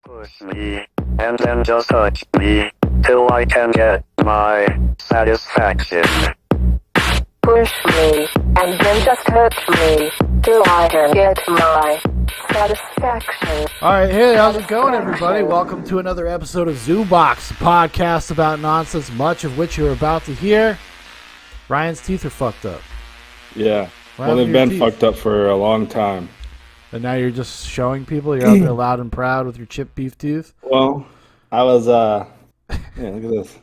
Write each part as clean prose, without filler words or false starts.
Push me, and then just touch me, till I can get my satisfaction. Push me, and then just touch me, till I can get my satisfaction. Alright, hey, how's it going, everybody? Welcome to another episode of ZooBox, a podcast about nonsense, much of which you're about to hear. Ryan's teeth are fucked up. Yeah. What Well, happened they've to your been teeth? fucked up for a long time. And now you're just showing people you're out there loud and proud with your chipped beef tooth? Well, I was, yeah, look at this.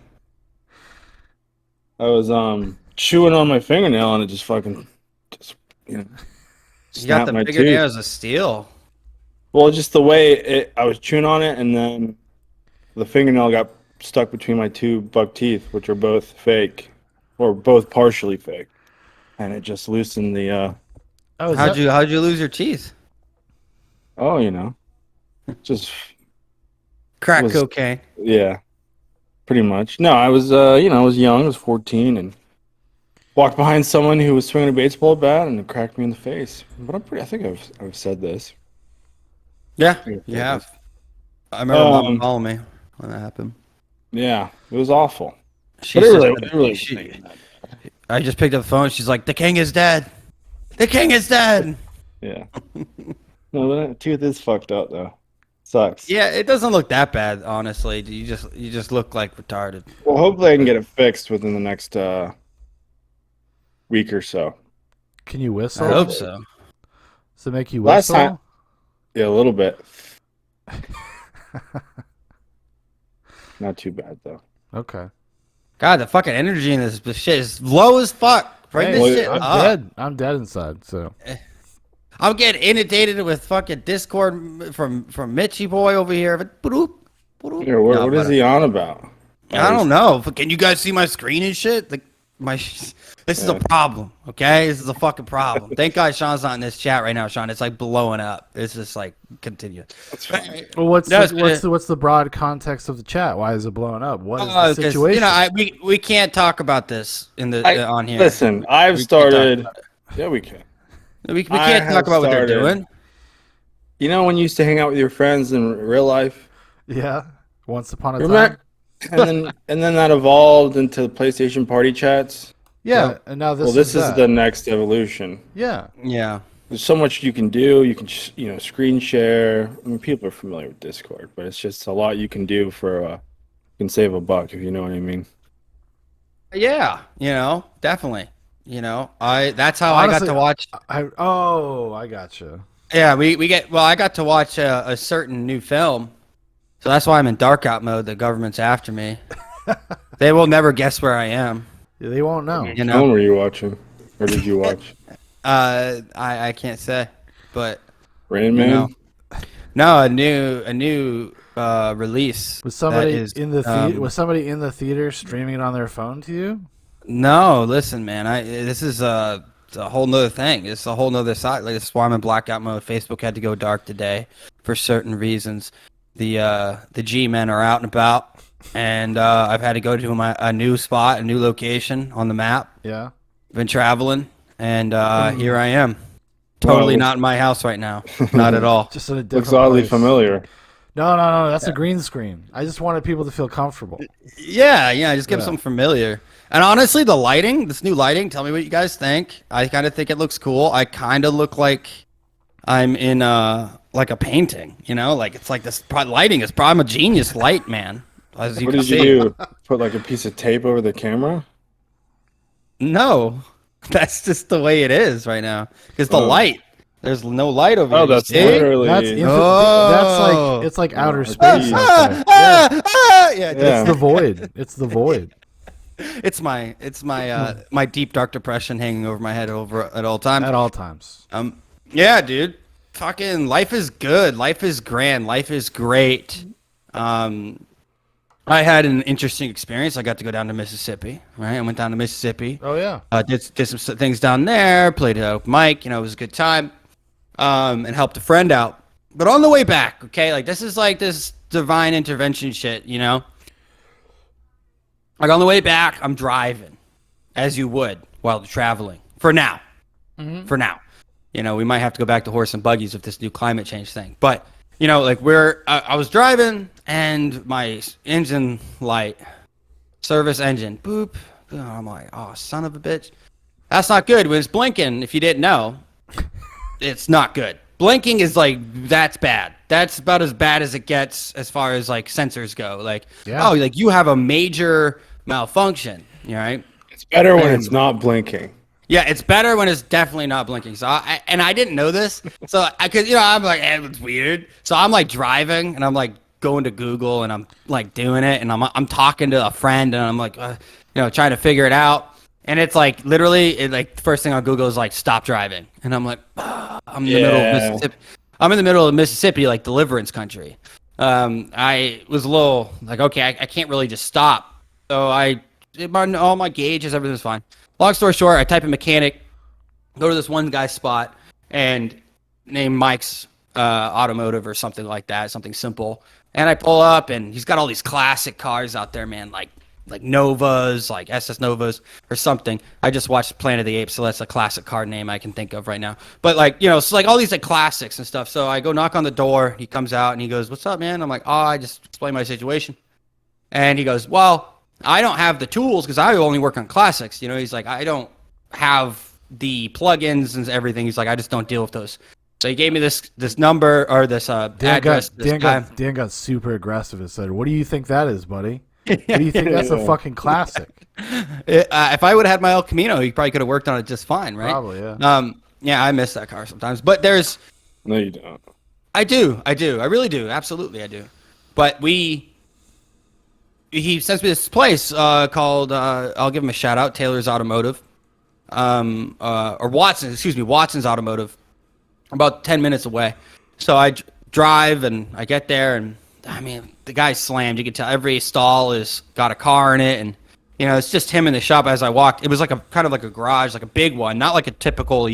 I was, chewing on my fingernail and it just fucking, You got snapped the my fingernails tooth. of steel. Well, just the way I was chewing on it and then the fingernail got stuck between my two buck teeth, which are both fake, or both partially fake. And it just loosened the, Oh, is How'd that- you lose your teeth? just, Crack Was- cocaine. yeah, pretty much. No, I was, I was young, I was 14 and walked behind someone who was swinging a baseball bat and it cracked me in the face. But I think I've said this. Yeah, Yeah. you have. I remember mom Um, calling me when that happened. Yeah, it was awful. She But said- I just picked up the phone. She's like, "The king is dead. The king is dead." Yeah. No, the tooth is fucked up though. Sucks. Yeah, it doesn't look that bad, honestly. You just look like retarded. Well, hopefully I can get it fixed within the next week or so. Can you whistle? I hope so. Does it make you Last whistle? time- Yeah, a little bit. Not too bad though. Okay. God, the fucking energy in this shit is low as fuck. Bring Hey, this well, shit I'm up. dead. I'm dead inside, so. I'm getting inundated with fucking Discord from Mitchy boy over here. But boop, boop. Here, what, No, what is but- he on about? I don't know. Can you guys see my screen and shit? This is a problem, okay? This is a fucking problem. Thank God Sean's not in this chat right now, Sean. It's like blowing up. It's just like continue. That's fine. Well, what's No, what's the broad context of the chat? Why is it blowing up? What is the 'Cause, situation? You know, we can't talk about this in the on here. Listen, I've We can talk started. about Yeah, we can. we I can't have talk about what they're started- doing. You know when you used to hang out with your friends in real life? Yeah. Once upon a time. Remember? and then that evolved into PlayStation party chats. Yeah, and now this. Well, this is that. the next evolution. Yeah. Yeah. There's so much you can do. You can, screen share. I mean, people are familiar with Discord, but it's just a lot you can do for. You can save a buck if you know what I mean. Yeah, definitely. That's how Honestly, I got to watch. I gotcha. Yeah, I got to watch a certain new film. So that's why I'm in dark out mode. The government's after me. They will never guess where I am. Yeah, they won't know. You Which know, one were you watching, or did you watch? I can't say, but Rain you Man. know. No, a new release. Was somebody that is, in the was somebody in the theater streaming it on their phone to you? No, listen, man. This is a whole nother thing. It's a whole nother side. Like, this is why I'm in blackout mode. Facebook had to go dark today for certain reasons. The G-men are out and about, and I've had to go to a new spot, a new location on the map. Yeah. Been traveling, and here I am. Totally Well, not in my house right now. Not at all. Just in a different Looks oddly place. familiar. No, that's a green screen. I just wanted people to feel comfortable. Yeah, just give Yeah. something familiar. And honestly, the lighting, this new lighting, tell me what you guys think. I kind of think it looks cool. I kind of look like I'm in like a painting, like it's like this lighting is I'm a genius light man. As you What can did you see. do? Put like a piece of tape over the camera? No, that's just the way it is right now. Because the Oh. light, there's no light over Oh, here. that's you see? literally. That's infinite. Oh. That's like it's like outer Oh, space. geez. out there. Yeah, Yeah. It's the void. It's the void. it's my my deep dark depression hanging over my head at all times. At all times. Yeah, dude. Fucking life is good. Life is grand. Life is great. I had an interesting experience. I got to go down to Mississippi, right? I went down to Mississippi. Oh yeah. Did some things down there, played a Mike, it was a good time. And helped a friend out. But on the way back, okay, like this is like this divine intervention shit, Like on the way back, I'm driving, as you would while traveling. For now. For now. We might have to go back to horse and buggies with this new climate change thing. But, like I was driving and my engine light, service engine, boop. I'm like, oh, son of a bitch. That's not good. When it's blinking, if you didn't know, it's not good. Blinking is like, that's bad. That's about as bad as it gets as far as like sensors go. Like, oh, like you have a major malfunction, right? It's better when it's not blinking. Yeah, it's better when it's definitely not blinking. So I didn't know this. So I'm like, it's weird. So I'm like driving and I'm like going to Google and I'm like doing it and I'm talking to a friend and I'm like, trying to figure it out. And it's like literally, like the first thing on Google is like stop driving, and I'm like, I'm in the middle of Mississippi. I'm in the middle of Mississippi, like deliverance country. I was a little like, okay, I can't really just stop. So all my gauges, everything's fine. Long story short, I type in mechanic, go to this one guy's spot, and name Mike's Automotive or something like that, something simple. And I pull up, and he's got all these classic cars out there, man, like Novas, like SS Novas or something. I just watched Planet of the Apes, so that's a classic car name I can think of right now. But like, it's like all these like classics and stuff. So I go knock on the door. He comes out and he goes, "What's up, man?" I'm like, "Oh, I just explained my situation." And he goes, "Well, I don't have the tools because I only work on classics." He's like, "I don't have the plugins and everything." He's like, "I just don't deal with those." So he gave me this number or this address. Dan got super aggressive and said, "What do you think that is, buddy? What do you think that's a fucking classic?" If I would have had my El Camino, he probably could have worked on it just fine, right? Probably, yeah. Yeah, I miss that car sometimes. But there's... No, you don't. I do. I really do. Absolutely, I do. But he sends me this place called, I'll give him a shout out, Taylor's Automotive. Or Watson's Automotive. About 10 minutes away. So I drive and I get there and I mean, the guy's slammed. You can tell every stall has got a car in it, and it's just him in the shop. As I walked, it was like a kind of like a garage, like a big one, not like a typical,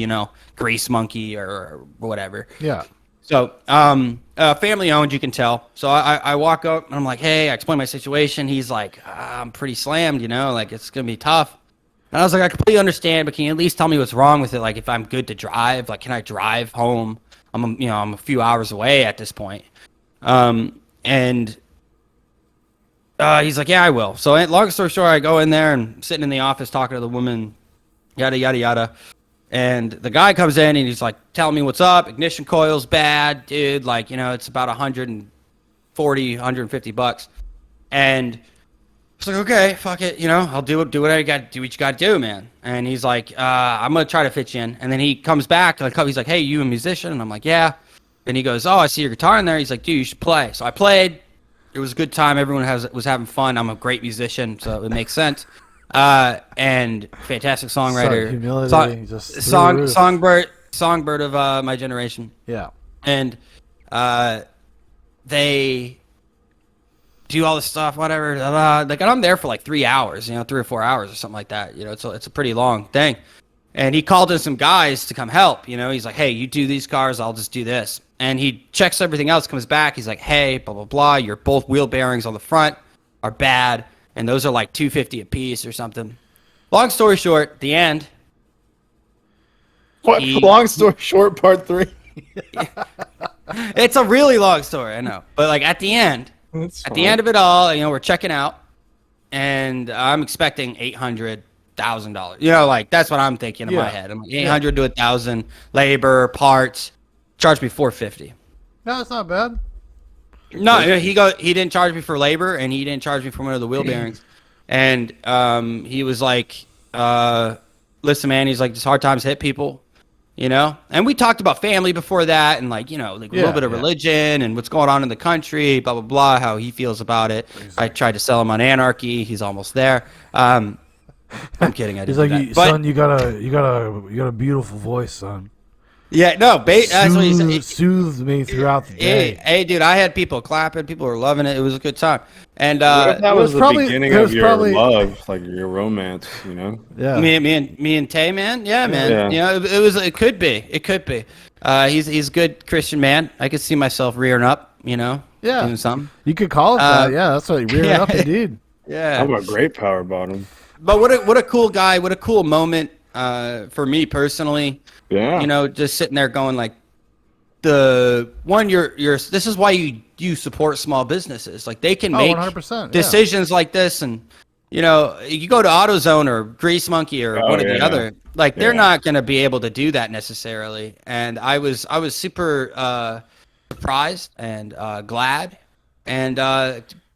grease monkey or whatever. Yeah. So, family owned, you can tell. So I walk up and I'm like, "Hey," I explain my situation. He's like, "I'm pretty slammed, like it's gonna be tough." And I was like, "I completely understand, but can you at least tell me what's wrong with it? Like, if I'm good to drive, like, can I drive home? I'm a few hours away at this point." And he's like, "Yeah, I will." So long story short, I go in there and I'm sitting in the office talking to the woman, yada, yada, yada. And the guy comes in and he's like, telling me what's up. Ignition coil's bad, dude. Like, it's about $140, $150. And it's like, okay, fuck it. I'll do what I got, do what you got to do, man. And he's like, I'm going to try to fit you in. And then he comes back. He's like, "Hey, you a musician?" And I'm like, "Yeah." And he goes, "Oh, I see your guitar in there." He's like, "Dude, you should play." So I played. It was a good time. Everyone was having fun. I'm a great musician, so it makes sense. And fantastic songwriter. Songbird of my generation. Yeah. And they do all this stuff, whatever. Like, and I'm there for like 3 hours, 3 or 4 hours or something like that. It's a pretty long thing. And he called in some guys to come help. He's like, "Hey, you do these cars, I'll just do this." And he checks everything else, comes back. He's like, "Hey, blah, blah, blah. Your both wheel bearings on the front are bad. And those are like $250 a piece or something." Long story short, the end. Long story short, part 3. It's a really long story, I know. But like at the end of it all, we're checking out. And I'm expecting $800,000. Like that's what I'm thinking in my head. I'm like, 800 to 1,000, labor, parts. Charged me $450. No, that's not bad. No, he didn't charge me for labor, and he didn't charge me for one of the wheel bearings. And he was like, "Listen, man," he's like, "just hard times hit people, And we talked about family before that, and like a little bit of religion and what's going on in the country, blah blah blah, how he feels about it. I tried to sell him on anarchy. He's almost there. I'm kidding. He's like, "Son, you got a beautiful voice, son." Yeah, no, that's what he said. Soothed me throughout the day. Hey, dude, I had people clapping. People were loving it. It was a good time. And that was the beginning of your love, like your romance, Yeah. Me and Tay, man. Yeah, man. Yeah. It could be. He's a good Christian man. I could see myself rearing up, doing something. You could call it that. Yeah, that's what rearing up indeed. Yeah. I'm a great power bottom. But what a cool guy. What a cool moment for me personally. Yeah. Just sitting there going like, the one you're this is why you support small businesses. Like they can make 100%, decisions like this, and you know, you go to AutoZone or Grease Monkey or one of the other, like they're not going to be able to do that necessarily. And I was super surprised and glad, and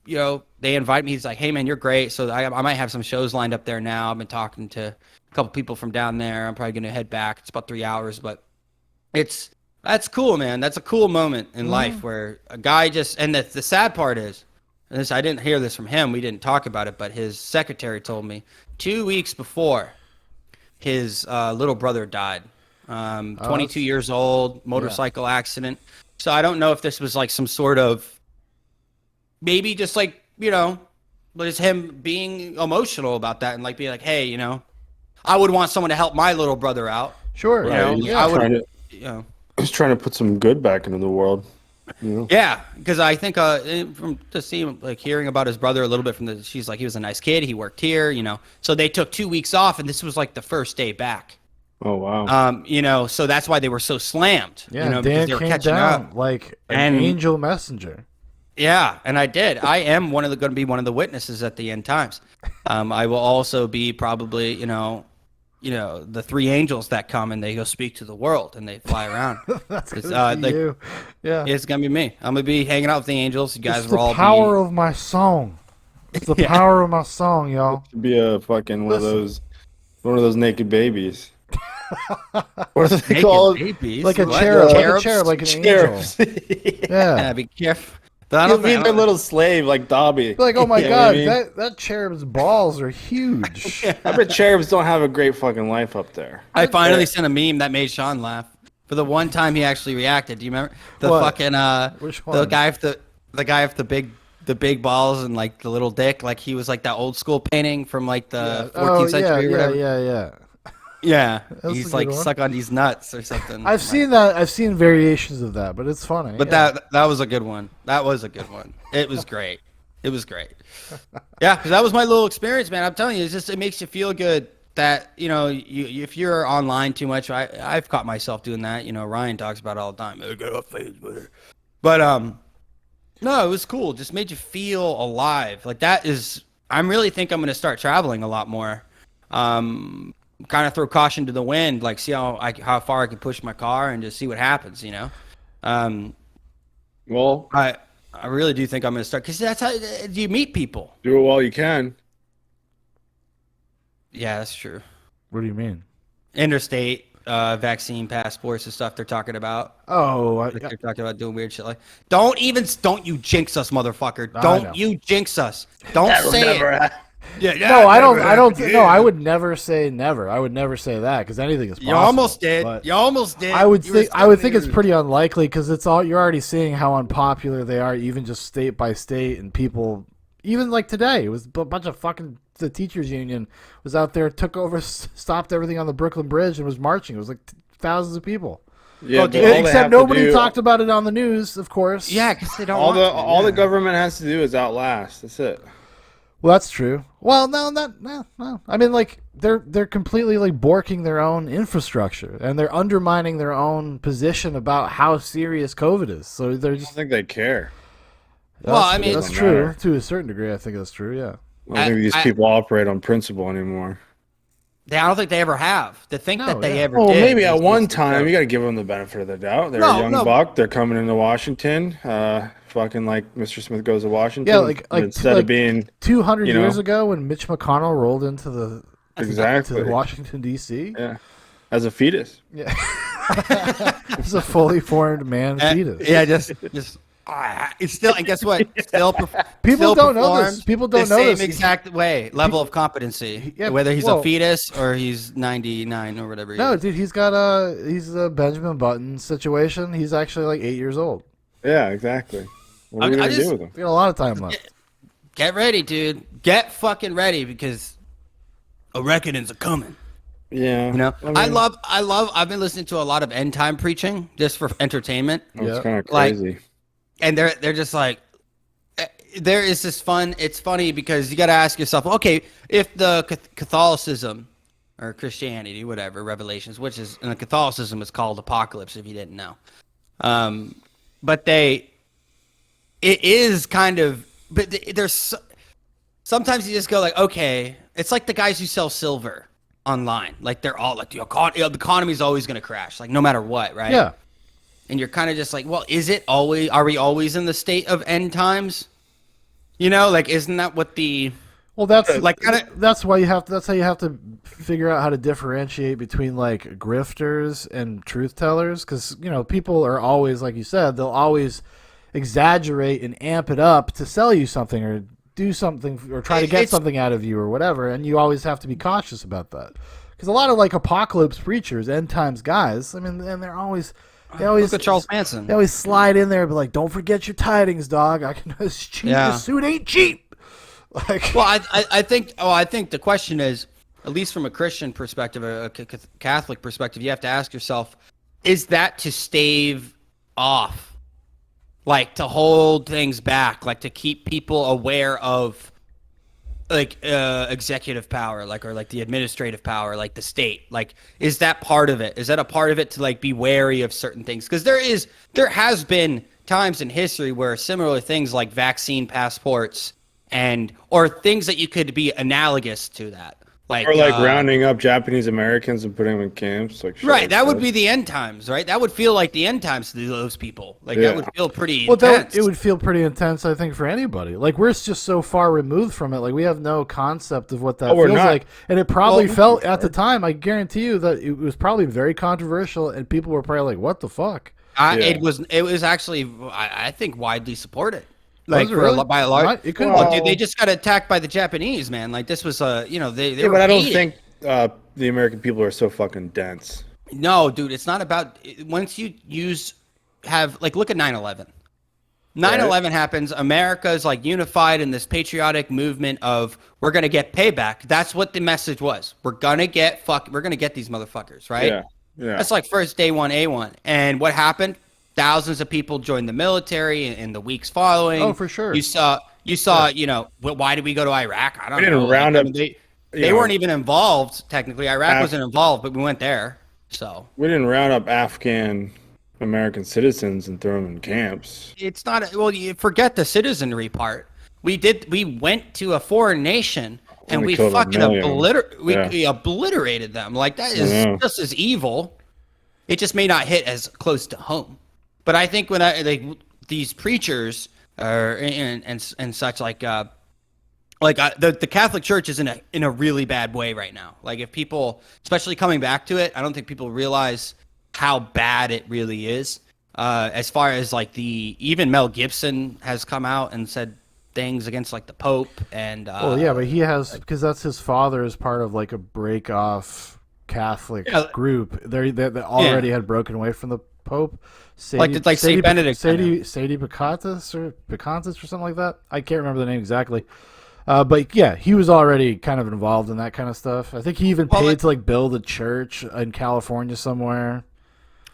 you know, they invite me. He's like, "Hey man, you're great." So I might have some shows lined up there now. I've been talking to a couple people from down there. I'm probably going to head back. It's about 3 hours, but that's cool, man. That's a cool moment in life where a guy just, and the sad part is, and this, I didn't hear this from him. We didn't talk about it, but his secretary told me 2 weeks before his little brother died. 22 years old, motorcycle accident. So I don't know if this was like some sort of, maybe just like, you know, just him being emotional about that and like being like, hey, you know, I would want someone to help my little brother out. Sure. You know, Yeah. I would, you know. He's trying to put some good back into the world. You know? Yeah, because I think from to see him, like hearing about his brother a little bit she's like, he was a nice kid. He worked here, you know. So they took 2 weeks off, and this was like the first day back. Oh wow. You know, so that's why they were so slammed. Yeah, you know, Dan because they were came catching down up. like an angel messenger. Yeah, and I did. I am going to be one of the witnesses at the end times. I will also be probably, you know, the three angels that come and they go speak to the world and they fly around. That's It's, gonna be like, you. Yeah. It's gonna be me. I'm gonna be hanging out with the angels. You guys It's will the all power be. of my song. It's the power of my song, y'all. To be a fucking one of those naked babies. What are they Naked called? babies. Like a What? cherub, Cherubs? like an Cherubs. angel. Yeah, Yeah. be careful. But I He'll don't be think their little slave like Dobby. Like, oh my You know what god, I mean? that cherub's balls are huge. I bet cherubs don't have a great fucking life up there. I finally sent a meme that made Sean laugh for the one time he actually reacted. Do you remember the What? fucking Which the one? guy with the guy with the big balls and like the little dick, like he was like that old school painting from like the 14th century or whatever. Yeah. Yeah, a he's good like one. suck on these nuts or something. I've seen that. I've seen variations of that, but it's funny. But yeah. that was a good one. That was a good one. It was great. It was great. Yeah, because that was my little experience, man. I'm telling you, it makes you feel good that, you know, if you're online too much. I've caught myself doing that. You know, Ryan talks about it all the time. Get off Facebook. But no, it was cool. It just made you feel alive. Like that is. I really think I'm going to start traveling a lot more. Kind of throw caution to the wind, like see how far I can push my car and just see what happens, you know. Well, I really do think I'm going to start, because that's how you meet people. do it while you can. Yeah, that's true. What do you mean? Interstate vaccine passports and stuff they're talking about. Oh, Like they're talking about doing weird shit like. Don't you jinx us, motherfucker. know. Don't you jinx us. Don't say it. Yeah, no, I don't. No, I would never say never. I would never say that because anything is possible. You almost did. but You almost did. I would You were think. I would think it's rude. pretty unlikely because it's all you're already seeing how unpopular they are, even just state by state, and people. Even like today, it was a bunch of fucking. The teachers union was out there, took over, stopped everything on the Brooklyn Bridge, and was marching. It was like thousands of people. Yeah, Well, but all they have Except to nobody do- talked about it on the news, of course. Yeah, because they don't. All want the to, all yeah. the government has to do is outlast. That's it. Well, that's true. Well, no. I mean, like they're completely like borking their own infrastructure, and they're undermining their own position about how serious COVID is. So they're I just. don't think they care. Well, I mean- that's Doesn't true matter. to a certain degree. I think that's true. Yeah. I don't think these I- people operate on principle anymore. I don't think they ever have. To think No, that they yeah. ever Well, did. maybe at is- one is- time you got to give them the benefit of the doubt. They're No, a young no. buck. They're coming into Washington. Fucking like Mr. Smith goes to Washington. Yeah, like instead of being 200 you know. years ago when Mitch McConnell rolled into the exactly to Washington D.C. yeah, as a fetus. Yeah, it's a fully formed man fetus. Yeah, just. It's still, and guess what? Still, People still don't know this. performs People don't the know same this. exact way, level of competency. Yeah, Whether he's well- a fetus or he's 99 or whatever. No, he is. dude, he's a Benjamin Button situation. He's actually like 8 years old. Yeah, exactly. What are we I gonna just- do with them? We got a lot of time left. Get ready, dude. Get fucking ready because a reckoning's a coming. Yeah, You know, I mean, I've been listening to a lot of end time preaching just for entertainment, it's Yeah. kind of Like- crazy. and they're just like, there is this fun. It's funny because you got to ask yourself, okay, if the Catholicism or Christianity, whatever, Revelations, which is in the Catholicism is called Apocalypse, if you didn't know. But it is kind of, but sometimes you just go like, okay, it's like the guys who sell silver online. Like they're all like, the economy is always going to crash, like no matter what, right? Yeah. And you're kind of just like, well, are we always in the state of end times? You know, like, isn't that what Well, that's like that's why that's how you have to figure out how to differentiate between like grifters and truth tellers, because people are always, like you said, they'll always exaggerate and amp it up to sell you something or do something or try to get something out of you or whatever, and you always have to be cautious about that, because a lot of like apocalypse preachers, end times guys, I mean, and they always look at Charles Manson. They always slide in there and be like, don't forget your tidings, dog. I can it's cheap. Yeah. The suit ain't cheap. Like, well, I think the question is, at least from a Christian perspective, a Catholic perspective, you have to ask yourself, is that to stave off, like to hold things back, like to keep people aware of like executive power, like, or like the administrative power, like the state, like, is that part of it? Is that a part of it to like be wary of certain things? Because there has been times in history where similar things like vaccine passports or things that you could be analogous to that, like, or like rounding up Japanese Americans and putting them in camps, like right. That would be the end times, right? That would feel like the end times to those people. Like that would feel pretty intense. It would feel pretty intense, I think, for anybody. Like, we're just so far removed from it. Like, we have no concept of what that feels like. And it probably felt at the time, I guarantee you that it was probably very controversial, and people were probably like, what the fuck? It was actually, I think, widely supported. Like, by a large, it could. Well, dude, they just got attacked by the Japanese, man. Like, this was they were. But I don't think the American people are so fucking dense. No, dude, it's not about. Once you look at 9/11. 9/11 happens. America's like unified in this patriotic movement of we're gonna get payback. That's what the message was. We're gonna get these motherfuckers, right? Yeah. That's like first day one, A1. And what happened? Thousands of people joined the military in the weeks following. Oh, for sure. You saw. Why did we go to Iraq? I don't know. Didn't round up. They weren't even involved technically. Iraq wasn't involved, but we went there. So we didn't round up Afghan American citizens and throw them in camps. It's not. Well, you forget the citizenry part. We went to a foreign nation and we fucking obliterated them. Like, that is just as evil. It just may not hit as close to home. But I think when these preachers and such, the Catholic Church is in a really bad way right now. Like, if people, especially coming back to it, I don't think people realize how bad it really is. As far as like even Mel Gibson has come out and said things against like the Pope and. Well, yeah, but he has, because that's his father is part of like a break off Catholic group. They already had broken away from the Pope. Sadie Benedict. Sadie Picantis or something like that. I can't remember the name exactly. But yeah, he was already kind of involved in that kind of stuff. I think he even paid to like build a church in California somewhere.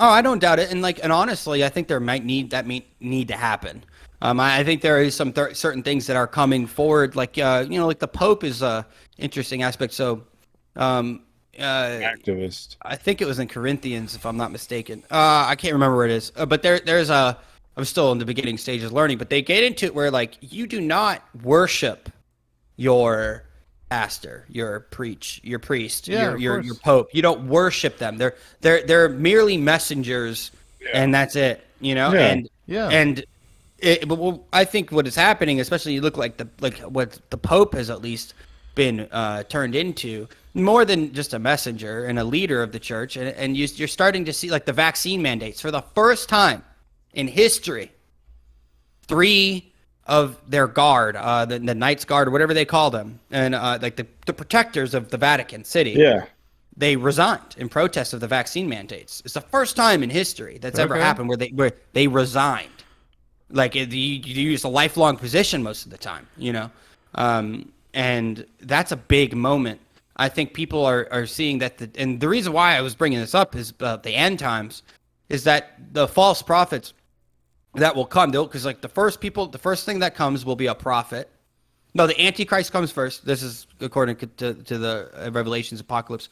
Oh, I don't doubt it. And honestly, I think there might need to happen. I think there is some certain things that are coming forward. Like like the Pope is a interesting aspect. So, activist. I think it was in Corinthians, if I'm not mistaken. I can't remember where it is. But there's I'm still in the beginning stages of learning. But they get into it where like you do not worship your pastor, your priest, your pope. You don't worship them. They're merely messengers, and that's it. But I think what is happening, especially you look like what the Pope has at least been turned into, more than just a messenger and a leader of the church, and you're starting to see like the vaccine mandates for the first time in history. 3 of their guard, the Knights Guard, or whatever they call them, and like the protectors of the Vatican City, they resigned in protest of the vaccine mandates. It's the first time in history that's ever happened where they resigned. Like, you use a lifelong position most of the time, and that's a big moment. I think people are seeing that, and the reason why I was bringing this up is the end times, is that the false prophets that will come, because like the first thing that comes will be a prophet. No, the Antichrist comes first. This is according to the Revelations Apocalypse.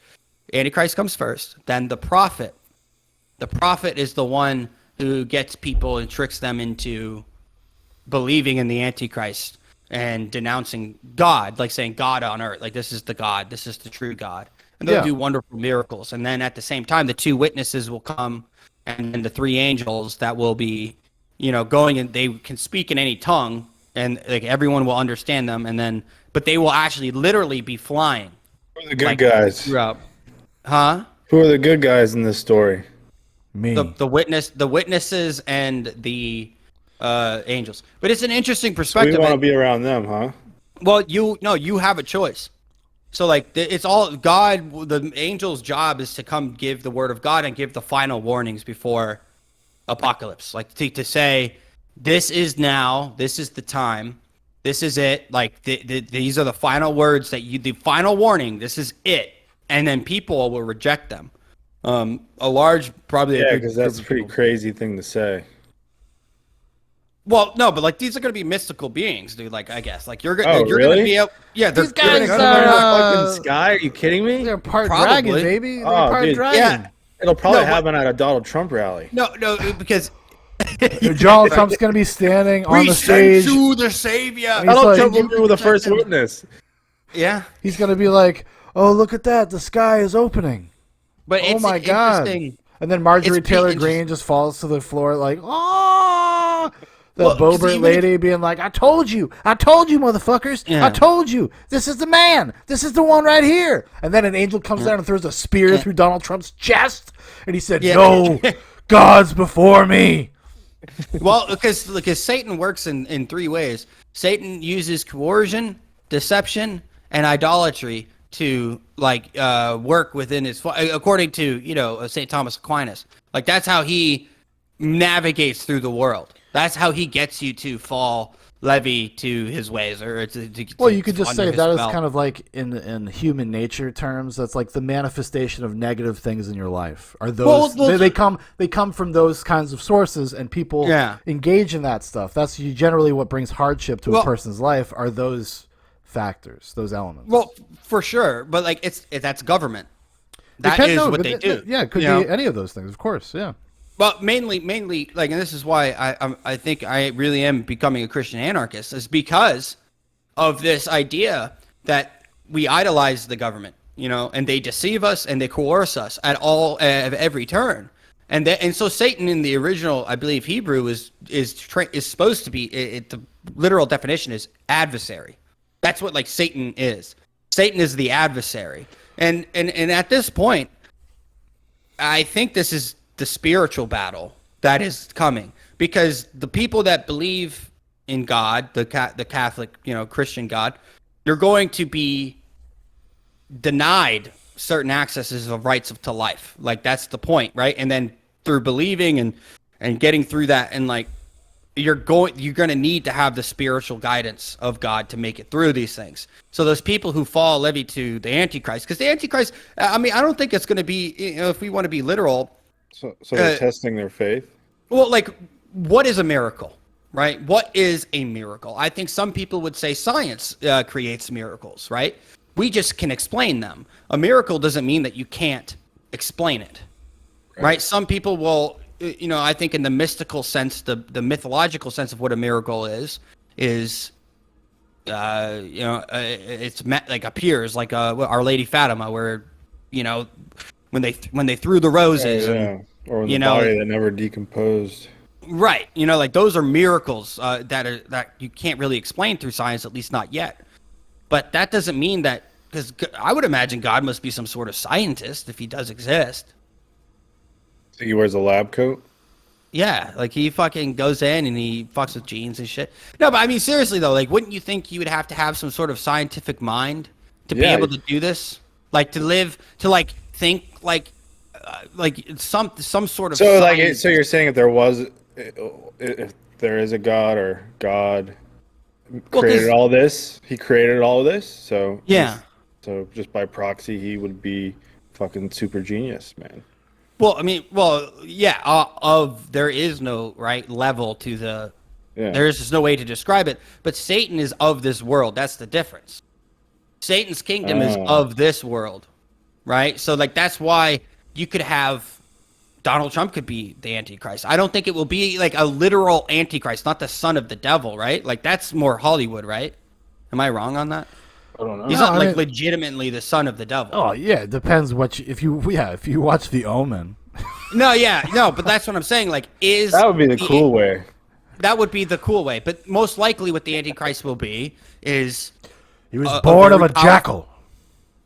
Antichrist comes first, then the prophet. The prophet is the one who gets people and tricks them into believing in the Antichrist and denouncing God, like saying God on earth, like this is the God, this is the true God. And they'll Yeah. do wonderful miracles. And then at the same time, the two witnesses will come, and then the three angels that will be, going, and they can speak in any tongue, and like everyone will understand them. And then, but they will actually literally be flying. Who are the good guys? Throughout. Huh? Who are the good guys in this story? Me. The witnesses and the angels. But it's an interesting So perspective. we want to be around them, huh? Well, you have a choice. So like it's all God. The angel's job is to come give the word of God and give the final warnings before apocalypse. Like to say, this is now, this is the time, this is it. Like these are the final words the final warning. This is it, and then people will reject them. A large, probably. Yeah, because that's a pretty crazy thing to say. Well, no, but like these are going to be mystical beings, dude. Like I guess, like you're Oh, you're really? going to be able. Yeah, These they're guys Come are, from the fucking sky? Are you kidding me? They're part Probably. dragon, baby. They're Oh, part dude. dragon. Yeah. It'll probably No, but- happen at a Donald Trump rally. no, because Donald Trump's gonna be standing on we the sent stage. you the savior. He's Donald like- Trump will be the first witness. Yeah, He's gonna be like, "Oh, look at that! The sky is opening." but Oh it's my god! interesting. And then Marjorie It's Taylor interesting. Greene just falls to the floor like, "Oh!" The Well, 'cause Bobert even lady being like, I told you, motherfuckers, Yeah. I told you, this is the man, this is the one right here." And then an angel comes down and throws a spear through Donald Trump's chest, and he said, Yeah. "No, God's before me." Well, because Satan works in three ways. Satan uses coercion, deception, and idolatry to work within his, according to St. Thomas Aquinas. Like that's how he navigates through the world. That's how he gets you to fall levy to his ways, or Well, you could just under say his that is spell. kind of like in human nature terms. That's like the manifestation of negative things in your life. Are those Well, they come from those kinds of sources, and people Yeah. engage in that stuff. That's generally what brings hardship to a Well- person's life. Are those factors, those elements? Well, for sure, but like that's government. That is what they do. Yeah, it could you know? be any of those things, of course. Yeah. Well, mainly, like, and this is why I think I really am becoming a Christian anarchist, is because of this idea that we idolize the government, and they deceive us and they coerce us at every turn, and so Satan in the original, I believe, Hebrew is supposed to be the literal definition is adversary. That's what like Satan is. Satan is the adversary, and at this point, I think this is the spiritual battle that is coming, because the people that believe in God, the Catholic, Christian God, they're going to be denied certain accesses of rights to life. Like that's the point, right? And then through believing and getting through that, and like you're going to need to have the spiritual guidance of God to make it through these things. So those people who fall levy to the Antichrist, because the Antichrist, I mean, I don't think it's going to be, if we want to be literal. So they're testing their faith? Well, like, what is a miracle, right? What is a miracle? I think some people would say science creates miracles, right? We just can explain them. A miracle doesn't mean that you can't explain it, right? Some people will, I think in the mystical sense, the mythological sense of what a miracle is it's like appears like Our Lady Fatima, where, when they threw the roses, and, Or the body that never decomposed. right? Like those are miracles that you can't really explain through science, at least not yet. But that doesn't mean that, because I would imagine God must be some sort of scientist if he does exist. So he wears a lab coat? Yeah, like he fucking goes in and he fucks with genes and shit. No, but I mean seriously though, like wouldn't you think you would have to have some sort of scientific mind to be able to do this? Like to live, to like think like some sort of. So science. so you're saying if there is a God, or God created all this, he created all this, so Yeah. So just by proxy, he would be fucking super genius, man. Well, I mean, yeah. There is no right level to the. Yeah. There's just no way to describe it. But Satan is of this world. That's the difference. Satan's kingdom is of this world, right? So like that's why you could have Donald Trump could be the Antichrist. I don't think it will be like a literal Antichrist, not the son of the devil, right? Like that's more Hollywood, right? Am I wrong on that? I don't know. He's not like legitimately the son of the devil. Oh yeah, it depends what if you watch The Omen. No, but that's what I'm saying. Like, that would be the cool way. That would be the cool way. But most likely, what the Antichrist will be is he was born of a jackal.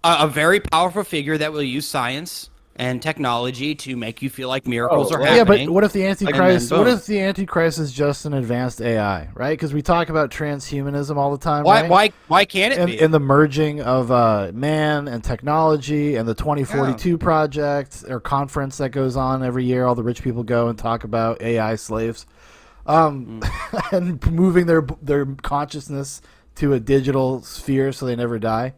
A very powerful figure that will use science and technology to make you feel like miracles are happening. Yeah, but what if the Antichrist? What if the Antichrist is just an advanced AI, right? Because we talk about transhumanism all the time. Right? Why can't it be? In the merging of man and technology, and the 2042 project or conference that goes on every year, all the rich people go and talk about AI slaves, and moving their consciousness to a digital sphere so they never die.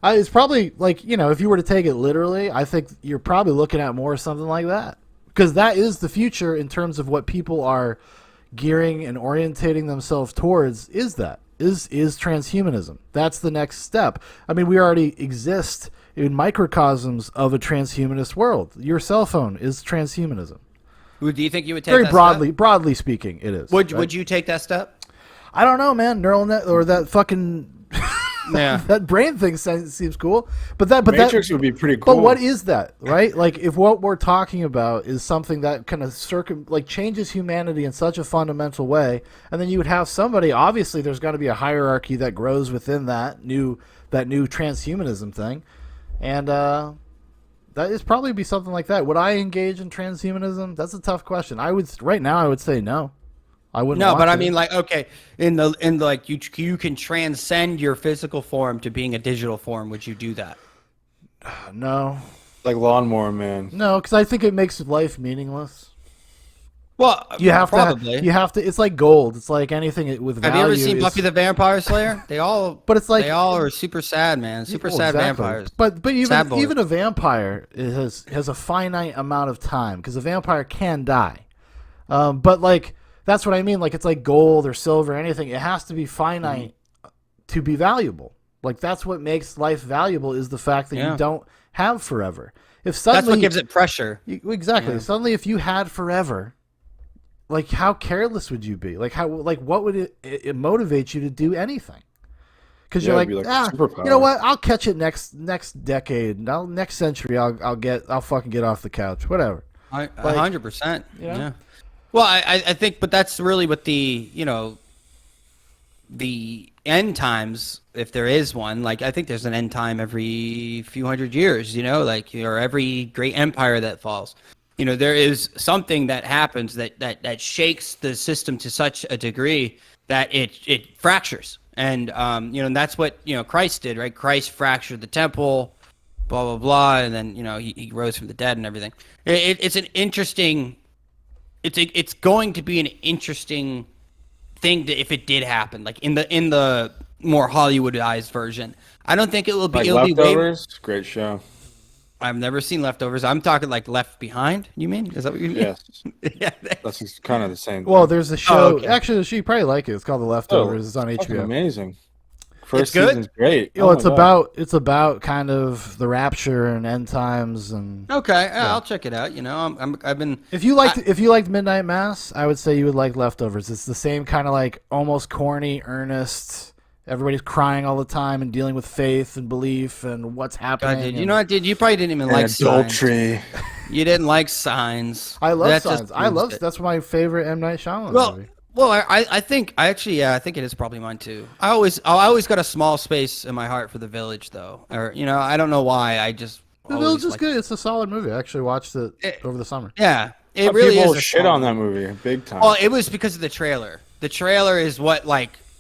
It's probably like, if you were to take it literally, I think you're probably looking at more something like that. Because that is the future in terms of what people are gearing and orientating themselves towards is transhumanism. That's the next step. I mean, we already exist in microcosms of a transhumanist world. Your cell phone is transhumanism. Do you think you would take Very that broadly speaking, it is. Would you take that step? I don't know, man. Neural net or that fucking... Yeah, that brain thing seems cool, but Matrix would be pretty cool. But what is that, right? Like, if what we're talking about is something that kind of changes humanity in such a fundamental way, and then you would have somebody. Obviously, there's got to be a hierarchy that grows within that new transhumanism thing, and that is probably be something like that. Would I engage in transhumanism? That's a tough question. I would say no. I wouldn't. No, but to. I mean, like, okay, in the like, you can transcend your physical form to being a digital form. Would you do that? No. Like Lawnmower Man. No, because I think it makes life meaningless. Well, you have probably. to. It's like gold. It's like anything with value. Have you ever seen Buffy the Vampire Slayer? They all are super sad, man. Super sad vampires. But even a vampire has a finite amount of time because a vampire can die. But like. That's what I mean. Like, it's like gold or silver or anything. It has to be finite to be valuable. Like, that's what makes life valuable is the fact that you don't have forever. If suddenly, that's what gives it pressure. Exactly. Yeah. Suddenly, if you had forever, like, how careless would you be? Like, what would it motivate you to do anything? Because you're like you know what? I'll catch it next decade. Next century, I'll fucking get off the couch. Whatever. 100%. Yeah. Well, I think, but that's really what the end times, if there is one, like, I think there's an end time every few hundred years, like, or every great empire that falls. There is something that happens that shakes the system to such a degree that it fractures. And, and that's what, Christ did, right? Christ fractured the temple, blah, blah, blah. And then, he rose from the dead and everything. It's an interesting... It's going to be an interesting thing if it did happen, like in the more Hollywoodized version. I don't think it will be. Like Leftovers, great show. I've never seen Leftovers. I'm talking like Left Behind. You mean? Is that what you mean? Yes. Yeah, that's kind of the same thing. Well, there's a show. Actually, you probably like it. It's called The Leftovers. It's on HBO. Amazing. First season's great. It's about kind of the rapture and end times and. Okay, I'll check it out. I've been. If you liked Midnight Mass, I would say you would like Leftovers. It's the same kind of like almost corny, earnest. Everybody's crying all the time and dealing with faith and belief and what's happening. God, dude. You probably didn't even like adultery. Signs. You didn't like Signs. I love Signs. That's my favorite M. Night Shyamalan movie. Well, I think it is probably mine too. I always got a small space in my heart for The Village, though. Or I don't know why. I just The Village is good. It's a solid movie. I actually watched it over the summer. Yeah, it really people is. Shit on that movie big time. Well, it was because of the trailer. The trailer is what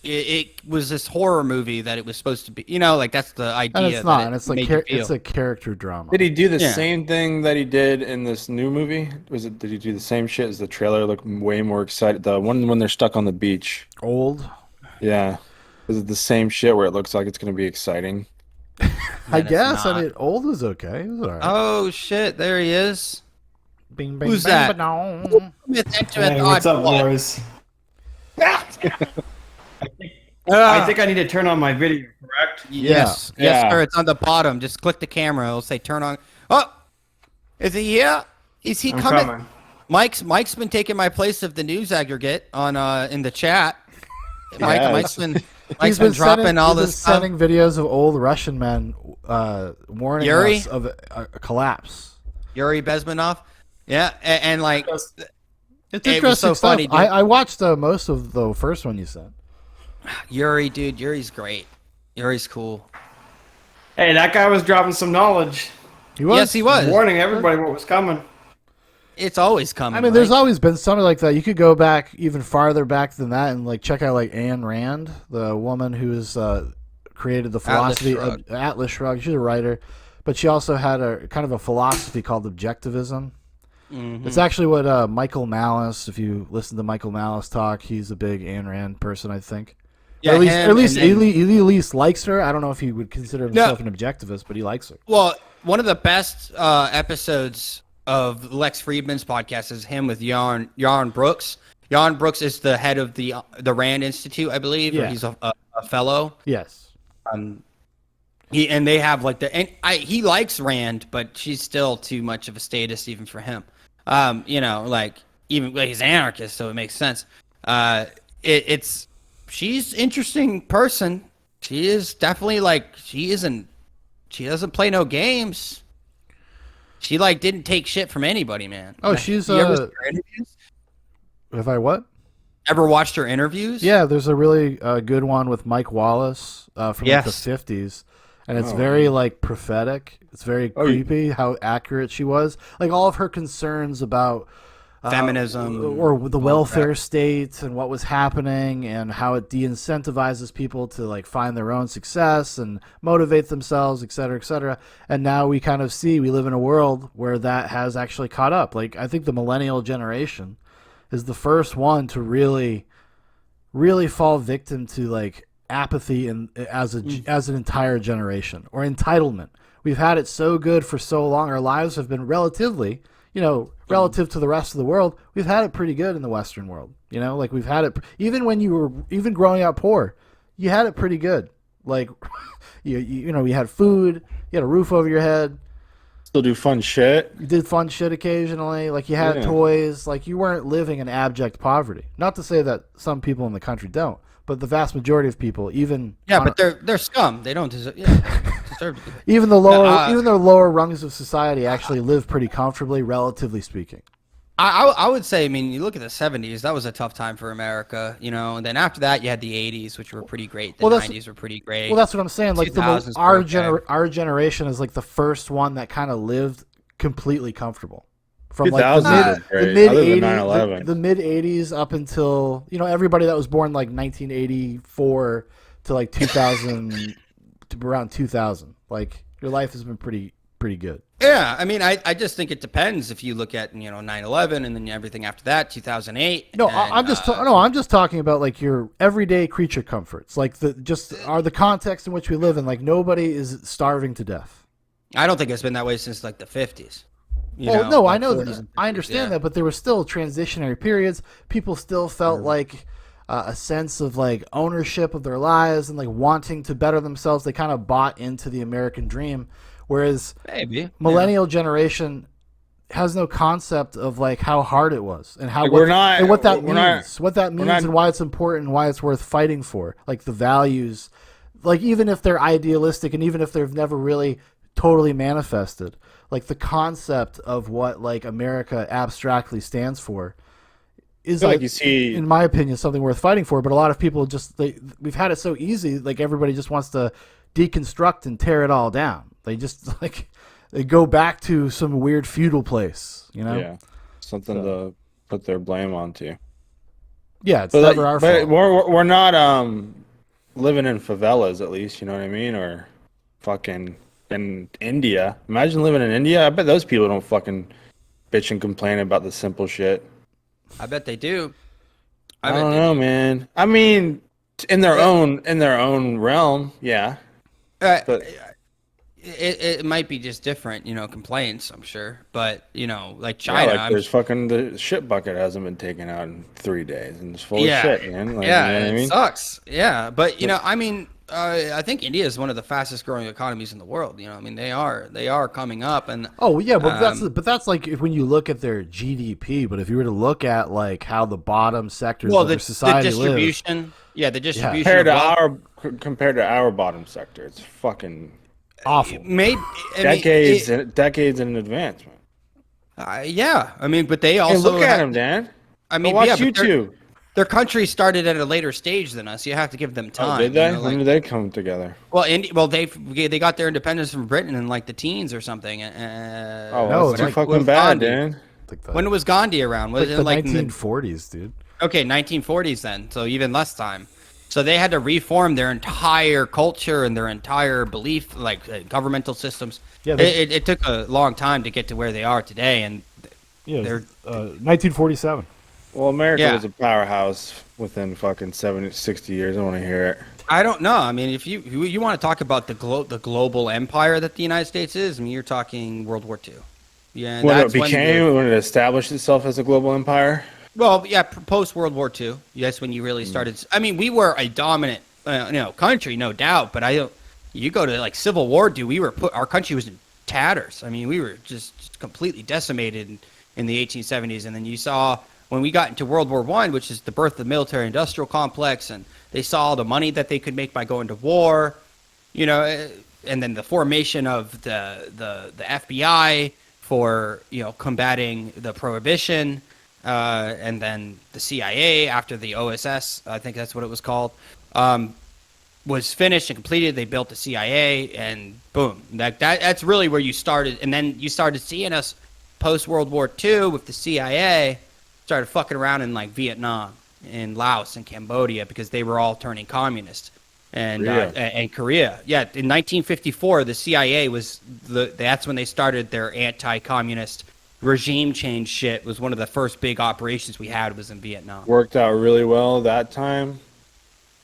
it was this horror movie that it was supposed to be. Like that's the idea. And it's not. And it's like it's a character drama. Did he do the same thing that he did in this new movie? Did he do the same shit as the trailer? Look way more excited. The one when they're stuck on the beach. Old. Yeah. Is it the same shit where it looks like it's going to be exciting? I guess. I mean, Old was okay. It was all right. Oh shit! There he is. Bing, bing, Who's bing, that? Hey, what's up, Boris? I think I need to turn on my video, correct? Yes, sir. It's on the bottom. Just click the camera. It'll say turn on. Oh, is he here? Is he I'm coming? coming. Mike's been taking my place of the news aggregate on in the chat. Mike's been dropping all this stuff. sending videos of old Russian men warning Yuri? us of a collapse. Yuri Bezmenov. Yeah, and like It's it interesting was so stuff. funny, dude. I watched most of the first one you sent. Yuri, dude, Yuri's great. Yuri's cool. Hey, that guy was dropping some knowledge. He was. Yes, he was. Warning everybody what was coming. It's always coming. I mean, there's always been something like that. You could go back even farther back than that and like check out like Ayn Rand, the woman who's created the philosophy of Atlas Shrugged. She's a writer, but she also had a kind of a philosophy called objectivism. Mm-hmm. It's actually what Michael Malice, if you listen to Michael Malice talk, he's a big Ayn Rand person, I think. Yeah, or at least he at least likes her. I don't know if he would consider himself an objectivist, but he likes her. Well, one of the best episodes of Lex Friedman's podcast is him with Yarn Brooks. Yarn Brooks is the head of the Rand Institute, I believe. Yeah. Or he's a fellow. Yes. They have like he likes Rand, but she's still too much of a statist even for him. Like even he's an anarchist, so it makes sense. She's interesting person. She is definitely like she doesn't play no games. She like didn't take shit from anybody, man. Oh, she's you ever seen her interviews? Have I what? Ever watched her interviews? Yeah, there's a really good one with Mike Wallace from like, the 50s, and it's very like prophetic. It's very creepy how accurate she was. Like all of her concerns about feminism or the welfare state and what was happening and how it de-incentivizes people to like find their own success and motivate themselves, et cetera, et cetera. And now we kind of see we live in a world where that has actually caught up. Like I think the millennial generation is the first one to really fall victim to like apathy and as an entire generation or entitlement. We've had it so good for so long. Our lives have been relatively, relative to the rest of the world, we've had it pretty good in the Western world. Like we've had it even when you were even growing up poor, you had it pretty good. Like you had food, you had a roof over your head. Still do fun shit. You did fun shit occasionally. Like you had toys. Like you weren't living in abject poverty. Not to say that some people in the country don't, but the vast majority of people, even but they're scum. They don't deserve. Yeah, deserve to be. Even the lower rungs of society actually live pretty comfortably, relatively speaking. I would say, I mean, you look at the 70s, that was a tough time for America, and then after that you had the 80s, which were pretty great. The 90s were pretty great. Well, that's what I'm saying. Like our generation is like the first one that kind of lived completely comfortable. From like the mid 80s up until, everybody that was born like 1984 to like 2000 to around 2000. Like your life has been pretty good. Yeah, I mean, I just think it depends if you look at 9/11 and then everything after that, 2008. No, I'm just talking about like your everyday creature comforts, like the context in which we live in. Like nobody is starving to death. I don't think it's been that way since like the 50s. I know that. I understand that, but there were still transitionary periods. People still felt like a sense of like ownership of their lives and like wanting to better themselves. They kind of bought into the American dream. Whereas millennial generation has no concept of like how hard it was and what that means and why it's important and why it's worth fighting for. Like the values, like even if they're idealistic and even if they've never really totally manifested, like the concept of what like America abstractly stands for is like you see, in my opinion, something worth fighting for. But a lot of people we've had it so easy, like everybody just wants to deconstruct and tear it all down. They just like they go back to some weird feudal place, Yeah, something to put their blame onto. Yeah, it's never our fault. But we're not living in favelas, at least. You know what I mean? Or fucking in India. Imagine living in India. I bet those people don't fucking bitch and complain about the simple shit. I bet they do. I don't know, man. I mean, in their own realm, yeah. But it might be just different, complaints, I'm sure. But, like China. Yeah, like there's fucking the shit bucket hasn't been taken out in 3 days and it's full of shit, man. Like, it sucks. Yeah. But, I mean, I think India is one of the fastest growing economies in the world. You know, I mean, they are coming up, and Oh yeah, but that's like if when you look at their GDP. But if you were to look at like how the bottom sectors well, of their the society live, distribution, the distribution Compared to our bottom sector, it's fucking awful. maybe decades in advance, man. yeah. I mean, but they Hey, also look at him, Dan. I mean, Go watch yeah, but YouTube. their country started at a later stage than us. You have to give them time. Oh, did they? You know, When did they come together? Well, they got their independence from Britain in like the teens or something. Oh, No, that's it's too like- fucking bad, Gandhi. Dan. When was Gandhi around? Was like it the like in the 1940s, dude. Okay, 1940s then, so even less time. So they had to reform their entire culture and their entire belief, like governmental systems. Yeah, it took a long time to get to where they are today, and Yeah, they're 1947. Well, America Yeah. was a powerhouse within fucking 70, 60 years. I want to hear it. I don't know. I mean, if you want to talk about the global empire that the United States is, I mean, you're talking World War II. Yeah, and When it that's when it established itself as a global empire. well, yeah, post World War II. That's when you really started. I mean, we were a dominant, country, no doubt. But I don't. You go to like Civil War, dude. Our country was in tatters. I mean, we were just completely decimated in the 1870s. And then you saw when we got into World War I, which is the birth of the military-industrial complex, and they saw the money that they could make by going to war, and then the formation of the FBI for combating the prohibition, and then the CIA after the OSS, I think that's what it was called, was finished and completed. They built the CIA, and boom, that's really where you started. And then you started seeing us post World War II with the CIA started fucking around in like Vietnam and Laos and Cambodia because they were all turning communist. And Korea. Yeah, in 1954, the CIA that's when they started their anti-communist regime change shit. Was one of the first big operations we had was in Vietnam. Worked out really well that time.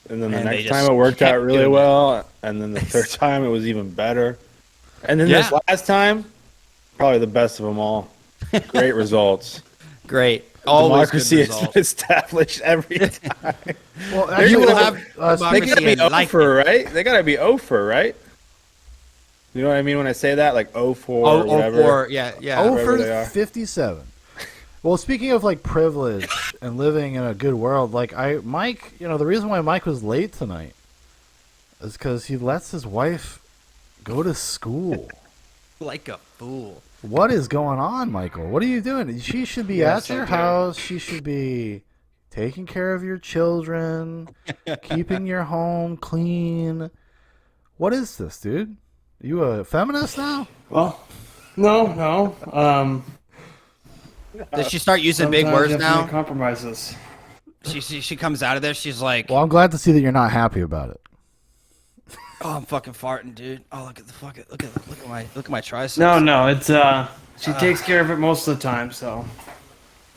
And then the And they next just time it worked kept out really doing it. well. And then the third time it was even better. And then this Yeah. last time, probably the best of them all. Great results. Great. Always Democracy good is results. established every time. Well, You actually, will have They democracy gotta be and life. over, right? They gotta be over, right? You know what I mean when I say that? Like 04 or whatever. 04, yeah. Oh, wherever for they are. 57. Well, speaking of like privilege and living in a good world, like Mike, the reason why Mike was late tonight is because he lets his wife go to school. Like a fool. What is going on, Michael? What are you doing? She should be Yes, at your I do. house. She should be taking care of your children, keeping your home clean. What is this, dude? You a feminist now? Well, no. Does she start using big Sometimes words you have to make now? compromises. She comes out of there. She's like, Well, I'm glad to see that you're not happy about it. "Oh, I'm fucking farting, dude. Oh, look at the fucking look at my triceps." No, it's she takes care of it most of the time. So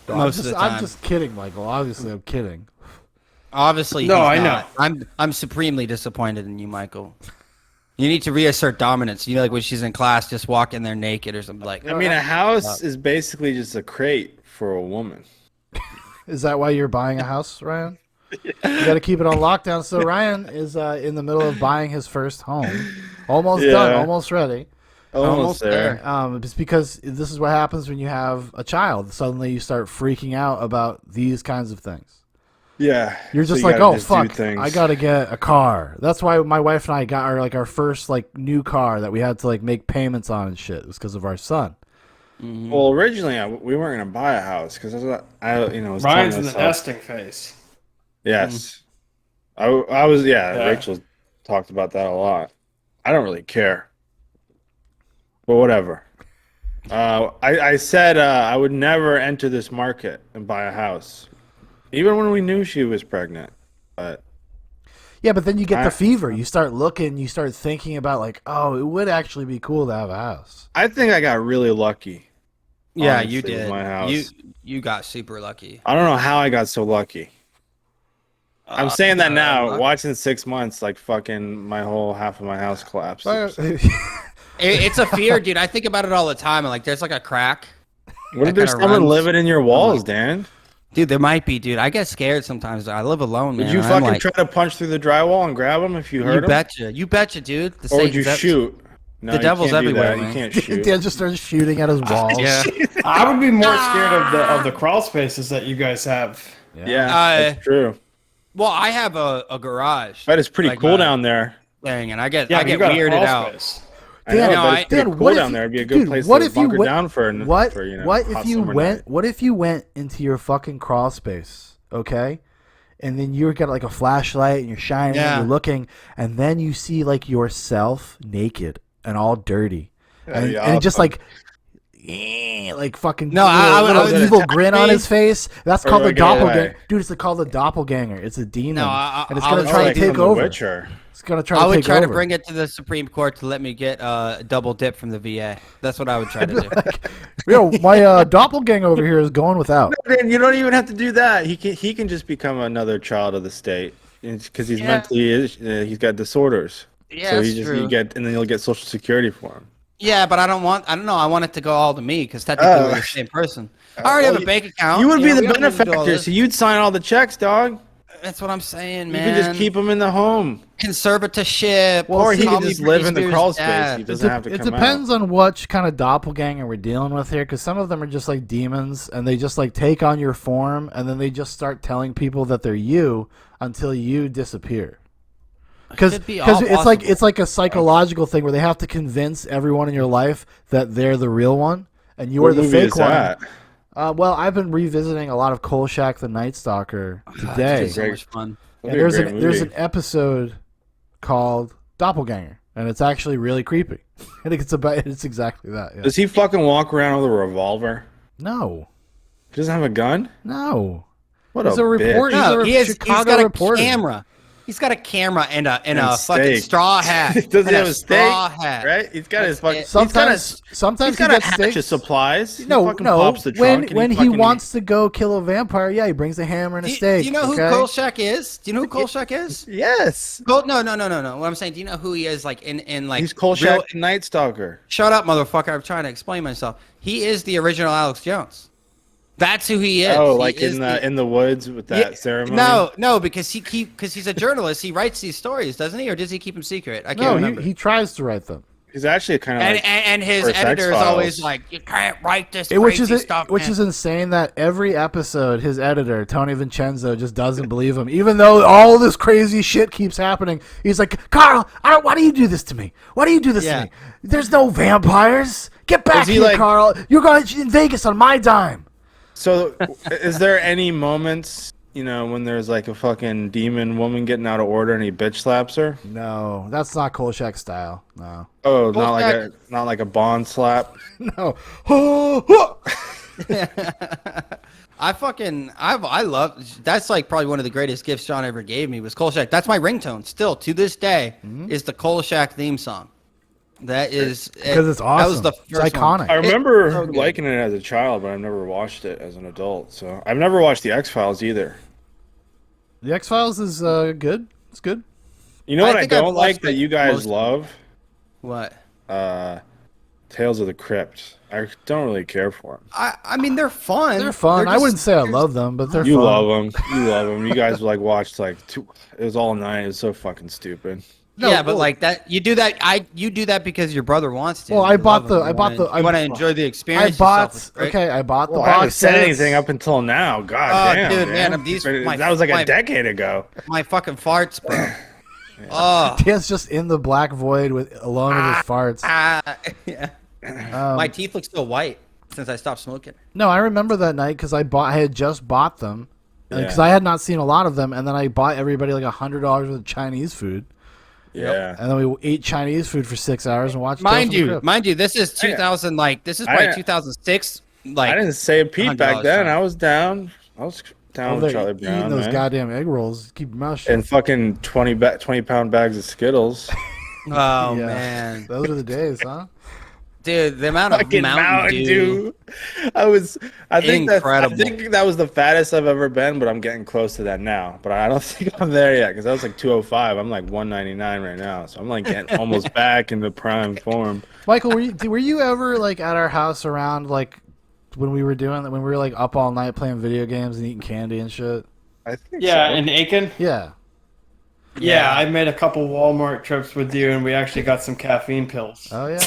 Most of the time. I'm just kidding, Michael. Obviously, I'm kidding. Obviously, No, he's I not. I'm supremely disappointed in you, Michael. You need to reassert dominance. Like when she's in class, just walk in there naked or something like. I mean, a house is basically just a crate for a woman. Is that why you're buying a house, Ryan? You got to keep it on lockdown. So Ryan is in the middle of buying his first home, almost done, almost ready. Almost there. It's because this is what happens when you have a child. Suddenly, you start freaking out about these kinds of things. Yeah. You're so just you like, gotta oh just do fuck, things. I gotta get a car. That's why my wife and I got our first like new car that we had to like make payments on and shit. It was because of our son. Well, originally we weren't gonna buy a house because I was Ryan's telling in the myself- nesting phase. Yes. I was Rachel talked about that a lot. I don't really care, but whatever. I said I would never enter this market and buy a house, even when we knew she was pregnant. But Yeah, but then you get the fever. You start looking. You start thinking about like, oh, it would actually be cool to have a house. I think I got really lucky. Yeah, honestly, you with did. my house. You got super lucky. I don't know how I got so lucky. I'm saying that now. Watching 6 months, like fucking my whole half of my house collapsed. It's a fear, dude. I think about it all the time. And like, there's like a crack. What if that there's kinda someone runs. living in your walls, Dan? Dude, there might be, dude. I get scared sometimes. I live alone, man. Would you and I'm fucking like, try to punch through the drywall and grab him if you heard him? You betcha, dude. The Or would you Satan's shoot? No, The you devil's can't do everywhere, that. man. You can't shoot. Dan just started shooting at his walls. Yeah. I would be more scared of the crawl spaces that you guys have. Yeah, that's true. Well, I have a garage. But it's pretty Like, cool down there. Thing, and I get Yeah, but you got a weirded crawl out. space. I know, Dan, but it's pretty Dan, cool what if down you- there. It'd be a good dude, place what to if you bunker went- down for What? for, you know, What hot if you summer went? night. What if you went into your fucking crawl space? Okay, and then you got like a flashlight and you're shining Yeah. and you're looking, and then you see like yourself naked and all dirty, That'd be and just awesome. like fucking No, I little was- evil grin on his face. That's Or called the like, yeah, doppelganger, dude. It's called the doppelganger. It's a demon, No, and it's I gonna was try like to take from The over. Witcher. It's gonna try I to would take try over. to bring it to the Supreme Court to let me get a double dip from the VA. That's what I would try to do. Yo, my doppelganger over here is going without. Man, you don't even have to do that. He can just become another child of the state because he's Yeah. mentally he's got disorders. Yeah, so that's he just true. you get and then you'll get Social Security for him. Yeah, but I don't know. I want it to go all to me because technically we're the same person. I already have a bank account. You would be know, the we don't need to do all benefactor, this. so you'd sign all the checks, dog. That's what I'm saying, You man. could just keep him in the home, conservatorship. or he call could me just Britney live in the Spears' crawl space. dad. He doesn't have to It come depends out. on what kind of doppelganger we're dealing with here, because some of them are just like demons, and they just like take on your form, and then they just start telling people that they're you until you disappear. Because could be all it's like a psychological thing where they have to convince everyone in your life that they're the real one, and you What are the movie fake is one. that? Well, I've been revisiting a lot of Kolchak the Night Stalker today. It's so much fun. And That'd be a there's great there's movie. an episode called Doppelganger, and it's actually really creepy. I think it's exactly that. Yeah. Does he fucking walk around with a revolver? No, He doesn't have a gun? no. What He's a a reporter. bitch. No, He's a he's Chicago got a reporter. camera. He's got a camera and a And fucking steak. straw hat. Does he And have a steak? straw hat. Right? He's got his fucking. it. Sometimes he's he got a gets hatch of steaks. supplies. He No, fucking no. pops the trunk When and he fucking wants to go kill a vampire, yeah, he brings a hammer and a Do steak. you know who okay? Kolchak is? Do you know who Kolchak is? Yes. No. What I'm saying, do you know who he is? Like in like He's Kolchak the Night Stalker. Shut up, motherfucker! I'm trying to explain myself. He is the original Alex Jones. That's who he is. Oh, He like is in the woods with that Yeah, ceremony? No, because he's a journalist. He writes these stories, doesn't he, or does he keep them secret? I can't No, remember. he tries to write them. He's actually kind of and, like and his first editor is X-Files. always like, you can't write this Which crazy is stuff. which man." is insane that every episode his editor Tony Vincenzo just doesn't believe him, even though all this crazy shit keeps happening. He's like, Carl, why do you do this to me? Why do you do this Yeah. to me? There's no vampires. Get back he here, like- Carl. You're going in Vegas on my dime. So, is there any moments, when there's like a fucking demon woman getting out of order and he bitch slaps her? No, that's not Kolchak style. No, Oh, Kolchak- not like a Bond slap. no. I love that's like probably one of the greatest gifts John ever gave me was Kolchak. That's my ringtone still to this day is the Kolchak theme song. That is Because it's That was awesome. the It's first one. iconic. I remember so good. liking it as a child, but I've never watched it as an adult. So I've never watched the X-Files either. The X-Files is good. It's good. You know I what I think I've don't like watched, that like, you guys most- love? What? Tales of the Crypt. I don't really care for them. I mean they're fun. They're fun. I just- wouldn't say I love them, but they're You fun. love them. You love them. You guys like watched like two. It was all night. It was so fucking stupid. No, yeah, but well- like that, you do that. You do that because your brother wants to. Well, I You bought love the- him. I bought the- You want to enjoy the I experience. bought. yourself. It's great. Okay, I bought the Well, I haven't box said sets. anything up until now. God Oh, damn, dude, man. man, these- But my- that was like my- a decade ago. My fucking farts, bro. Oh, Dan's just in the black void alone with his farts. yeah. Um, My teeth look so white since I stopped smoking. No, I remember that night because I had just bought them because Yeah. I had not seen a lot of them, and then I bought everybody like $100 worth of Chinese food, Yeah. and then we ate Chinese food for 6 hours and watched. Mind Tales from the you, Crypt. this is 2000. Like this is I- probably 2006. Like I didn't say a peep back $100 then. China. I was down. I was down Well, with they're Charlie eating Brown, those man. goddamn egg rolls. Keep your mouth shut. And fucking 20-pound bags of Skittles. oh Yeah. man, Those are the days, huh? dude, the amount of Fucking Mountain Dew. I think Incredible. that was the fattest I've ever been, but I'm getting close to that now. But I don't think I'm there yet because I was like 205. I'm like 199 right now, so I'm like getting almost back into prime form. Michael, were you ever like at our house around like when we were doing that? When we were like up all night playing video games and eating candy and shit. I think Yeah, so. in Aiken. Yeah. Yeah, I made a couple Walmart trips with you, and we actually got some caffeine pills. Oh yeah.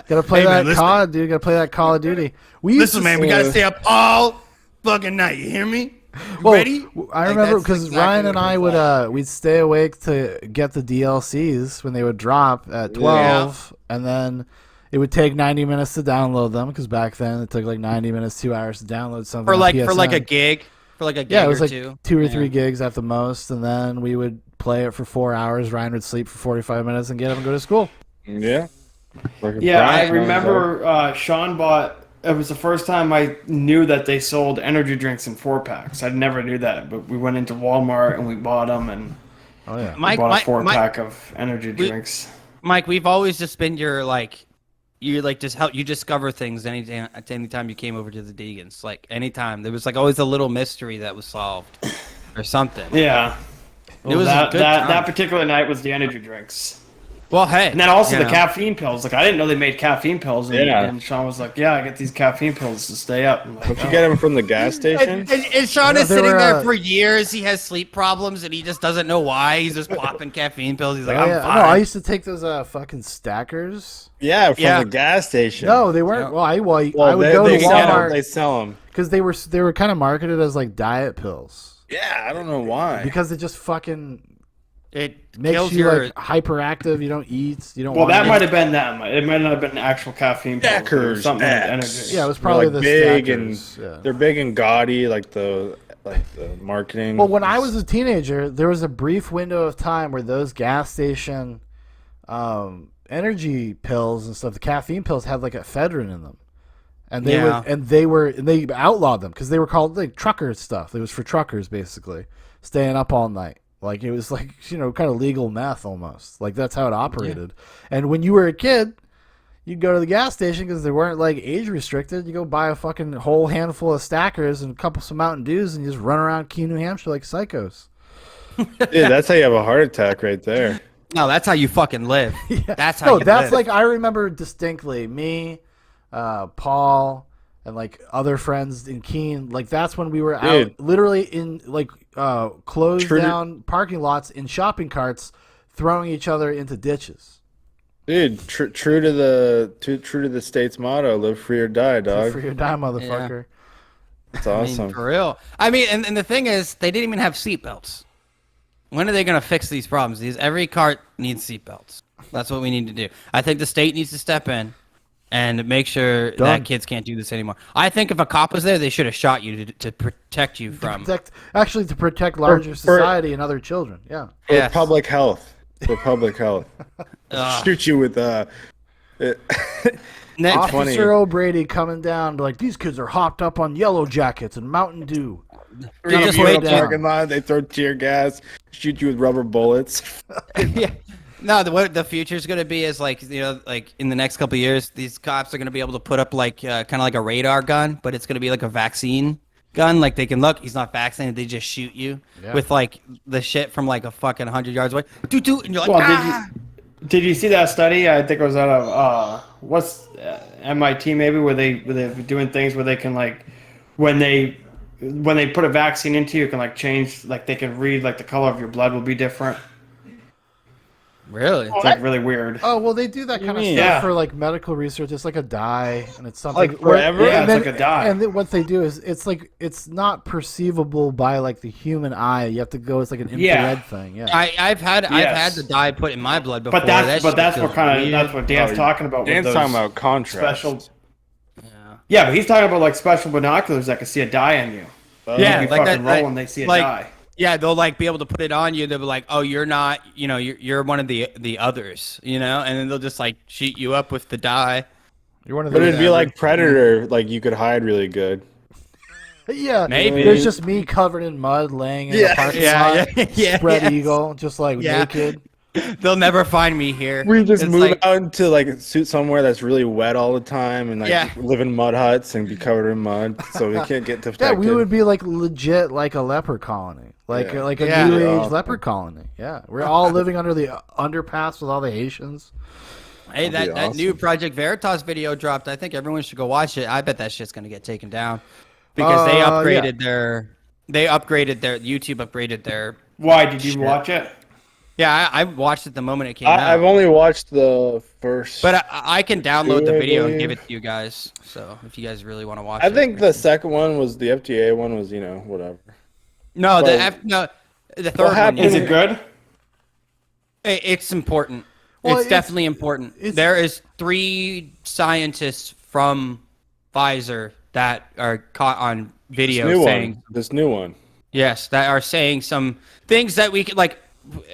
Gotta play Hey, man, that listen. COD, dude. Gotta play that Call of Duty. We used Listen, to man, we gotta stay up all fucking night. You hear me? You Well, ready? I Like, remember that's because exactly Ryan what and it I was would we'd stay awake to get the DLCs when they would drop at 12, and then it would take 90 minutes to download them because back then it took like 90 minutes, 2 hours to download something For on like PSN. a gig. For like a gig Yeah, it was or like two. 2 or Yeah. 3 gigs at the most, and then we would play it for 4 hours. Ryan would sleep for 45 minutes and get up and go to school. Yeah. Like a Yeah, I Brian, remember Sean bought. It was the first time I knew that they sold energy drinks in 4-packs. I never knew that, but we went into Walmart and we bought them, and Oh yeah. we bought a 4-pack of energy drinks. Mike, we've always just been your like, you like just help you discover things anytime you came over to the Deegans. Like anytime there was like always a little mystery that was solved or something. Yeah. It was a that good that, time. that particular night was the energy drinks. Well, hey, And then also you the know. caffeine pills. Like I didn't know they made caffeine pills. And, Yeah. and Sean was like, "Yeah, I get these caffeine pills to stay up." I'm like, Don't you "Oh." get them from the gas station? And Sean Yeah, is they sitting were, there for years. He has sleep problems and he just doesn't know why. He's just popping caffeine pills. He's like, Oh, I'm yeah. fine. No, I used to take those fucking stackers. Yeah, from Yeah. the gas station. No, they weren't. Yeah. Well, I well, would go to they sell 'em. Walmart They sell them. because they were kind of marketed as like diet pills Yeah, I don't know why. because it just fucking It makes kills you your. like hyperactive. You don't eat. You don't. Well, want that to might have been them. It might not have been actual caffeine pills. It was Stackers, something like X. energy. Yeah, it was probably They're, the like, big stackers. and Yeah. they're big and gaudy, like the marketing. Well, when I was a teenager, there was a brief window of time where those gas station energy pills and stuff, the caffeine pills, had like ephedrine in them, and they outlawed them because they were called like trucker stuff. It was for truckers basically, staying up all night. Like it was like kind of legal meth almost. Like that's how it operated. And when you were a kid, you'd go to the gas station because they weren't like age restricted. You go buy a fucking whole handful of stackers and a couple some Mountain Dews and you just run around Keene, New Hampshire like psychos. Dude, that's how you have a heart attack right there. No, that's how you fucking live. That's how No, you that's live. like I remember distinctly me, Paul, and like other friends in Keene. Like that's when we were out, Dude. literally in like closed True to- down parking lots in shopping carts, throwing each other into ditches. Dude, true to the state's motto: live free or die, dog. For your die, motherfucker. It's I mean, awesome. for real. I mean, and the thing is, they didn't even have seatbelts. When are they going to fix these problems? Every cart needs seatbelts. That's what we need to do. I think the state needs to step in and make sure Done. that kids can't do this anymore. I think if a cop was there, they should have shot you to protect you from. To protect larger society and other children. Yeah. For Yes. public health. For public health. Shoot you with Next, funny. Officer O'Brady coming down like these kids are hopped up on Yellow Jackets and Mountain Dew. They Gotta just put wait it the down. parking lot, they throw tear gas, shoot you with rubber bullets. yeah. No, what the future's going to be is like, like in the next couple of years, these cops are going to be able to put up like kind of like a radar gun, but it's going to be like a vaccine gun. Like they can look, he's not vaccinated. They just shoot you with like the shit from like a fucking 100 yards away. Doot, doot, and you're like, Well, ah! did you see that study? I think it was out of MIT maybe, where they're doing things where they can like when they put a vaccine into you, can like change, like they can read like the color of your blood will be different. Really? It's like really weird. Oh well, they do that kind of mean? stuff Yeah. for like medical research. It's like a dye, and it's something Like forever? Yeah, and it's like a dye. And then what they do is it's like it's not perceivable by like the human eye. You have to go. It's like an infrared Yeah. thing. Yeah. I've had Yes. the dye put in my blood before. But that's That shit what feels kind of weird. that's what Dan's talking about. Dan's with talking those about contrast. special. Yeah, but he's talking about like special binoculars that can see a dye in you. Yeah, You be like fucking that. rolling, they see a like, dye. Yeah, they'll like be able to put it on you. They'll be like, "Oh, you're not, you're one of the others," and then they'll just like shoot you up with the dye. You're one of But those. it'd be like Predator, like you could hide really good. Yeah. Maybe. There's just me covered in mud, laying in the parking lot, spread yes. eagle, just like Yeah. naked. They'll never find me here. We just It's move like- out into like suit somewhere that's really wet all the time and like Yeah. live in mud huts and be covered in mud so we can't get Yeah, detected. we would be like legit like a leper colony, like Yeah. like a Yeah. new age Yeah. leper colony. Yeah, we're all living under the underpass with all the Haitians. Hey, That'd that, be that new awesome. Project Veritas video dropped. I think everyone should go watch it. I bet that shit's gonna get taken down because they upgraded their YouTube upgraded their. Why did you Shit. watch it? Yeah, I watched it the moment it came I've out. only watched the first. But I can download the I video and give believe. it to you guys. So if you guys really want to watch I it. think the second one was the FTA one was whatever. No, but- the third one. happened- Is it good? It's important. Well, it's definitely important. There is 3 scientists from Pfizer that are caught on video This new one. yes, that are saying some things that we could like.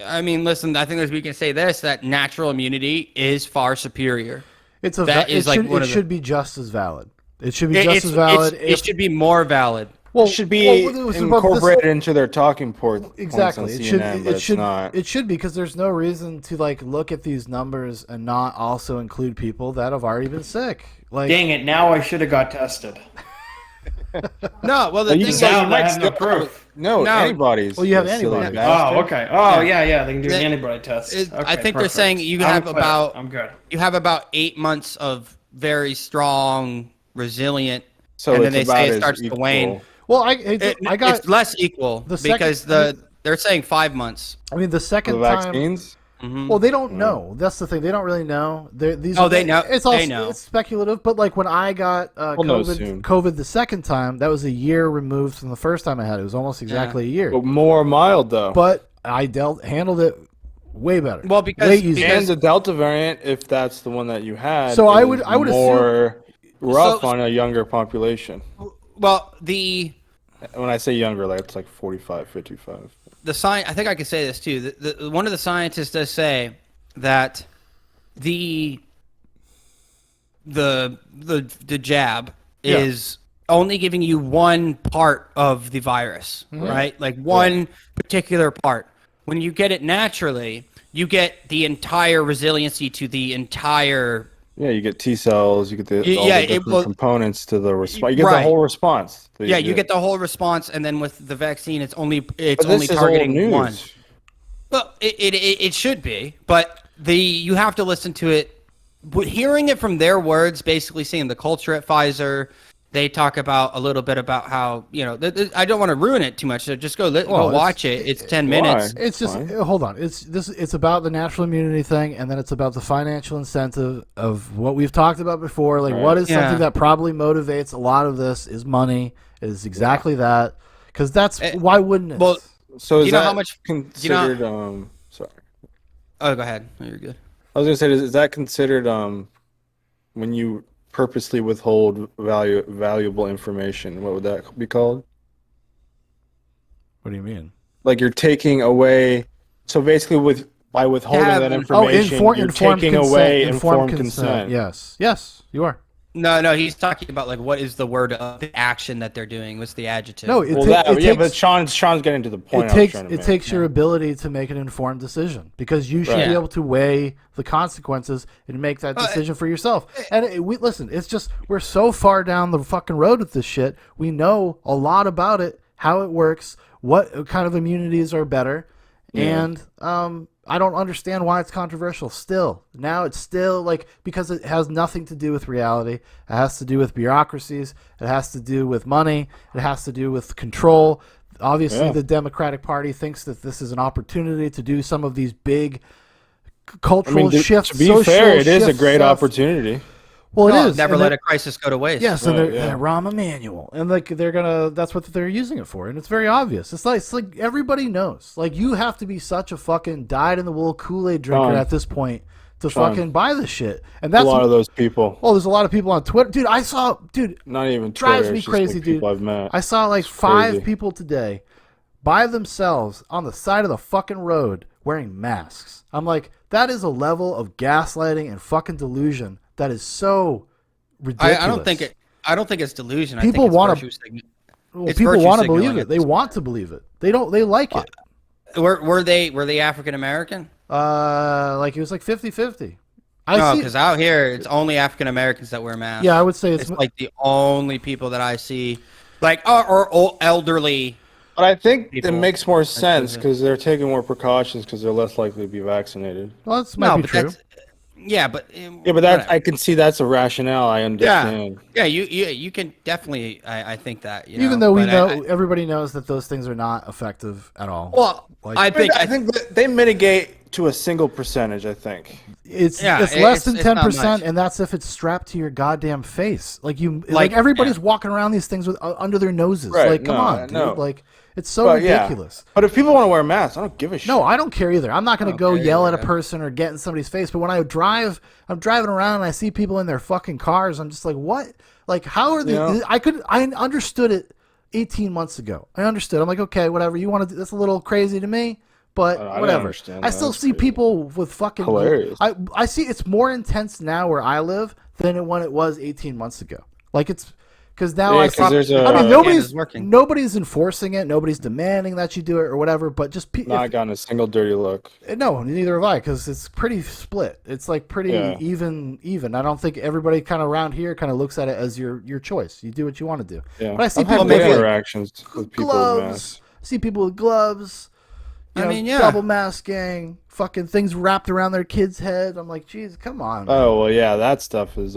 I mean, listen. I think that we can say this: that natural immunity is far superior. It's a That is it like should, one it of the- should be just as valid. It should be just as valid. It should be more valid. well, It should be well, this is about this- incorporated into their talking points Exactly. on It CNN, should. but It it's should. not. It should be because there's no reason to like look at these numbers and not also include people that have already been sick. Like, Dang it! Now I should have got tested. No, well, the You thing said is, now you I might have no still have- proof. No, No. antibodies. Well, you have silly antibodies. bastard. Oh, okay. Oh, yeah. They can do an The- antibody test. I think they're perfect. saying you I'm have clear. about I'm good. you have about 8 months of very strong, resilient, So and then it's they say about it as starts to equal. wane. well, I got. It's less equal the second- because they're saying 5 months. I mean, the For second the time. vaccines. Well, they don't know. That's the thing. They don't really know. These Oh, are, they know. It's all They know. it's speculative. But like when I got We'll know soon. COVID the second time, that was a year removed from the first time I had it. It was almost exactly a year. But more mild though. But I handled it way better. Well, because- way easier. And the Delta variant, if that's the one that you had, So I is would more rough So- on a younger population. Well, the When I say younger, like it's like 45, 55. I think I can say this too. One of the scientists does say that the jab is only giving you one part of the virus, right? Like one particular part. When you get it naturally, you get the entire resiliency to the entire. Yeah, you get T cells, you get all Yeah, the it different will- components to the response. You get the Right. whole response. that Yeah, you get the whole response, and then with the vaccine, it's only But this only is old targeting news. one. Well, it should be, but you have to listen to it. But hearing it from their words, basically seeing the culture at Pfizer, they talk about a little bit about how I don't want to ruin it too much. So just go Well, watch it. It's 10 minutes. Why? It's just Fine. hold on. It's about the natural immunity thing, and then it's about the financial incentive of what we've talked about before. Like, Right. what is Yeah. something that probably motivates a lot of this is money. It is exactly that. Because that's why wouldn't it? Well, So is you know that how much- considered? Sorry, Oh, go ahead. No, you're good. I was gonna say, is that considered when you purposely withhold valuable information? What would that be called? What do you mean? Like you're taking away. So basically, by withholding Yeah, that but- information, you're informed taking consent. away Informed consent. Yes, you are. No, he's talking about like what is the word of the action that they're doing? What's the adjective? No, it, Well, ta- that, it yeah, takes, but Sean's getting to the point. it I was takes trying to it make. takes your ability to make an informed decision because you should Right. be able to weigh the consequences and make that decision for yourself. And listen, it's just we're so far down the fucking road with this shit. We know a lot about it, how it works, what kind of immunities are better, and I don't understand why it's controversial still. Now it's still like because it has nothing to do with reality. It has to do with bureaucracies. It has to do with money. It has to do with control. Obviously, Yeah. the Democratic Party thinks that this is an opportunity to do some of these big cultural shifts. to be social fair, it is a shift great stuff. opportunity. Well, No, it is. never and let they're- a crisis go to waste. Yes, and Right, they're Rahm Emanuel, and like they're gonna. That's what they're using it for, and it's very obvious. It's like everybody knows. Like you have to be such a fucking dyed-in-the-wool Kool-Aid drinker Sean. at this point to Sean. fucking buy this shit. And A that's lot of those people. Oh, there's a lot of people on Twitter, dude. Not even drives Twitter, me it's just, crazy, like, dude. people I've met. I saw like It's 5 crazy. people today by themselves on the side of the fucking road wearing masks. I'm like, that is a level of gaslighting and fucking delusion that is so ridiculous. I don't think it's delusion. People I think wanna- it's virtue Well, it's people virtue want to signaling believe at it. They this want to believe it. They don't. They like it. Were they African American? Like it was like 50-50. I No, see. because out here it's only African Americans that wear masks. Yeah, I would say it's like the only people that I see, like or old, elderly. But I think it people makes more sense visit. because they're taking more precautions because they're less likely to be vaccinated. Well, that might No, be but true. that's Yeah, but Yeah, but that I can see that's a rationale. I understand. yeah, you can definitely. I think that Even know, though we but know everybody knows that those things are not effective at all. well, Like, I think that they mitigate to a single percentage. I think. it's Yeah, less than it's not 10%, much. and that's if it's strapped to your goddamn face. Like everybody's walking around these things with under their noses. Right, Like, come no, on, dude. no. Like, it's so But yeah. ridiculous. But if people want to wear masks, I don't give a shit. No, I don't care either. I'm not going to go care yell at either, a person or get in somebody's face. But when I'm driving around and I see people in their fucking cars, I'm just like, what? Like, how are they? Yeah. I understood it 18 months ago. I understood. I'm like, okay, whatever. You want to? That's a little crazy to me, but I don't whatever. understand I that. still That's see crazy. people with fucking. Hilarious. I see it's more intense now where I live than when it was 18 months ago. Like it's. Because now Yeah, I 'cause see. there's I mean, propaganda's working. nobody's enforcing it. Nobody's demanding that you do it or whatever. But just Not gotten a single dirty look. no, neither have I, because it's pretty split. It's like pretty Yeah. even. I don't think everybody kind of around here kind of looks at it as your choice. You do what you want to do. Yeah. But I see I've people had good with like, interactions with people with gloves. masks. I see people with gloves. You I know, mean, yeah. double masking, fucking things wrapped around their kids' head. I'm like, geez, come on. Man. Oh well, yeah, that stuff is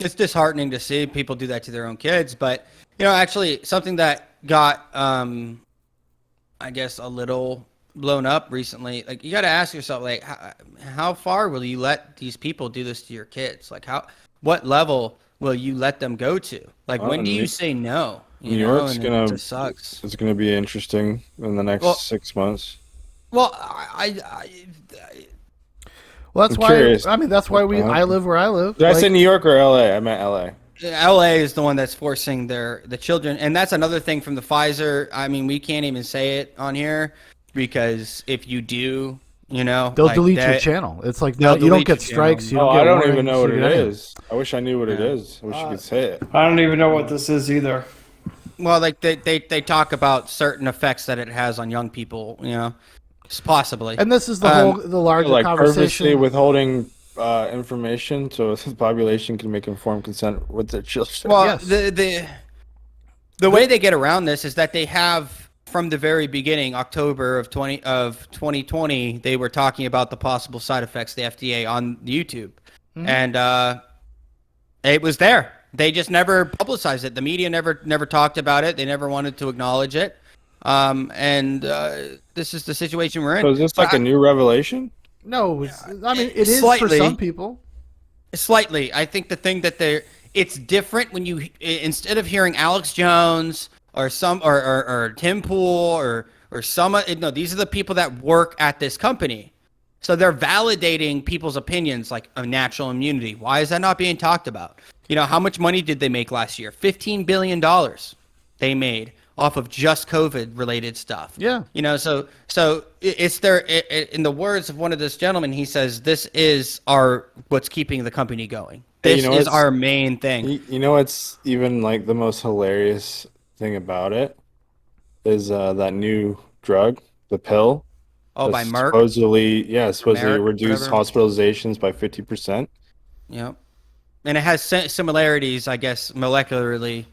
It's disheartening to see people do that to their own kids, but actually something that got I guess a little blown up recently, like you got to ask yourself, like how far will you let these people do this to your kids? Like what level will you let them go to? Like when do you say no? New York's and it just sucks. It's gonna be interesting in the next 6 months. Well, Well, that's I'm why. curious. I mean, that's why I live where I live. Did I Like, say New York or LA? I meant LA. LA is the one that's forcing the children, and that's another thing from the Pfizer. I mean, we can't even say it on here because if you do, they'll like delete your that- channel. It's like They'll you don't delete get your strikes. You Oh, don't get I don't warnings, even know what you it get anything. is. I wish I knew what it is. I wish you could say it. I don't even know what this is either. Well, like they talk about certain effects that it has on young people, possibly. And this is the larger Like purposely conversation. withholding information so the population can make informed consent with their children. Well, Yes. the way they get around this is that they have from the very beginning, October of 2020, they were talking about the possible side effects of the FDA on YouTube, and it was there. They just never publicized it. The media never talked about it. They never wanted to acknowledge it. And this is the situation we're in. So is this like a new revelation? No, I mean it is for Slightly. some people. Slightly. I think the thing that it's different when you, instead of hearing Alex Jones or or Tim Pool or some, no, these are the people that work at this company. So they're validating people's opinions like a natural immunity. Why is that not being talked about? How much money did they make last year? $15 billion they made off of just COVID related stuff. Yeah. So it's there in the words of one of this gentleman, he says, this is what's keeping the company going. This is our main thing. You know what's even like the most hilarious thing about it is that new drug, the pill. Oh, by Merck? Supposedly Merck, reduce whatever. hospitalizations by 50%. Yep. And it has similarities, I guess, molecularly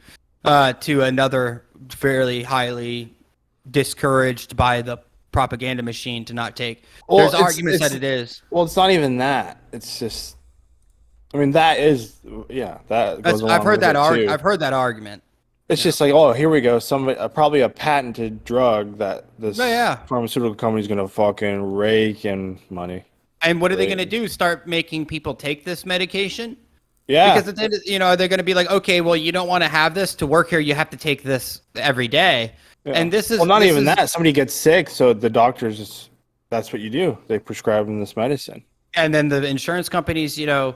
to another fairly highly discouraged by the propaganda machine to not take. Well, There's it's- arguments it's- that it is. Well, it's not even that. It's just, I mean, that is, yeah, that goes along I've heard with that it, too. I've heard that argument. It's just like, oh, here we go. Probably a patented drug that this pharmaceutical company is going to fucking rake in money. And what are they going to do? Start making people take this medication? Yeah. Because they're going to be like, okay, well, you don't want to have this to work here. You have to take this every day. Yeah. And this is well, not this even is- that. Somebody gets sick, so the doctors just, that's what you do. They prescribe them this medicine. And then the insurance companies, like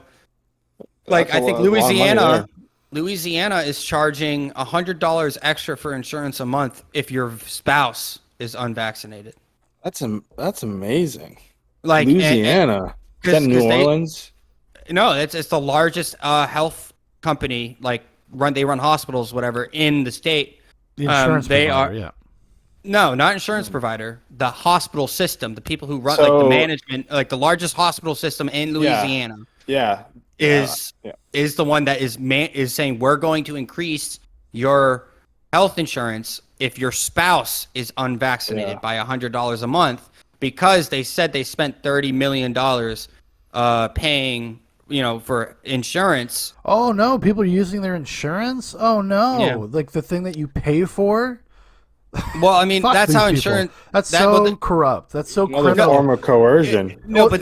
That's I think a lot of money Louisiana is charging $100 extra for insurance a month if your spouse is unvaccinated. That's amazing. Like Louisiana. Is that New Orleans? No, it's the largest health company. Like they run hospitals, whatever, in the state. The insurance they provider, are yeah. No, not insurance provider. The hospital system, the people who run, So- like the management, like the largest hospital system in Louisiana. Yeah. Is the one that is saying we're going to increase your health insurance if your spouse is unvaccinated by $100 a month because they said they spent $30 million paying, for insurance. Oh no, people are using their insurance? Oh no. Yeah. Like the thing that you pay for? Well, I mean, Fuck that's these how people. insurance. That's that- so well, the- corrupt. That's so Another criminal. form of coercion. No, but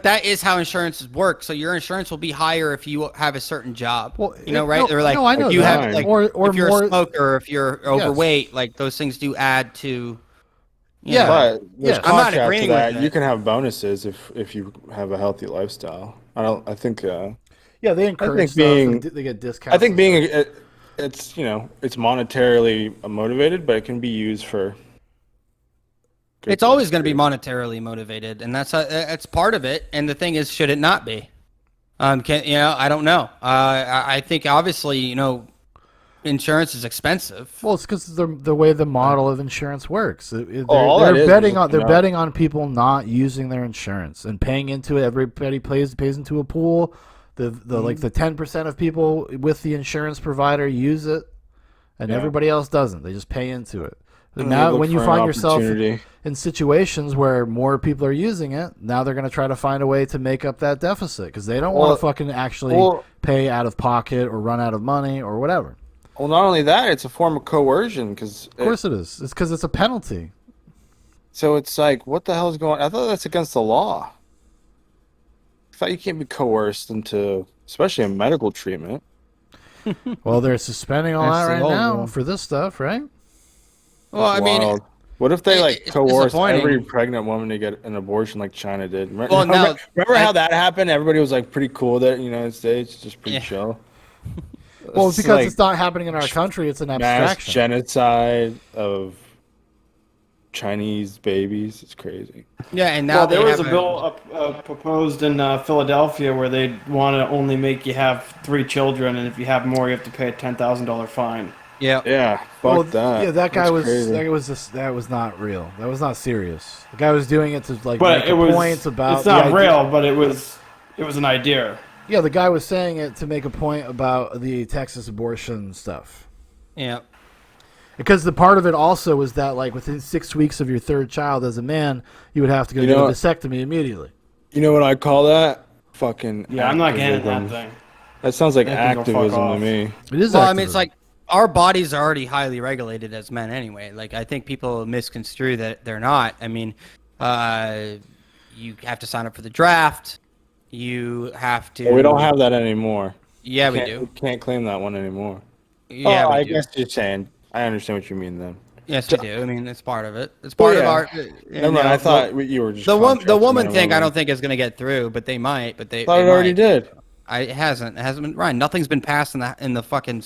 that is how insurances work. So your insurance will be higher if you have a certain job. Well, right? no, They're like, no, I know if you that. have like, or if you're more, a smoker, if you're overweight, like those things do add to. you Yeah. know. But there's Yeah. I'm not caveat to agreeing with that. it. You can have bonuses if you have a healthy lifestyle. I think yeah, they encourage think stuff being- and they get discounts. I think and being stuff. it's it's monetarily motivated, but it can be used for. good It's always things, going to be too. monetarily motivated, and that's part of it. And the thing is, should it not be? I don't know. I think obviously, insurance is expensive. Well, it's because the way the model of insurance works. all that They're is betting is, on you they're know- betting on people not using their insurance and paying into it. Everybody pays into a pool. The like the 10% of people with the insurance provider use it, and Yeah. everybody else doesn't. They just pay into it. And And they now, look when you for an find yourself opportunity. in situations where more people are using it, now they're going to try to find a way to make up that deficit because they don't want Well- to fucking actually well- pay out of pocket or run out of money or whatever. Well, not only that, it's a form of coercion because. Of course it is. It's because it's a penalty. So it's like, what the hell is going? I thought that's against the law. I thought you can't be coerced into, especially a medical treatment. Well, they're suspending all That's that the right old now one. for this stuff, right? Well, I mean, Wild. What if they like it's coerce disappointing. every pregnant woman to get an abortion like China did? Remember, Well, now- remember how that happened? Everybody was like pretty cool with it in the United States, just pretty Yeah. chill. Well, It's because like it's not happening in our country. It's an mass abstraction. genocide of Chinese babies. It's crazy. yeah, and now Well, there they was a have bill proposed in Philadelphia where they want to only make you have 3 children, and if you have more, you have to pay a $10,000 fine. Yeah, Yeah, fuck Well, that. yeah, that guy That's was crazy. that was not real. That was not serious. The guy was doing it to like But make it a was. point about. It's not the idea- real, but it was an idea. Yeah, the guy was saying it to make a point about the Texas abortion stuff. yeah. Because the part of it also was that like within 6 weeks of your third child as a man, you would have to go You get a know- vasectomy immediately. You know what I call that? Fucking. Yeah, I'm not getting activism. that thing. That sounds like That can go fuck activism to off. me. It is. Well, I mean, it's activism. like our bodies are already highly regulated as men anyway. Like, I think people misconstrue that they're not. I mean, you have to sign up for the draft. You have to. Well, we don't have that anymore. Yeah, we Can't- do. We can't claim that one anymore. Yeah, oh, we I do. guess you're saying. I understand what you mean then. Yes, we do. I mean, it's part of it. It's part of yeah. our. Never mind. I thought you were just the contrasting woman men and thing. I women. don't think is going to get through, but they might. But they. I thought they it already might. did. It hasn't. It hasn't been. Ryan, nothing's been passed in the fucking.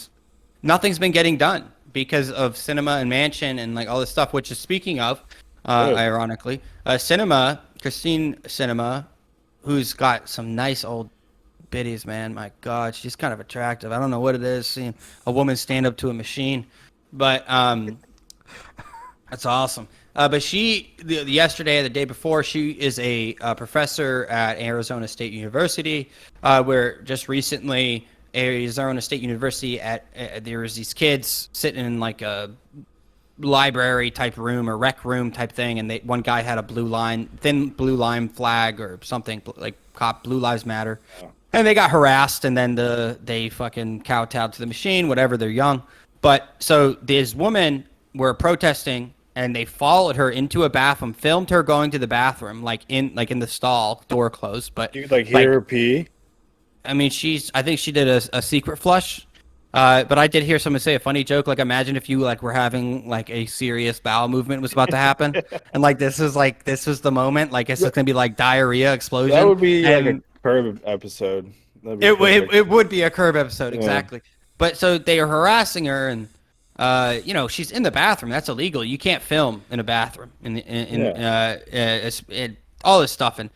Nothing's been getting done because of Cinema and Mansion and like all this stuff. Which is speaking of, ironically, Christine Cinema, who's got some nice old biddies, man. My God, she's kind of attractive. I don't know what it is seeing a woman stand up to a machine, but that's awesome. But she, yesterday or the day before, she is a professor at Arizona State University, where just recently Arizona State University there was these kids sitting in like a library type room or rec room type thing, and one guy had a thin blue line flag or something like Blue Lives Matter, and they got harassed, and then they fucking kowtowed to the machine, whatever. They're young, but so this woman were protesting. And they followed her into a bathroom, filmed her going to the bathroom, like in the stall, door closed. But You like hear her pee? I mean, I think she did a secret flush. But I did hear someone say a funny joke. Like, imagine if you were having like a serious bowel movement was about to happen, and this was the moment. Like, it's gonna be like diarrhea explosion. That would be like And a Curb episode. That'd be it perfect. would be a Curb episode, exactly. But so they are harassing her and. She's in the bathroom. That's illegal. You can't film in a bathroom. All this stuff, and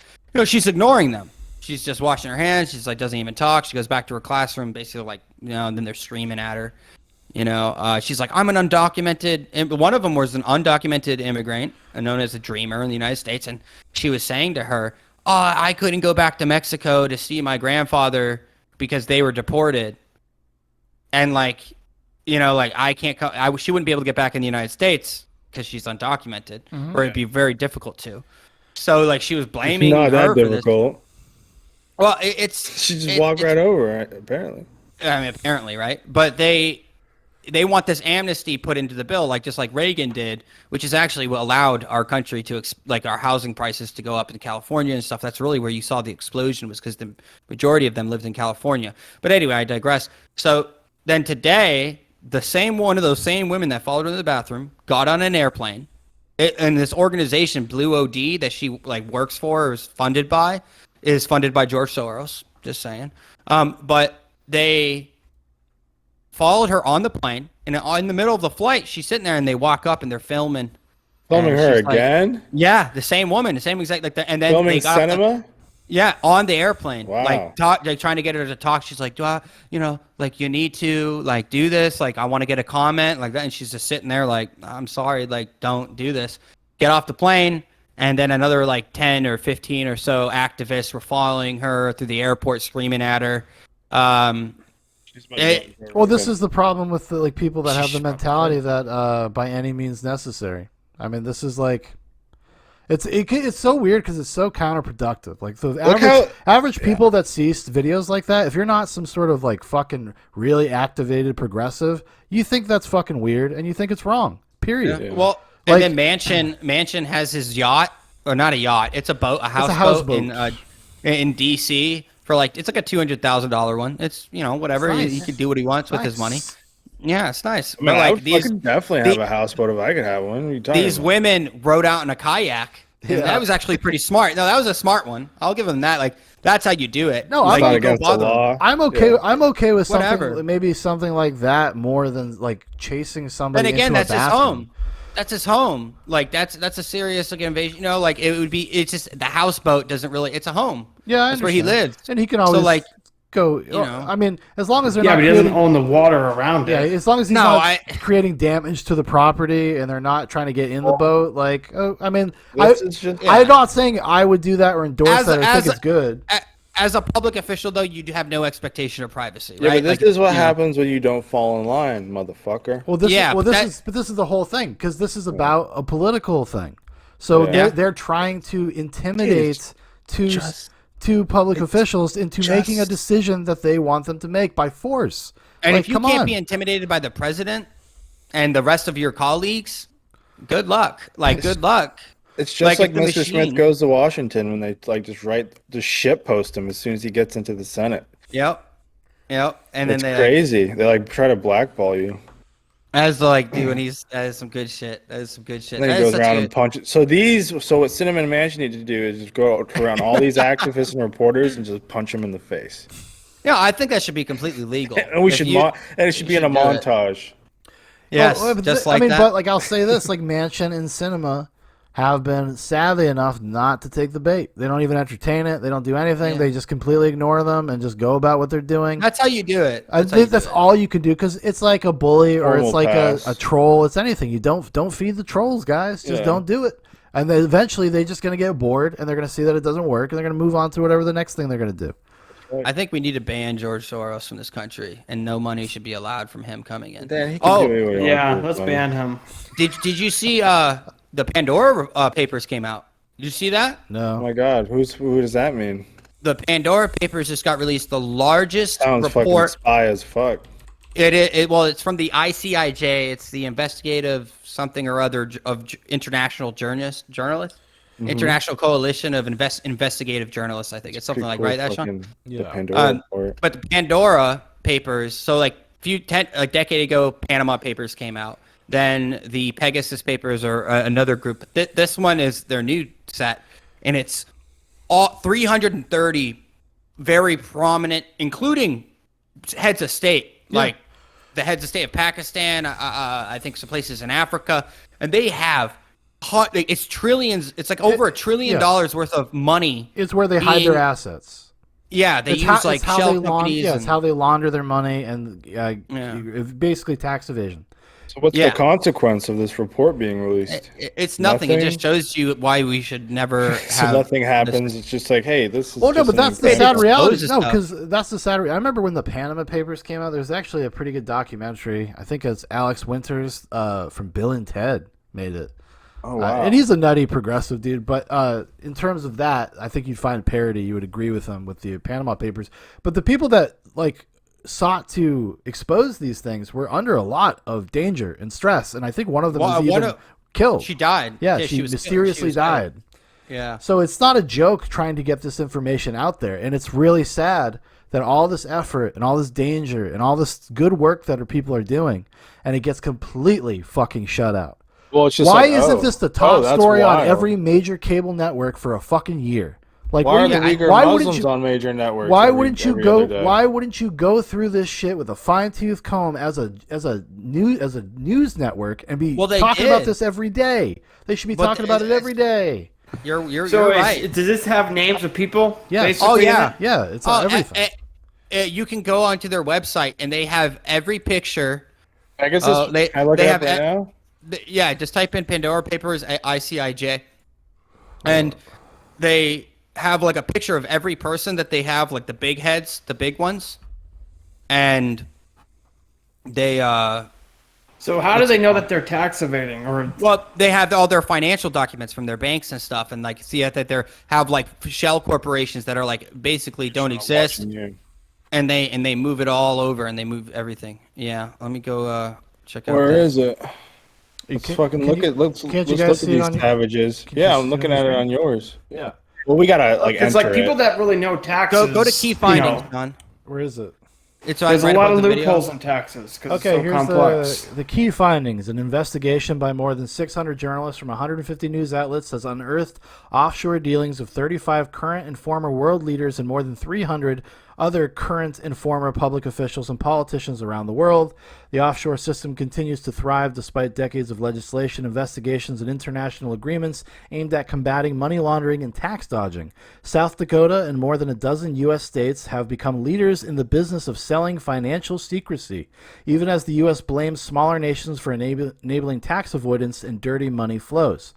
she's ignoring them. She's just washing her hands. She's like doesn't even talk. She goes back to her classroom, basically like and then they're screaming at her. She's like, I'm an undocumented. And one of them was an undocumented immigrant, known as a dreamer in the United States, and she was saying to her, "Oh, I couldn't go back to Mexico to see my grandfather because they were deported," and I can't come. She wouldn't be able to get back in the United States because she's undocumented, or it'd be very difficult to. So like she was It's blaming not her that for this. difficult. Well, it's She just walked right over it, apparently. I mean, apparently, right? But they want this amnesty put into the bill, like just like Reagan did, which is actually what allowed our country to like our housing prices to go up in California and stuff. That's really where you saw the explosion, was because the majority of them lived in California. But anyway, I digress. So then today, the same one of those same women that followed her to the bathroom got on an airplane, and this organization, Blue OD, that she like works for or is funded by George Soros. Just saying. But they followed her on the plane, and in the middle of the flight, she's sitting there, and they walk up and they're filming. Filming and her she's like- again? yeah, the same woman, the same exact like that. And then Filming they got cinema? yeah, on the airplane. Wow. Like trying to get her to talk. She's like, like you need to like do this. Like I want to get a comment like that. And she's just sitting there like, I'm sorry, like don't do this. Get off the plane. And then another like 10 or 15 or so activists were following her through the airport, screaming at her. Well, this is the problem with the, like people that have the mentality that by any means necessary. I mean, this is like it's so weird because it's so counterproductive. Like the average people that see videos like that, if you're not some sort of like fucking really activated progressive, you think that's fucking weird and you think it's wrong. Period. Yeah. Well, and then Manchin has his yacht, or not a yacht, it's a boat, a houseboat in DC for like, it's like a $200,000 one. It's whatever, nice. he can do what he wants with his money. Yeah, it's nice. I mean, but I like would definitely have a houseboat if I could have one. What are you talking these about? women rode out in a kayak. And that was actually pretty smart. No, that was a smart one. I'll give them that. Like that's how you do it. No, like, I'm not against the law. I'm okay. Yeah. I'm okay with Whatever. something, maybe something like that, more than like chasing somebody. And again, into that's a his bathroom. home. That's his home. Like that's a serious like invasion. Like it would be. It's just the houseboat doesn't really. It's a home. Yeah, that's where he lives. and he can always like go. I mean, as long as they're not. but he doesn't own the water around Yeah, it. as long as he's not creating damage to the property and they're not trying to get in the boat. Like, I mean, I'm not saying I would do that or endorse that. I think it's good. As a public official, though, you do have no expectation of privacy, Yeah, right? but this is what happens when you don't fall in line, motherfucker. Well, this is the whole thing because this is about a political thing. So they're trying to intimidate two public officials into making a decision that they want them to make by force. And like, if you can't be intimidated by the president and the rest of your colleagues, good luck. Like, good luck. It's just like the Mr. machine. Smith goes to Washington when they like just shit post him as soon as he gets into the Senate. Yep. And then It's they crazy. They like try to blackball you. As like, dude, that is some good shit. That is some good shit. And then he goes around and punches. So what Cinnamon Mansion need to do is just go around all these activists and reporters and just punch them in the face. Yeah, I think that should be completely legal. And it should be in a montage. Yes, But like I'll say this, like Manchin and Cinema have been savvy enough not to take the bait. They don't even entertain it. They don't do anything. Yeah. They just completely ignore them and just go about what they're doing. That's how you do it. I think that's all you can do because it's like a bully or it's like a troll. It's anything. You don't feed the trolls, guys. Just don't do it. And then eventually they're just going to get bored and they're going to see that it doesn't work and they're going to move on to whatever the next thing they're going to do. I think we need to ban George Soros from this country, and no money should be allowed from him coming in. Let's ban him. Did you see the Pandora papers came out? Did you see that? No. Oh my God, who does that mean? The Pandora papers just got released. The largest Sounds report. Fucking spy as fuck. Well, it's from the ICIJ. It's the investigative something or other of international journalists. Mm-hmm. International Coalition of Investigative Journalists, I think. It's something like, cool, right, that, Sean? The Pandora report. But the Pandora papers, so like a decade ago, Panama Papers came out. Then the Pegasus Papers are another group. This one is their new set, and it's all 330 very prominent, including heads of state, like the heads of state of Pakistan, I think some places in Africa, and they have it's trillions. It's like over $1 trillion worth of money. It's where they hide their assets. Yeah, they use like shell companies. It's how they launder their money and basically tax evasion. So what's the consequence of this report being released? It's nothing. It just shows you why we should never have. So nothing happens. It's just like, hey, this is. Well, no, but that's the sad reality. No, because that's the sad reality. I remember when the Panama Papers came out. There's actually a pretty good documentary. I think it's Alex Winters from Bill and Ted. made it. Oh wow. And he's a nutty progressive dude, but in terms of that, I think you'd find parody. You would agree with him with the Panama Papers. But the people that like sought to expose these things were under a lot of danger and stress, and I think one of them was even killed. She died. Yeah, she was mysteriously died. Killed. Yeah. So it's not a joke trying to get this information out there, and it's really sad that all this effort and all this danger and all this good work that our people are doing, and it gets completely fucking shut out. Well, it's just why like, isn't this the top story on wild. every major cable network for a fucking year? Like, why are the Uyghur Muslims on major networks? Why wouldn't you go through this shit with a fine tooth comb as a news network and be talking about this every day? They should be talking about it every day. You're right. Does this have names of people? Yeah. Oh yeah. Yeah. It's everything. You can go onto their website and they have every picture. I guess they have right now. Yeah, just type in Pandora Papers ICIJ, and they have like a picture of every person that they have, like the big heads, the big ones, and they So how do they know that they're tax evading? Or well, they have all their financial documents from their banks and stuff, and like see that they have like shell corporations that are like basically don't exist, and they move it all over and they move everything. Yeah, let me go check out. Where is it? Let's fucking look at these savages. Yeah, I'm looking at it on yours. Yeah. Well, we gotta like. It's like people that really know taxes. Go to key findings, John. Where is it? There's a lot of loopholes in taxes because it's so complex. The key findings. An investigation by more than 600 journalists from 150 news outlets has unearthed offshore dealings of 35 current and former world leaders and more than 300 other current and former public officials and politicians around the world. The offshore system continues to thrive despite decades of legislation, investigations, and international agreements aimed at combating money laundering and tax dodging. South Dakota and more than a dozen U.S. states have become leaders in the business of selling financial secrecy, even as the U.S. blames smaller nations for enabling tax avoidance and dirty money flows.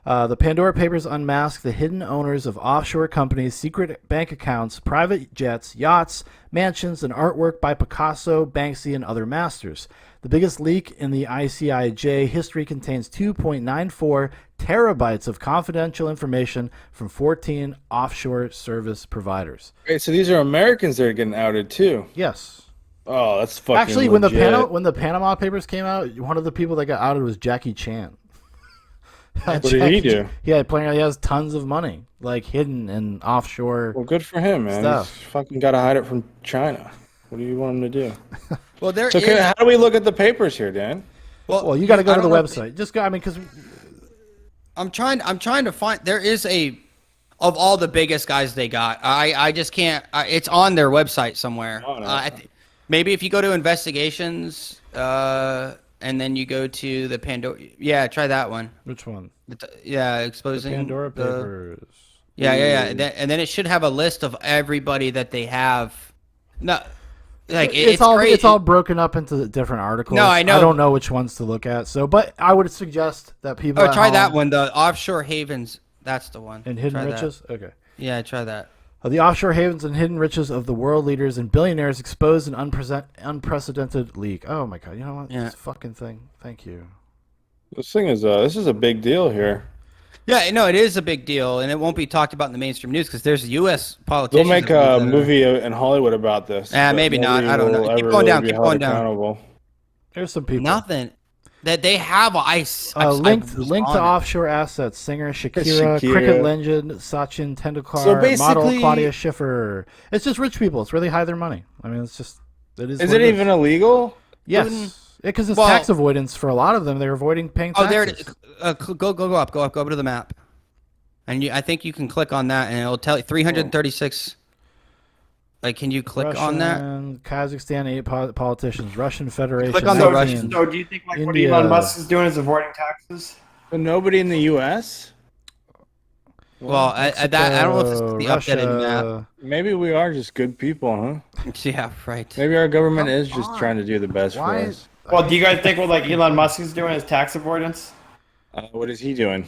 The Pandora Papers unmask the hidden owners of offshore companies, secret bank accounts, private jets, yachts, mansions, and artwork by Picasso, Banksy, and other masters. The biggest leak in the ICIJ history contains 2.94 terabytes of confidential information from 14 offshore service providers. Okay, so these are Americans that are getting outed too. Yes. Oh, that's fucking Actually, legit. when the Panama Papers came out, one of the people that got outed was Jackie Chan. What did he do? Yeah, apparently he has tons of money, like hidden in offshore. Well, good for him, man. Stuff. He's fucking got to hide it from China. What do you want him to do? Well, how do we look at the papers here, Dan? Well, you got to go to the website. Just go. I mean, because I'm trying to find. There is of all the biggest guys they got. I just can't. It's on their website somewhere. Oh, no. Maybe if you go to investigations. And then you go to the Pandora. Yeah, try that one. Which one? Exposing the Pandora Papers. Yeah. And then it should have a list of everybody that they have. No, like it's all broken up into different articles. No, I know. I don't know which ones to look at. So, but I would suggest that people. Oh, try that one. The offshore havens. That's the one. And hidden riches. Okay. Yeah, try that. The offshore havens and hidden riches of the world leaders and billionaires exposed an unprecedented leak. Oh my god! You know what? Yeah. This fucking thing. Thank you. This is a big deal here. Yeah, no, it is a big deal, and it won't be talked about in the mainstream news because there's U.S. politicians. They'll make a movie in Hollywood about this. Maybe not. I don't know. Keep going down. Keep going down. There's some people. Nothing. That they have ice. Linked to offshore assets. Singer Shakira, cricket legend Sachin Tendulkar, model Claudia Schiffer. It's just rich people. It's really hide their money. I mean, it's just Is it even illegal? Yes, because it's tax avoidance for a lot of them. They're avoiding paying taxes. Oh, there it is. Go up to the map, and I think you can click on that, and it'll tell you 336. Like, can you click on that? Kazakhstan, 8 politicians. Russian Federation. Click on the Russian. So do you think like what Elon Musk is doing is avoiding taxes? But nobody in the U.S.? Well, I don't know if it's the updated map. Maybe we are just good people, huh? Yeah, right. Maybe our government is just trying to do the best for us. Well, do you guys think what like Elon Musk is doing is tax avoidance? What is he doing?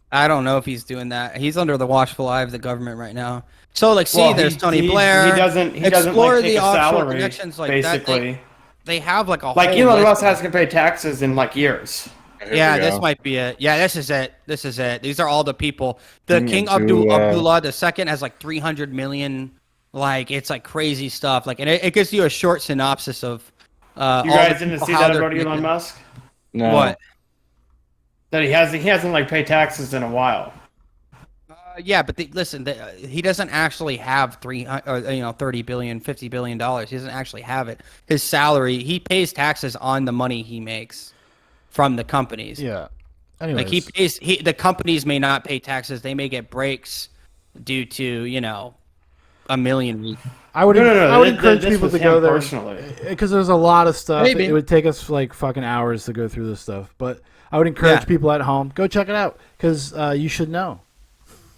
I don't know if he's doing that. He's under the watchful eye of the government right now. So, like, there's Tony Blair. He doesn't explore like, take the a offshore salary, connections like basically. that. They have like a like whole Elon list. Musk has to pay taxes in like years. Yeah, we this go. might be it. Yeah, this is it. This is it. These are all the people. The King Into, Abdullah II has like 300 million. Like it's like crazy stuff. Like, and it gives you a short synopsis of You all guys the didn't people, see how that they're about Elon connected. Musk? No. What? That he hasn't like paid taxes in a while. Yeah, but listen, he doesn't actually have 30 billion, 50 billion dollars. He doesn't actually have it. His salary, he pays taxes on the money he makes from the companies. Yeah. Like Anyways, the companies may not pay taxes. They may get breaks due to a million reasons. I would No. I would encourage This people was to go him there personally. because there's a lot of stuff. Maybe. It would take us like fucking hours to go through this stuff, but I would encourage Yeah. people at home go check it out because you should know.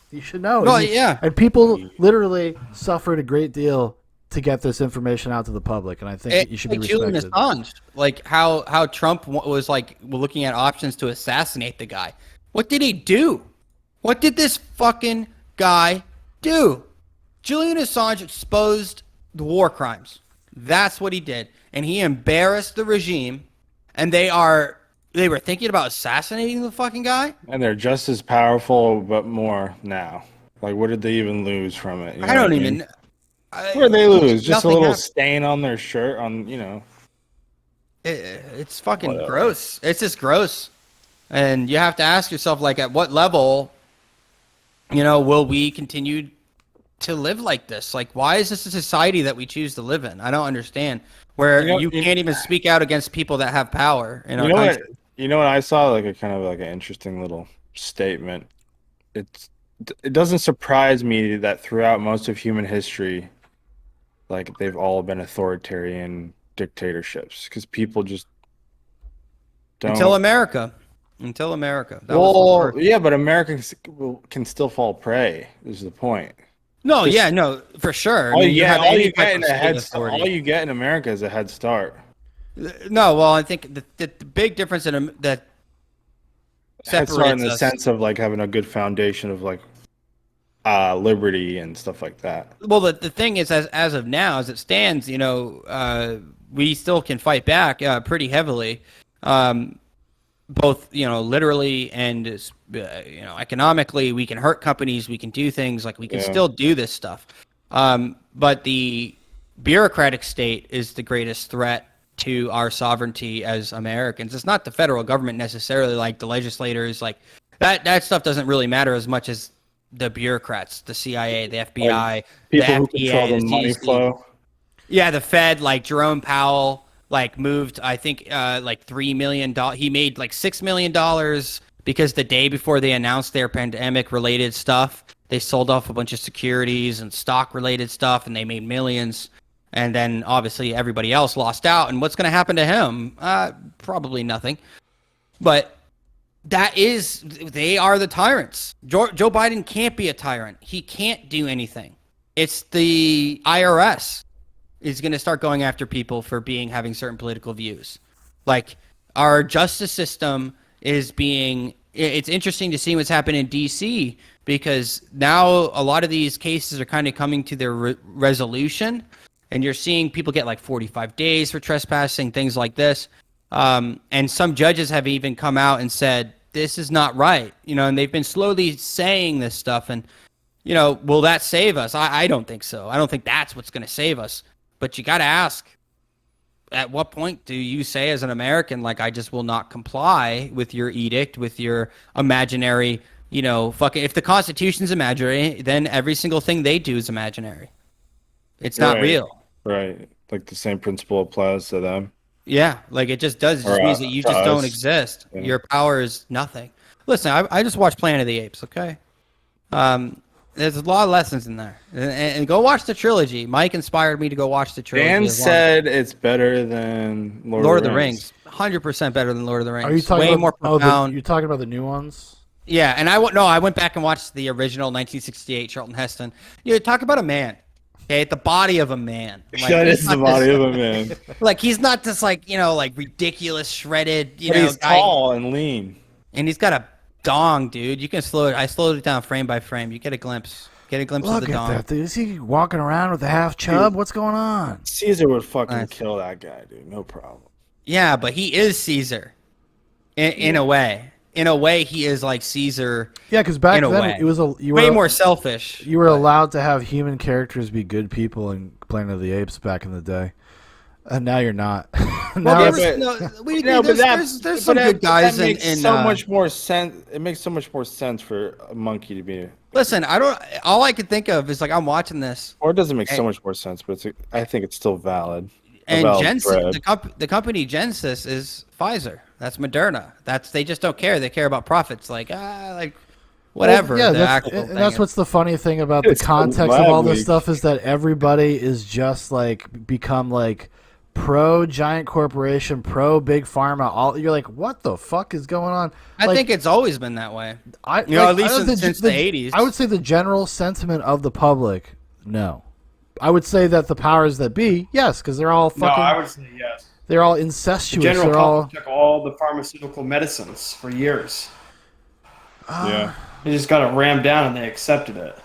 You should know. Well, And yeah. And people literally suffered a great deal to get this information out to the public, and I think It, you should like be Julian respected. Assange, like how Trump was like looking at options to assassinate the guy. What did he do? What did this fucking guy do? Julian Assange exposed the war crimes. That's what he did, and he embarrassed the regime. And they were thinking about assassinating the fucking guy. And they're just as powerful, but more now. Like, what did they even lose from it? You know I don't what even. mean? What did they lose? Just a Nothing little happened. stain on their shirt. It's fucking Whatever. gross. It's just gross. And you have to ask yourself, like, at what level, will we continue to live like this? Like, why is this a society that we choose to live in? I don't understand. Where you can't even speak out against people that have power in our country. You know what I saw? Like a kind of like an interesting little statement. It doesn't surprise me that throughout most of human history, like they've all been authoritarian dictatorships because people just don't. Until America. That was the Well, first. yeah, but Americans can still fall prey. Is the point? No, yeah, no, for sure. All I mean, you get, have all any you type get in of a state head, authority. all you get in America is a head start. No, well, I think the big difference that Head start in separates the us. sense of like having a good foundation of like liberty and stuff like that. Well, the thing is, as of now, as it stands, we still can fight back pretty heavily, both literally and economically. We can hurt companies, we can do things like we can Yeah. still do this stuff, but the bureaucratic state is the greatest threat to our sovereignty as Americans. It's not the federal government necessarily, like the legislators, like that stuff doesn't really matter as much as the bureaucrats, the CIA, the FBI, People the who FDA, control the the money CDC. flow. Yeah, the Fed, like Jerome Powell, like moved, I think, like $3 million. He made like $6 million because the day before they announced their pandemic-related stuff, they sold off a bunch of securities and stock-related stuff, and they made millions. And then obviously everybody else lost out. And what's going to happen to him? Probably nothing. But they are the tyrants. Joe Biden can't be a tyrant. He can't do anything. It's the IRS is going to start going after people for having certain political views. Like our justice system it's interesting to see what's happening in DC because now a lot of these cases are kind of coming to their resolution. And you're seeing people get like 45 days for trespassing, things like this. And some judges have even come out and said, this is not right. And they've been slowly saying this stuff. And, will that save us? I don't think so. I don't think that's what's going to save us. But you got to ask, at what point do you say as an American, like, I just will not comply with your edict, with your imaginary, if the Constitution's imaginary, then every single thing they do is imaginary. It's not Right. real. Right. Like the same principle applies to them. Yeah, like it just does. It just Or, means that you to just don't us. exist. Yeah. Your power is nothing. Listen, I just watched Planet of the Apes, okay? There's a lot of lessons in there. And go watch the trilogy. Mike inspired me to go watch the trilogy. Dan as well. said it's better than Lord of the Rings. 100% better than Lord of the Rings. Are you talking Way about? more profound. You're talking about the new ones. Yeah, and I went back and watched the original 1968 Charlton Heston. Talk about a man. Okay, the body of a man. Like, That he's is the not body this- of a man. Like he's not this like ridiculous shredded But he's guy. tall and lean. And he's got a dong, dude. You can slow it. I slowed it down frame by frame. You get a glimpse. Get a glimpse of Look the at dong. that, dude. Is he walking around with a half chub? What's going on? Caesar would fucking Nice. kill that guy, dude. No problem. Yeah, but he is Caesar. In a way. In a way, he is like Caesar. Yeah, because back in a then way. it was you way were more selfish. You were but- allowed to have human characters be good people in Planet of the Apes back in the day, and now you're not. Well, now there it's- there's some good guys that makes in so much more sense. It makes so much more sense for a monkey to be. Listen, all I could think of is like I'm watching this, Or it doesn't make so And- much more sense, but I think it's still valid. A and valid Genesis, thread. the company Genesis is Pfizer. That's Moderna. They just don't care. They care about profits. Like whatever. Well, yeah, the that's, actual and thing that's is. what's the funny thing about the It's context of lab all this leak. stuff is that everybody is just like become like pro giant corporation, pro big pharma. All you're like, what the fuck is going on? I Like, think it's always been that way. I, You know, like, at least I don't since the 80s. I would say the general sentiment of the public, no. I would say that the powers that be, yes, because they're all No, fucking, I would say yes. they're all The incestuous. general They're all, public took all the pharmaceutical medicines for years. Yeah. They just got it rammed down and they accepted it.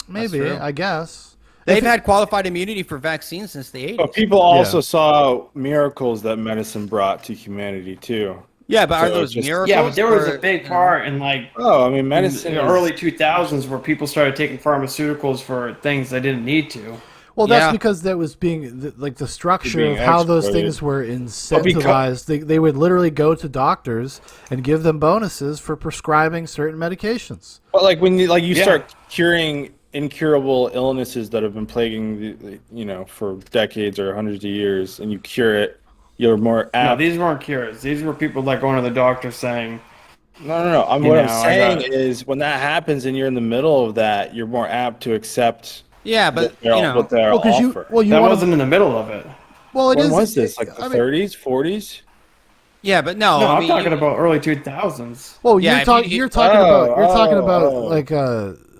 maybe, true. I guess. They've had qualified immunity for vaccines since the 80s. But people also saw miracles that medicine brought to humanity too. Yeah, but are So those just- miracles? Yeah, but there was or- a big part in like Oh, I mean, in medicine. the is- early 2000s where people started taking pharmaceuticals for things they didn't need to. Well, that's Yeah. because that was being like the structure Being of how those exploited. things were because- incentivized. They would literally go to doctors and give them bonuses for prescribing certain medications. But like when you Yeah. start curing incurable illnesses that have been plaguing for decades or hundreds of years, and you cure it, you're more No, apt. these weren't cures. These were people like going to the doctor saying, No. You What I'm know, I saying got it. is when that happens and you're in the middle of that, you're more apt to accept Yeah, but what they're Well, because offer. you that want wasn't in the middle of it. well, it when is- was this? Like the I mean, 30s, 40s? yeah, but no. No, I I'm mean, talking about early 2000s. Well, Yeah, you're if talking. you- You're talking about. You're talking about oh. like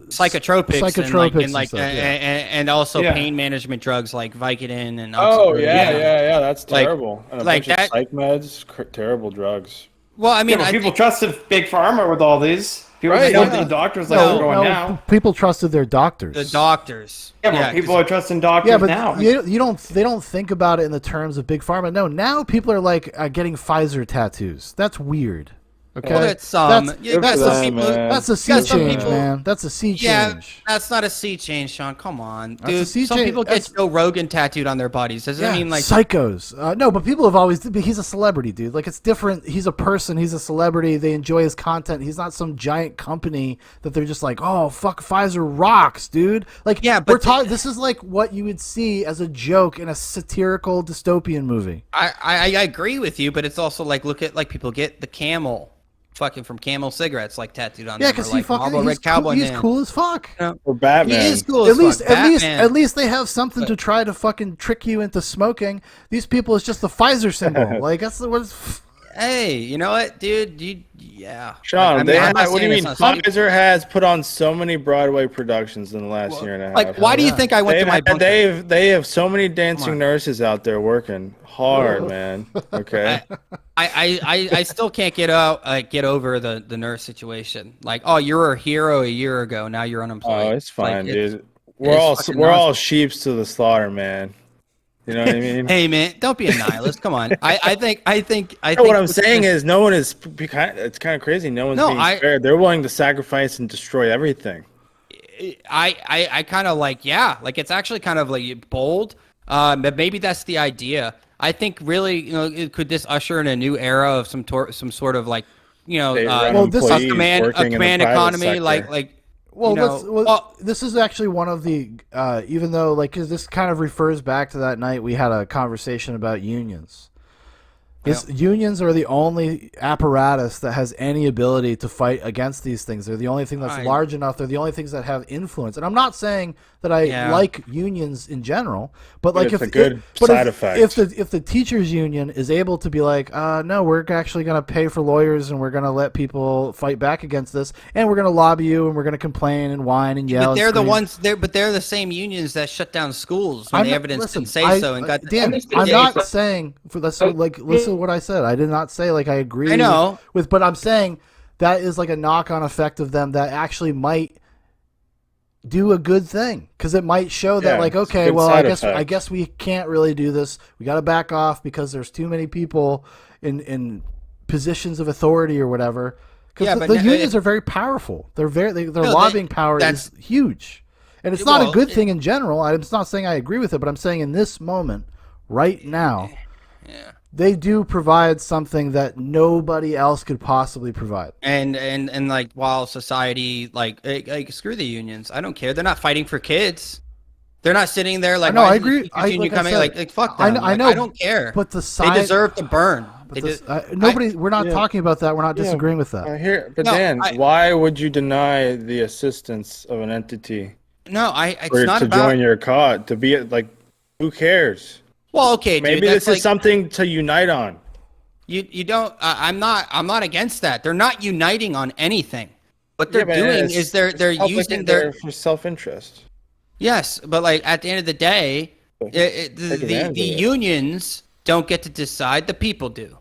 psychotropics, Psychotropics and like and stuff, yeah. and also Yeah. pain management drugs like Vicodin and Oh oxycodone. yeah. That's Like- terrible. And a like bunch that- of psych meds, terrible drugs. Well, I mean, Yeah, but I people think- trusted big pharma with all these. People Right, just went yeah. to the doctors like no, we're going no, now. people trusted their doctors. the doctors. Yeah, but people are trusting doctors Yeah, but now. you don't. They don't think about it in the terms of big pharma. No, now people are like getting Pfizer tattoos. That's weird. Okay, Well, that's That's- yeah, Good that's for some them, people. man. that's a sea got some change, people- man. That's a sea Yeah, change. that's not a sea change, Sean. Come on, That's a dude. sea Some change. people get Joe Rogan tattooed on their bodies. Does that mean like? psychos? No, but people have always. He's a celebrity, dude. Like it's different. He's a person. He's a celebrity. They enjoy his content. He's not some giant company that they're just like, oh fuck, Pfizer rocks, dude. Like Yeah, we're but talking. This is like what you would see as a joke in a satirical dystopian movie. I agree with you, but it's also like look at like people get the camel, fucking from Camel cigarettes like tattooed on Yeah, them. because or, like, Marlboro he's Red Cowboy cool, he's Man. cool as fuck. Or Batman. He is cool At as least, fuck. Batman. at least they have something to try to fucking trick you into smoking. These people is just the Pfizer symbol. Like that's the what's. Hey, you know what, dude? Yeah. Sean, Like, I mean, I'm not what do you saying mean? it's not funny. Pfizer has put on so many Broadway productions in the last year and a half. Like, why do you think I went to my bunker? They have so many dancing on. nurses out there working hard, man. Okay. I still can't get over the nurse situation. Like, oh, you were a hero a year ago. Now you're unemployed. Oh, it's fine, Like, dude. it's fucking We're all nonsense. sheeps to the slaughter, man. You know what I mean? Hey man, don't be a nihilist. Come on. I think. No, what I'm saying is, no one is. It's kind of crazy. No one's No, being fair. They're willing to sacrifice and destroy everything. I kind of like, yeah, like it's actually kind of like bold. But maybe that's the idea. I think really, could this usher in a new era of some sort of like, State-run Well, this is- a employees command working in the command private economy, sector. like. Well, you know, this is actually one of the even though like 'cause this kind of refers back to that night we had a conversation about unions. Unions are the only apparatus that has any ability to fight against these things. They're the only thing that's large enough. They're the only things that have influence. And I'm not saying that I like unions in general, but like it's a good side effect. If the teachers union is able to be like, no, we're actually going to pay for lawyers and we're going to let people fight back against this, and we're going to lobby you and we're going to complain and whine and yell. But they're and the scream. ones. They're the same unions that shut down schools when the evidence didn't say so and got. Dan, I'm not saying listen to what I said. I did not say like I agree. I know. but I'm saying that is like a knock-on effect of them that actually might do a good thing because it might show that like, it's a okay, good well, side I effect. guess we can't really do this. We got to back off because there's too many people in positions of authority or whatever. Because Yeah, the but unions are very powerful. Their No, lobbying power is huge, and it's not a Well, good thing in general. I'm not saying I agree with it, but I'm saying in this moment, right now, they do provide something that nobody else could possibly provide. And like while society like screw the unions, I don't care. They're not fighting for kids. They're not sitting there like, know, why I isn't the agree. teachers union Like I coming? said, Like fuck them. I Like, know, I don't care. but the They side, deserve to burn. but we're not talking about that. We're not disagreeing with that. But No, Dan, why would you deny the assistance of an entity It's not to about. join your cause? To be like, who cares? Well, okay, dude. Maybe that's this is something to unite on. You don't. I'm not against that. They're not uniting on anything. What they're Yeah, but doing it's- is they're it's using there their for self-interest. yes, but like at the end of the day, the unions don't get to decide. The people do.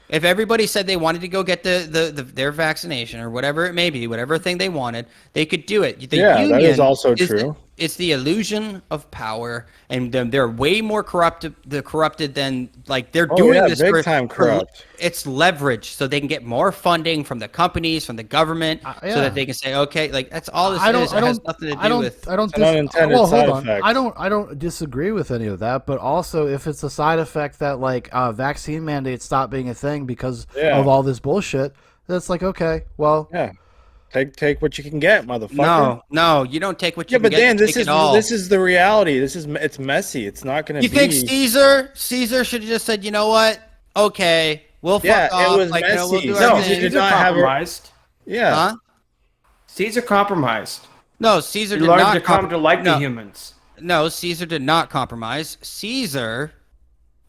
If everybody said they wanted to go get their vaccination or whatever it may be, whatever thing they wanted, they could do it. The That is also true. It's the illusion of power, and they're way more corrupted than like they're doing this big time corrupt. It's leverage, so they can get more funding from the companies, from the government, so that they can say, okay, like that's all this is. It has nothing to do with. unintended side effect. I don't disagree with any of that, but also if it's a side effect that like vaccine mandates stop being a thing because of all this bullshit, that's like okay, well, Yeah. Take what you can get, motherfucker. No, you don't take what you Yeah, but can get. Dan, You this take it all. is the reality. It's messy. It's not going to You be. think Caesar should have just said, you know what? Okay, we'll fuck off. it was like, messy. we'll do No, our Caesar thing. did not have a. compromised. Yeah. Huh? Caesar compromised. No, Caesar He did learned not to come to like no, the humans. No, Caesar did not compromise. Caesar,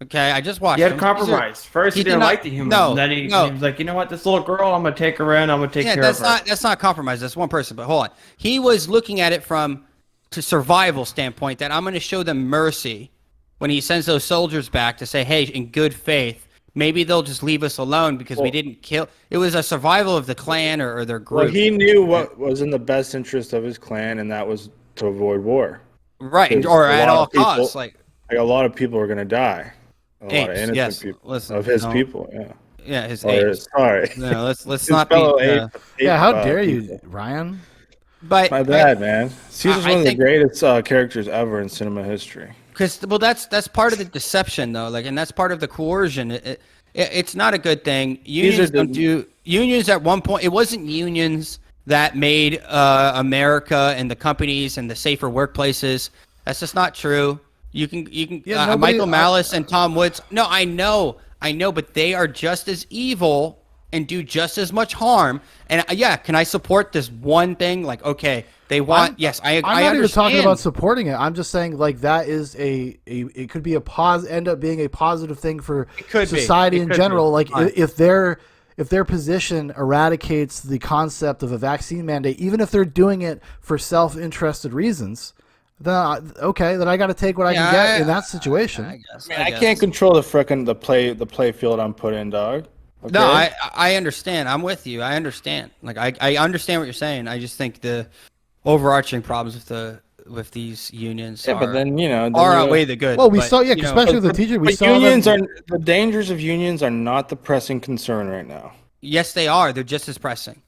okay, I just watched He had him. compromised. First, he he did didn't not- like the humans. no, and then he no. was like, you know what? This little girl, I'm going to take her in. I'm going to take Yeah, care of her. that's not compromise. That's one person. But hold on, he was looking at it from to survival standpoint. That I'm going to show them mercy when he sends those soldiers back to say, hey, in good faith, maybe they'll just leave us alone because we didn't kill. It was a survival of the clan or their group. Well, he knew what was in the best interest of his clan, and that was to avoid war. Right, Because or a at lot all of people- costs. Like a lot of people are going to die. A lot of Apes, innocent yes. people Listen, of his no. people. Yeah. yeah, his Or apes. sorry. No, let's His not be. fellow ape yeah. How dare people. you, Ryan? But My bad, man. Caesar's I one of the think- greatest characters ever in cinema history. Because that's part of the deception though, like, and that's part of the coercion. It's not a good thing. Unions don't do unions at one point. It wasn't unions that made America and the companies and the safer workplaces. That's just not true. You can Yeah, Michael Malice and Tom Woods. No, I know, but they are just as evil and do just as much harm. And yeah, can I support this one thing? Like, okay, they want. I'm not even talking about supporting it. I'm just saying like that is it could be end up being a positive thing for society in general. Like if their position eradicates the concept of a vaccine mandate, even if they're doing it for self-interested reasons, then I got to take what I can get in that situation. I guess. I can't control the play field I'm put in, dog. Okay? No, I understand. I'm with you. I understand. Like I understand what you're saying. I just think the overarching problems with these unions but then outweigh the good. Well, we but, saw, you know, especially with the teachers, we But saw unions them. the dangers of unions are not the pressing concern right now. yes, they are. They're just as pressing.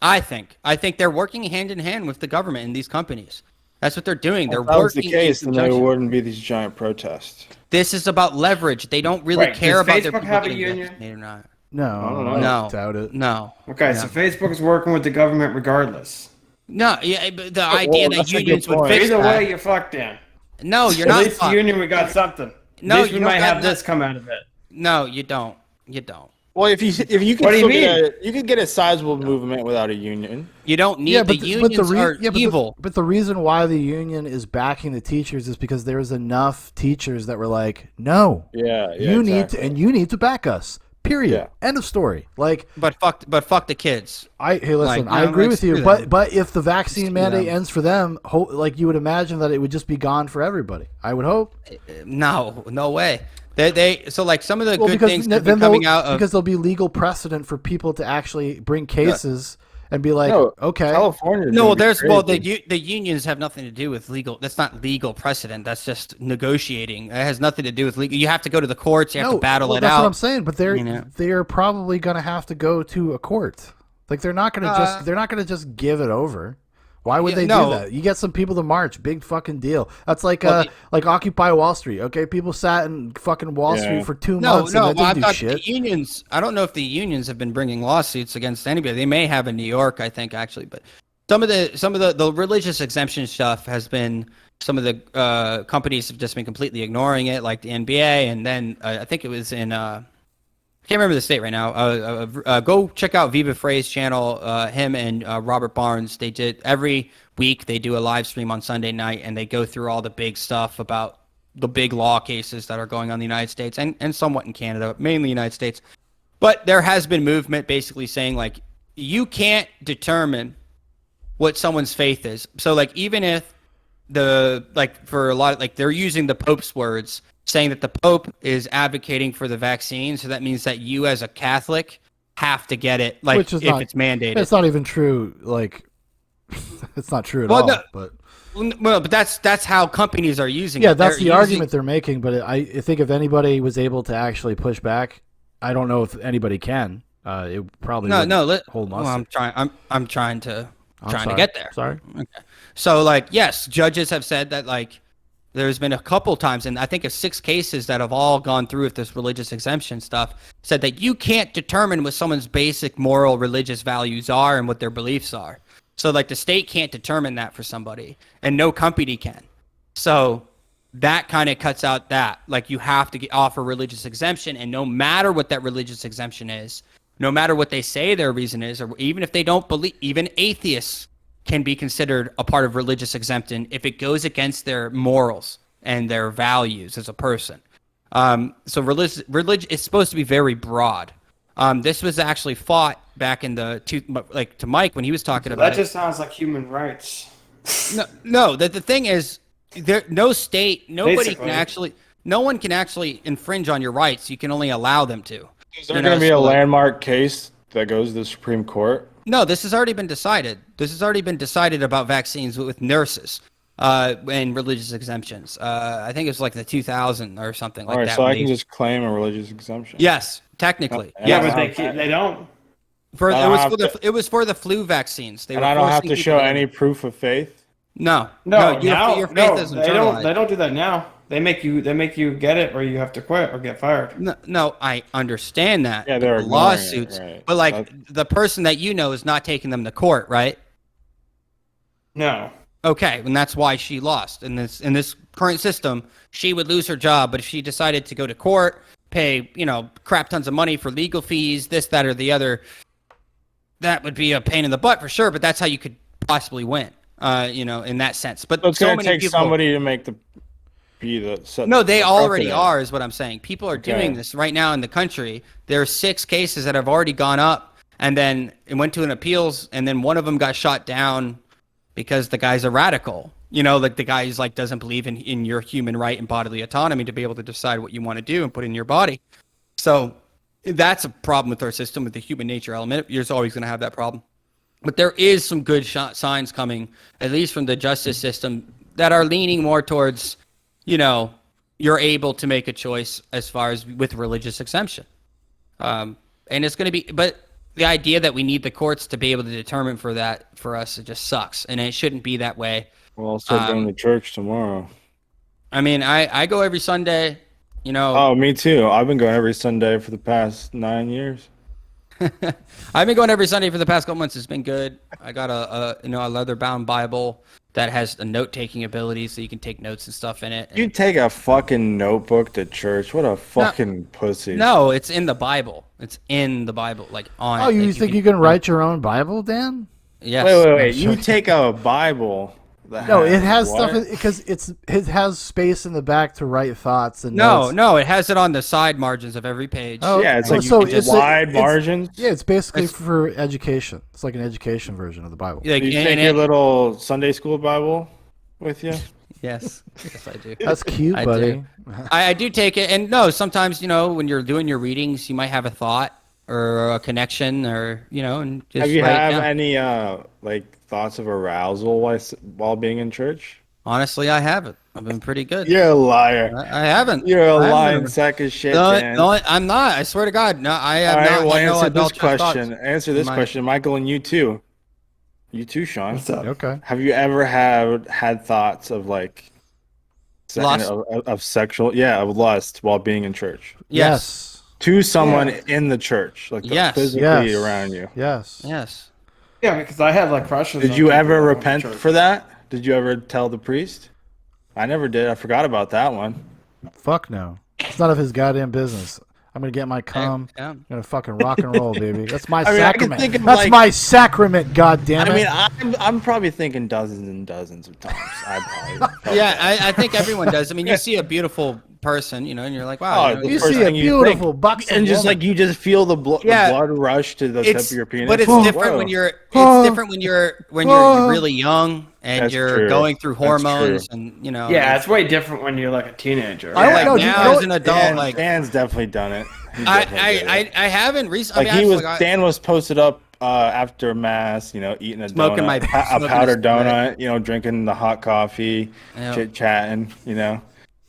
I think they're working hand in hand with the government and these companies. That's what they're doing. They're If that was working. the case, in then there conjunction. wouldn't be these giant protests. This is about leverage. They don't really Right, care does about their Facebook people have a getting union? vaccinated or not. No, No. I doubt it. No. Okay, so Facebook is working with the government regardless. No. Yeah. But the idea that that's a good unions would point. fix Either that. way, you're fucked in. No, you're At not. least the union, we got something. No, At least you we don't might got have this come out of it. No, you don't. You don't. Well, if you can What do you you could get a sizable movement without a union. You don't need the unions are evil. But the reason why the union is backing the teachers is because there's enough teachers that were like, no, Yeah, you exactly. need to back us. Period. Yeah. End of story. Like, But fuck the kids. hey, listen, Like, I no, agree like, with you, screw them. but if the vaccine Screw mandate them. ends for them, like you would imagine that it would just be gone for everybody. I would hope. No way. They so like some of the Well, good because things that then have been coming out of because there'll be legal precedent for people to actually bring cases and be like, No, okay, California. No, the unions have nothing to do with legal. That's not legal precedent. That's just negotiating. It has nothing to do with legal. You have to go to the courts. You have to battle it that's out. what I'm saying. But you know. they're probably gonna have to go to a court. Like they're not gonna just give it over. Why would they do that? You get some people to march, big fucking deal. That's like like Occupy Wall Street. Okay, people sat in fucking Wall Street for 2 months and they didn't do shit. The unions. I don't know if the unions have been bringing lawsuits against anybody. They may have in New York, I think, actually, but some of the religious exemption stuff has been. Some of the companies have just been completely ignoring it, like the NBA, and then I think it was in. Can't remember the state right now. Go check out Viva Frey's channel. Him and Robert Barnes. They did every week. They do a live stream on Sunday night, and they go through all the big stuff about the big law cases that are going on in the United States and somewhat in Canada, mainly the United States. But there has been movement basically saying like you can't determine what someone's faith is. So like even if for a lot of they're using the Pope's words, saying that the Pope is advocating for the vaccine, so that means that you as a Catholic have to get it, like if it's mandated. It's not even true. Like, it's not true at all. No, but that's how companies are using it. Yeah, that's the argument they're making. But I think if anybody was able to actually push back, I don't know if anybody can. It probably hold on. Well, I'm trying to get there. Sorry. Okay. So yes, judges have said that there's been a couple times, and I think of 6 cases that have all gone through with this religious exemption stuff, said that you can't determine what someone's basic moral religious values are and what their beliefs are. So the state can't determine that for somebody, and no company can. So that kind of cuts out that. You have to offer religious exemption, and no matter what that religious exemption is, no matter what they say their reason is, or even if they don't believe, even atheists can be considered a part of religious exemption if it goes against their morals and their values as a person. So religion is supposed to be very broad. This was actually fought back in to Mike when he was talking about it. That just sounds like human rights. No. The thing is, no one can actually infringe on your rights. You can only allow them to. Is there going to be a landmark case that goes to the Supreme Court? No, this has already been decided. This has already been decided about vaccines with nurses and religious exemptions. I think it was the 2000 or something like that. All right, so I can just claim a religious exemption. Yes, technically. Yeah, but they don't. It was for the flu vaccines. I don't have to show any proof of faith? No. Your faith isn't internalized. They don't do that now. They make you get it, or you have to quit or get fired. No, I understand that. Yeah, there are lawsuits, right. But the person that is not taking them to court, right? No. Okay, and that's why she lost. In this current system, she would lose her job, but if she decided to go to court, pay crap tons of money for legal fees, this, that, or the other, that would be a pain in the butt for sure. But that's how you could possibly win, in that sense. But it's going to take somebody to make they already are, is what I'm saying. People are doing this right now in the country. There are 6 cases that have already gone up, and then it went to an appeals, and then one of them got shot down because the guy's a radical. The guy's doesn't believe in your human right and bodily autonomy to be able to decide what you want to do and put in your body. So that's a problem with our system, with the human nature element. You're always going to have that problem. But there is some good signs coming, at least from the justice system, that are leaning more towards you're able to make a choice as far as with religious exemption. And it's going to be, but the idea that we need the courts to be able to determine for us, it just sucks. And it shouldn't be that way. Well, I'll start going to church tomorrow. I mean, I go every Sunday, Oh, me too. I've been going every Sunday for the past 9 years. I've been going every Sunday for the past couple months. It's been good. I got a leather-bound Bible that has a note-taking ability, so you can take notes and stuff in it. You take a fucking notebook to church? What a fucking pussy! No, it's in the Bible. It's in the Bible, on. Oh, you think you can write your own Bible, Dan? Yes. Wait. You take a Bible. No, it has stuff because it has space in the back to write thoughts and notes. No, it has it on the side margins of every page. Oh, yeah, it's wide margins. Yeah, it's basically for education. It's like an education version of the Bible. You take your little Sunday school Bible with you? Yes, I do. That's cute, buddy. I do take it, and no, sometimes when you're doing your readings, you might have a thought or a connection, or and just Have you write it have down. any like thoughts of arousal while being in church? Honestly, I haven't. I've been pretty good. You're a liar. I haven't. You're a I haven't lying ever. sack of shit, No, Dan. no, I'm not. I swear to God, no. I have All right, not well, had no answer this adulterous thoughts question. Answer in this my- question, Michael, and you too. You too, Sean. What's up? Okay. Have you ever had thoughts of like Lust? of sexual, of lust while being in church Yes. to someone in the church, like Yes. physically Yes. around you? Yes. Yes. Yeah, because I had like crushes. Did on you people ever that went to repent church. for that? Did you ever tell the priest? I never did. I forgot about that one. Fuck no. It's none of his goddamn business. I'm gonna get my cum. Yeah. I'm gonna fucking rock and roll, baby. That's my I mean, I can sacrament. think of, That's like- my sacrament. God damn it. I mean, I'm probably thinking dozens and dozens of times. I probably. Yeah, I think everyone does. I mean, you see a beautiful person, and you're like, wow. Oh, you know, the you first see a thing you beautiful think. buxom And just woman. like you just feel the blood rush to the tip of your penis. But it's Oh, different bro. when you're. It's Oh. different when you're really young and That's you're true. going through That's hormones true. and Yeah, it's way different when you're like a teenager. I don't like know, do you now know- as an adult, Dan's definitely done it. He definitely did it. I haven't recently. Like Dan was posted up after mass, eating a Smoking donut, my- a smoking powdered a cigarette. donut, drinking the hot coffee, Yeah. chit chatting,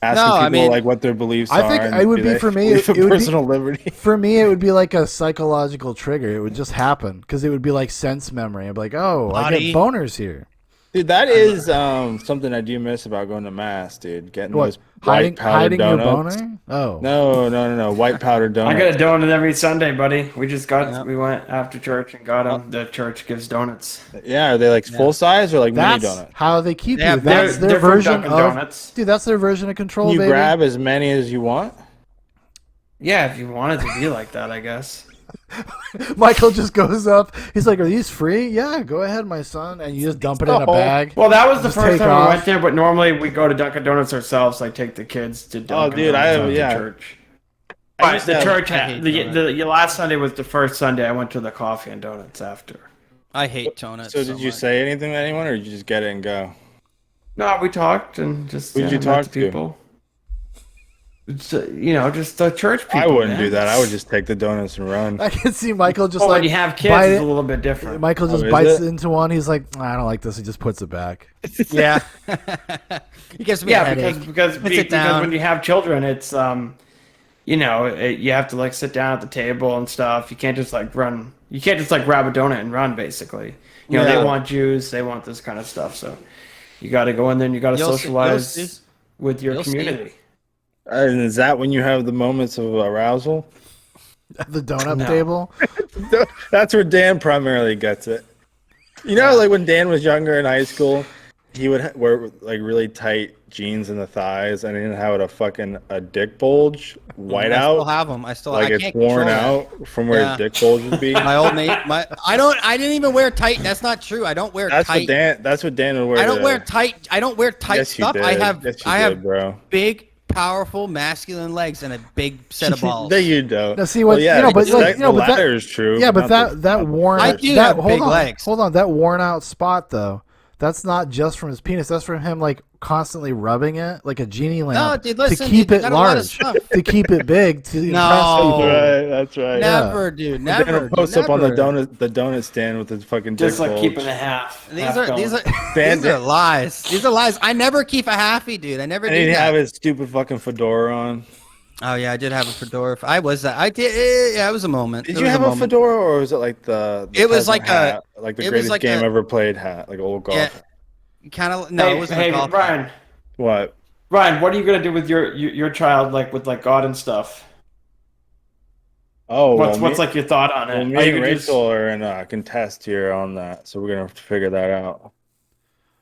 asking No, I people mean- like what their beliefs I are. think and it would do be they for me, believe in it would be- personal liberty. For me, it would be like a psychological trigger. It would just happen because it would be like sense memory. I'd be like, oh, I Body. get boners here. Dude, that is something I do miss about going to mass, dude. Getting What? those white powdered Hiding your donuts. boner? Oh. No. White powdered I donuts. get a donut every Sunday, buddy. We just got. Yeah. We went after church and got them. The church gives donuts. Yeah, are they like full size or like mini That's donuts? how they keep They you. have- That's They're their from version Dunkin' of Donuts. dude. That's their version of control, Can you baby. grab as many as you want? Yeah, if you wanted to be like that, I guess. Michael just goes up. He's like, "Are these free? Yeah, go ahead, my son." And you just dump it in a Oh. bag. Well, that was the Just first take time off. we went there, but normally we go to Dunkin' Donuts ourselves. Like take the kids to Dunkin' dude, Donuts I- after yeah. church. I But used the to have- church I had hate the donuts. last Sunday was the first Sunday I went to the coffee and donuts after. I hate donuts. So did you much. say anything to anyone, or did you just get it and go? No, we talked and just Who'd you met talk the to? people. It's, just the church people. I wouldn't man. do that. I would just take the donuts and run. I can see Michael just Well, like when you have kids, bite it's it. a little bit different. Michael just is bites it? into one. He's like, I don't like this. He just puts it back. Yeah. He gives me a Yeah, headache. because Puts it down. when you have children, it's you have to like sit down at the table and stuff. You can't just like run. You can't just like grab a donut and run. Basically, Yeah. they want juice, they want this kind of stuff. So you got to go in there and you got to You'll see- socialize you'll see. with your You'll see. community. And is that when you have the moments of arousal? At the donut No. table. That's where Dan primarily gets it. Like when Dan was younger in high school, he would wear like really tight jeans in the thighs, and then have a dick bulge, white I still out, have them. I still. like I it's can't worn control out from where Yeah. his dick bulge would be. My old mate. I didn't even wear tight. That's not true. I don't wear That's tight. what Dan would wear. I don't to- wear tight. I don't wear tight Yes, you stuff. did. I have. Yes, you I did, have bro. big, powerful, masculine legs and a big set of balls. No, you don't. Now, see what Well, yeah, you know, but the like, the but that, latter is true. yeah, but not the- that worn I out. do that, have big hold on, legs. Hold on, that worn out spot though. That's not just from his penis. That's from him like constantly rubbing it like a genie lamp dude, listen, to keep dude, it got a lot of large, stuff. to keep it big, to impress No. people. That's right. Never, dude. Dan Never. would post up on the never. donut stand with his fucking Just dick like bulge. keeping a half. These half are going. these are lies. These are lies. I never keep a halfie, dude. I never And do he'd that. have his stupid fucking fedora on. Oh yeah, I did have a fedora. I was that. I did. Yeah, it was a moment. Did It you was have a moment. fedora, or was it like the It was peasant like a- hat, like the it was greatest like game a- ever played hat, like old golf? Yeah. Kind of. No, Hey, it wasn't hey, a golf. Ryan. What? Ryan, what are you gonna do with your child, like with like God and stuff? Oh, What's well, like your thought on it? me Are you and gonna just- Rachel are in a contest here on that, so we're gonna have to figure that out.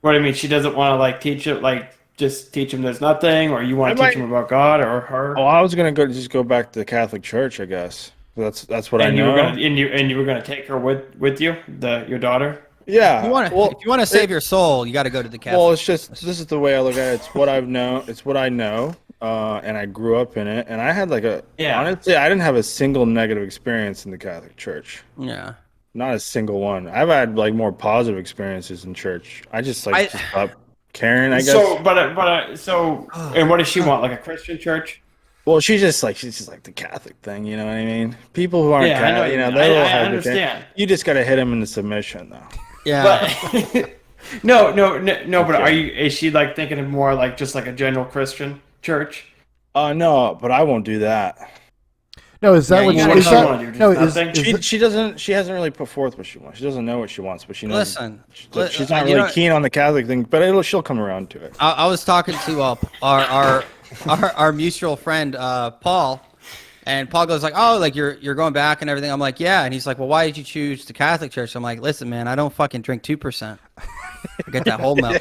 What do you mean? She doesn't want to like teach it, like just teach him there's nothing, or you want to I teach him about God or her? Oh, I was gonna go back to the Catholic Church, I guess. That's what I and you know. were gonna and you were gonna take her with you, your daughter. Yeah. If you want to, well, if you want to save your soul, you got to go to the Catholic. Well, it's just this is the way I look at it. It's what I've known. It's what I know, and I grew up in it. And I had honestly, I didn't have a single negative experience in the Catholic Church. Yeah. Not a single one. I've had like more positive experiences in church. I just I- just stopped caring. I guess. So, and what does she want? Like a Christian church? Well, she's just like the Catholic thing, you know what I mean? People who aren't Yeah, I know Catholic, what you mean. they're a little I hesitant. understand. You just got to hit them into submission, though. Yeah. But no. But Okay. is she like thinking of more like just like a general Christian church? No, but I won't do that. No, is that Yeah, what you is wanna that? wanna do just No, is, nothing? is She doesn't. She hasn't really put forth what she wants. She doesn't know what she wants, but she knows. Listen, She's not you really know- keen on the Catholic thing, but she'll come around to it. I was talking to our mutual friend Paul, and Paul goes like, "Oh, like you're going back and everything." I'm like, "Yeah," and he's like, "Well, why did you choose the Catholic Church?" I'm like, "Listen, man, I don't fucking drink 2%. I get that whole milk."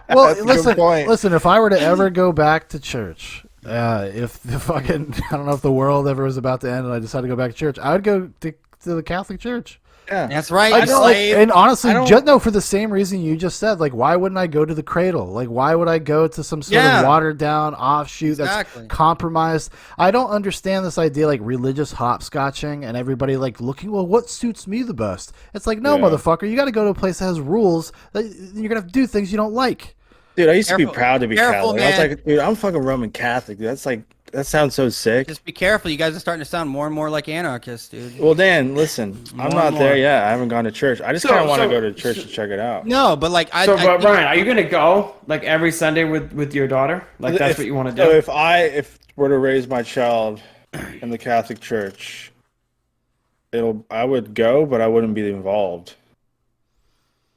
well, That's a good point. listen. If I were to ever go back to church, if the fucking I don't know if the world ever was about to end and I decided to go back to church, I would go to the Catholic Church. Yeah. That's right, I you know, like, slave. and honestly, I don't- just no, for the same reason you just said. Like, why wouldn't I go to the cradle? Like, why would I go to some sort Yeah. of watered down offshoot Exactly. that's compromised? I don't understand this idea like religious hopscotching and everybody like looking. Well, what suits me the best? It's like, no, Yeah. motherfucker, you got to go to a place that has rules. That you're gonna have to do things you don't like. Dude, I used to be Careful- proud to be careful, Catholic. I was man. like, dude, I'm fucking Roman Catholic. Dude. That's like, that sounds so sick. Just be careful. You guys are starting to sound more and more like anarchists, dude. Well, Dan, listen, I'm and not more. there yet. I haven't gone to church. I just So- kind of want to so- go to church to check it out. No, but like I. So, I but think- Ryan, are you gonna go like every Sunday with your daughter? Like that's what you want to do? So if were to raise my child in the Catholic Church, I would go, but I wouldn't be involved.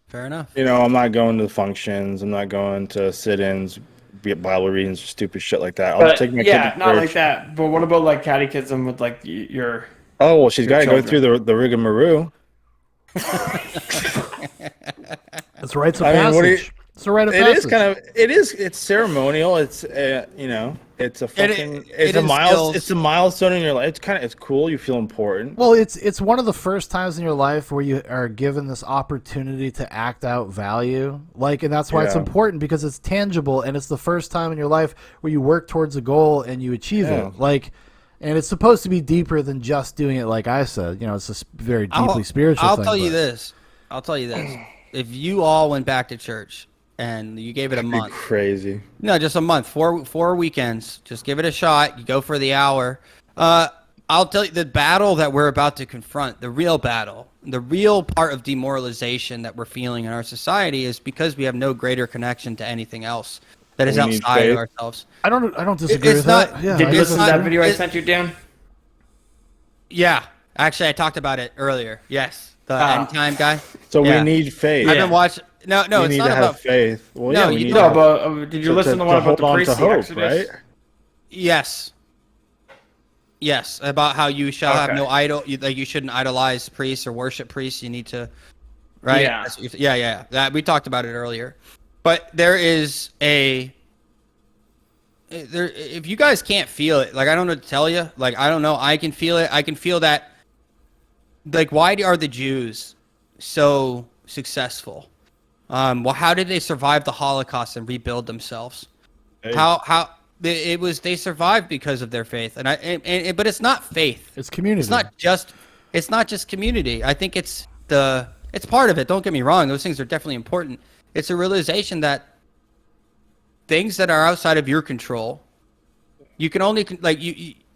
Fair enough. You know, I'm not going to the functions. I'm not going to sit-ins, be at Bible readings, stupid shit like that. I'll just take my kid yeah, to not church. like that. But what about like catechism with like your? Oh well, she's got to go children. through the rigmarole. That's rites of I mean, what do you- passage. It's a rite of It passage. is kind of. It's ceremonial. It's you know, it's a fucking. it it's instills- a milestone in your life. It's cool. You feel important. Well, it's one of the first times in your life where you are given this opportunity to act out value, like, and that's why it's Yeah. important because it's tangible and it's the first time in your life where you work towards a goal and you achieve Yeah. it, like, and it's supposed to be deeper than just doing it. Like I said, you know, it's a very deeply spiritual. I'll thing, tell you but- this. I'll tell you this. If you all went back to church and you gave it a That'd be month, crazy. no, just a month, four weekends, just give it a shot. You go for the hour. I'll tell you the battle that we're about to confront, the real battle, the real part of demoralization that we're feeling in our society is because we have no greater connection to anything else that is We need outside of faith. ourselves. I don't disagree It's with not- that. Yeah, Did I you it's listen not- to that video I it- sent you, Dan? Yeah, actually, I talked about it earlier. Yes, the Ah. end time guy. So Yeah. we need faith. I've Yeah. been watching. No, we it's need not to have about. faith. Well, No, yeah, we you need No, to, but did you listen to the one about hold the on priest, to the hope, Exodus? right? Yes. Yes, about how you shall have Okay. no idol. Like you shouldn't idolize priests or worship priests. You need to, right? Yeah. That's what yeah. That we talked about it earlier. But there is there. If you guys can't feel it, like I don't know what to tell you. Like I don't know. I can feel it. I can feel that. Like why are the Jews so successful? Well, how did they survive the Holocaust and rebuild themselves? Hey. How it was they survived because of their faith, but it's not faith. It's community. It's not just community. I think it's part of it. Don't get me wrong; those things are definitely important. It's a realization that things that are outside of your control, you can only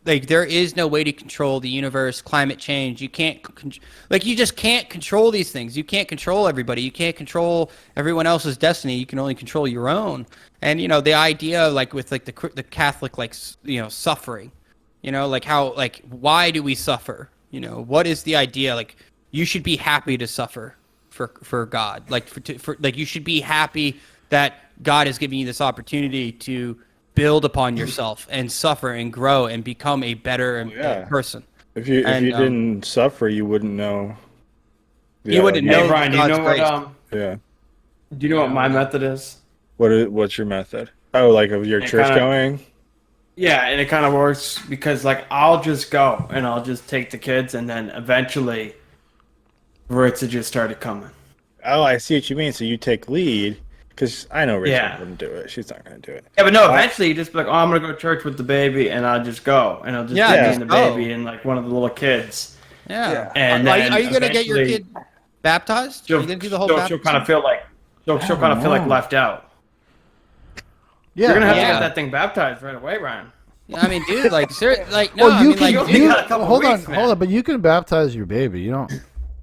like there is no way to control the universe, climate change. You can't you just can't control these things. You can't control everybody. You can't control everyone else's destiny. You can only control your own. And you know the idea, like with like the Catholic, like suffering. You know, like how why do we suffer? You know, what is the idea? Like you should be happy to suffer for God. Like for like you should be happy that God is giving you this opportunity to build upon yourself and suffer and grow and become a better yeah. person. If you And, didn't suffer, you wouldn't know. You wouldn't Hey, know Brian, do you God's know what grace. Yeah. do you know what my method is? What's your method? Oh, like of your It church kinda- going? Yeah, and it kind of works because like I'll just go and I'll just take the kids, and then eventually, Ritza just started coming. Oh, I see what you mean. So you take lead, because I know Rachel Yeah. wouldn't do it. She's not going to do it. Yeah, but no, eventually you just be like, oh, I'm gonna go to church with the baby, and I'll just go, and I'll just Yeah, be me just and the go. baby and like one of the little kids. Yeah. And are, then are you going to get your eventually kid baptized? Are you going to do the whole she'll baptism? kind of feel like she'll kind of feel like left out. Yeah, You're gonna have to Yeah. get that thing baptized right away, Ryan. I mean, dude, like, like, no, Well, I you mean, can. like, you got a couple hold weeks, on, man. hold on. But you can baptize your baby. You don't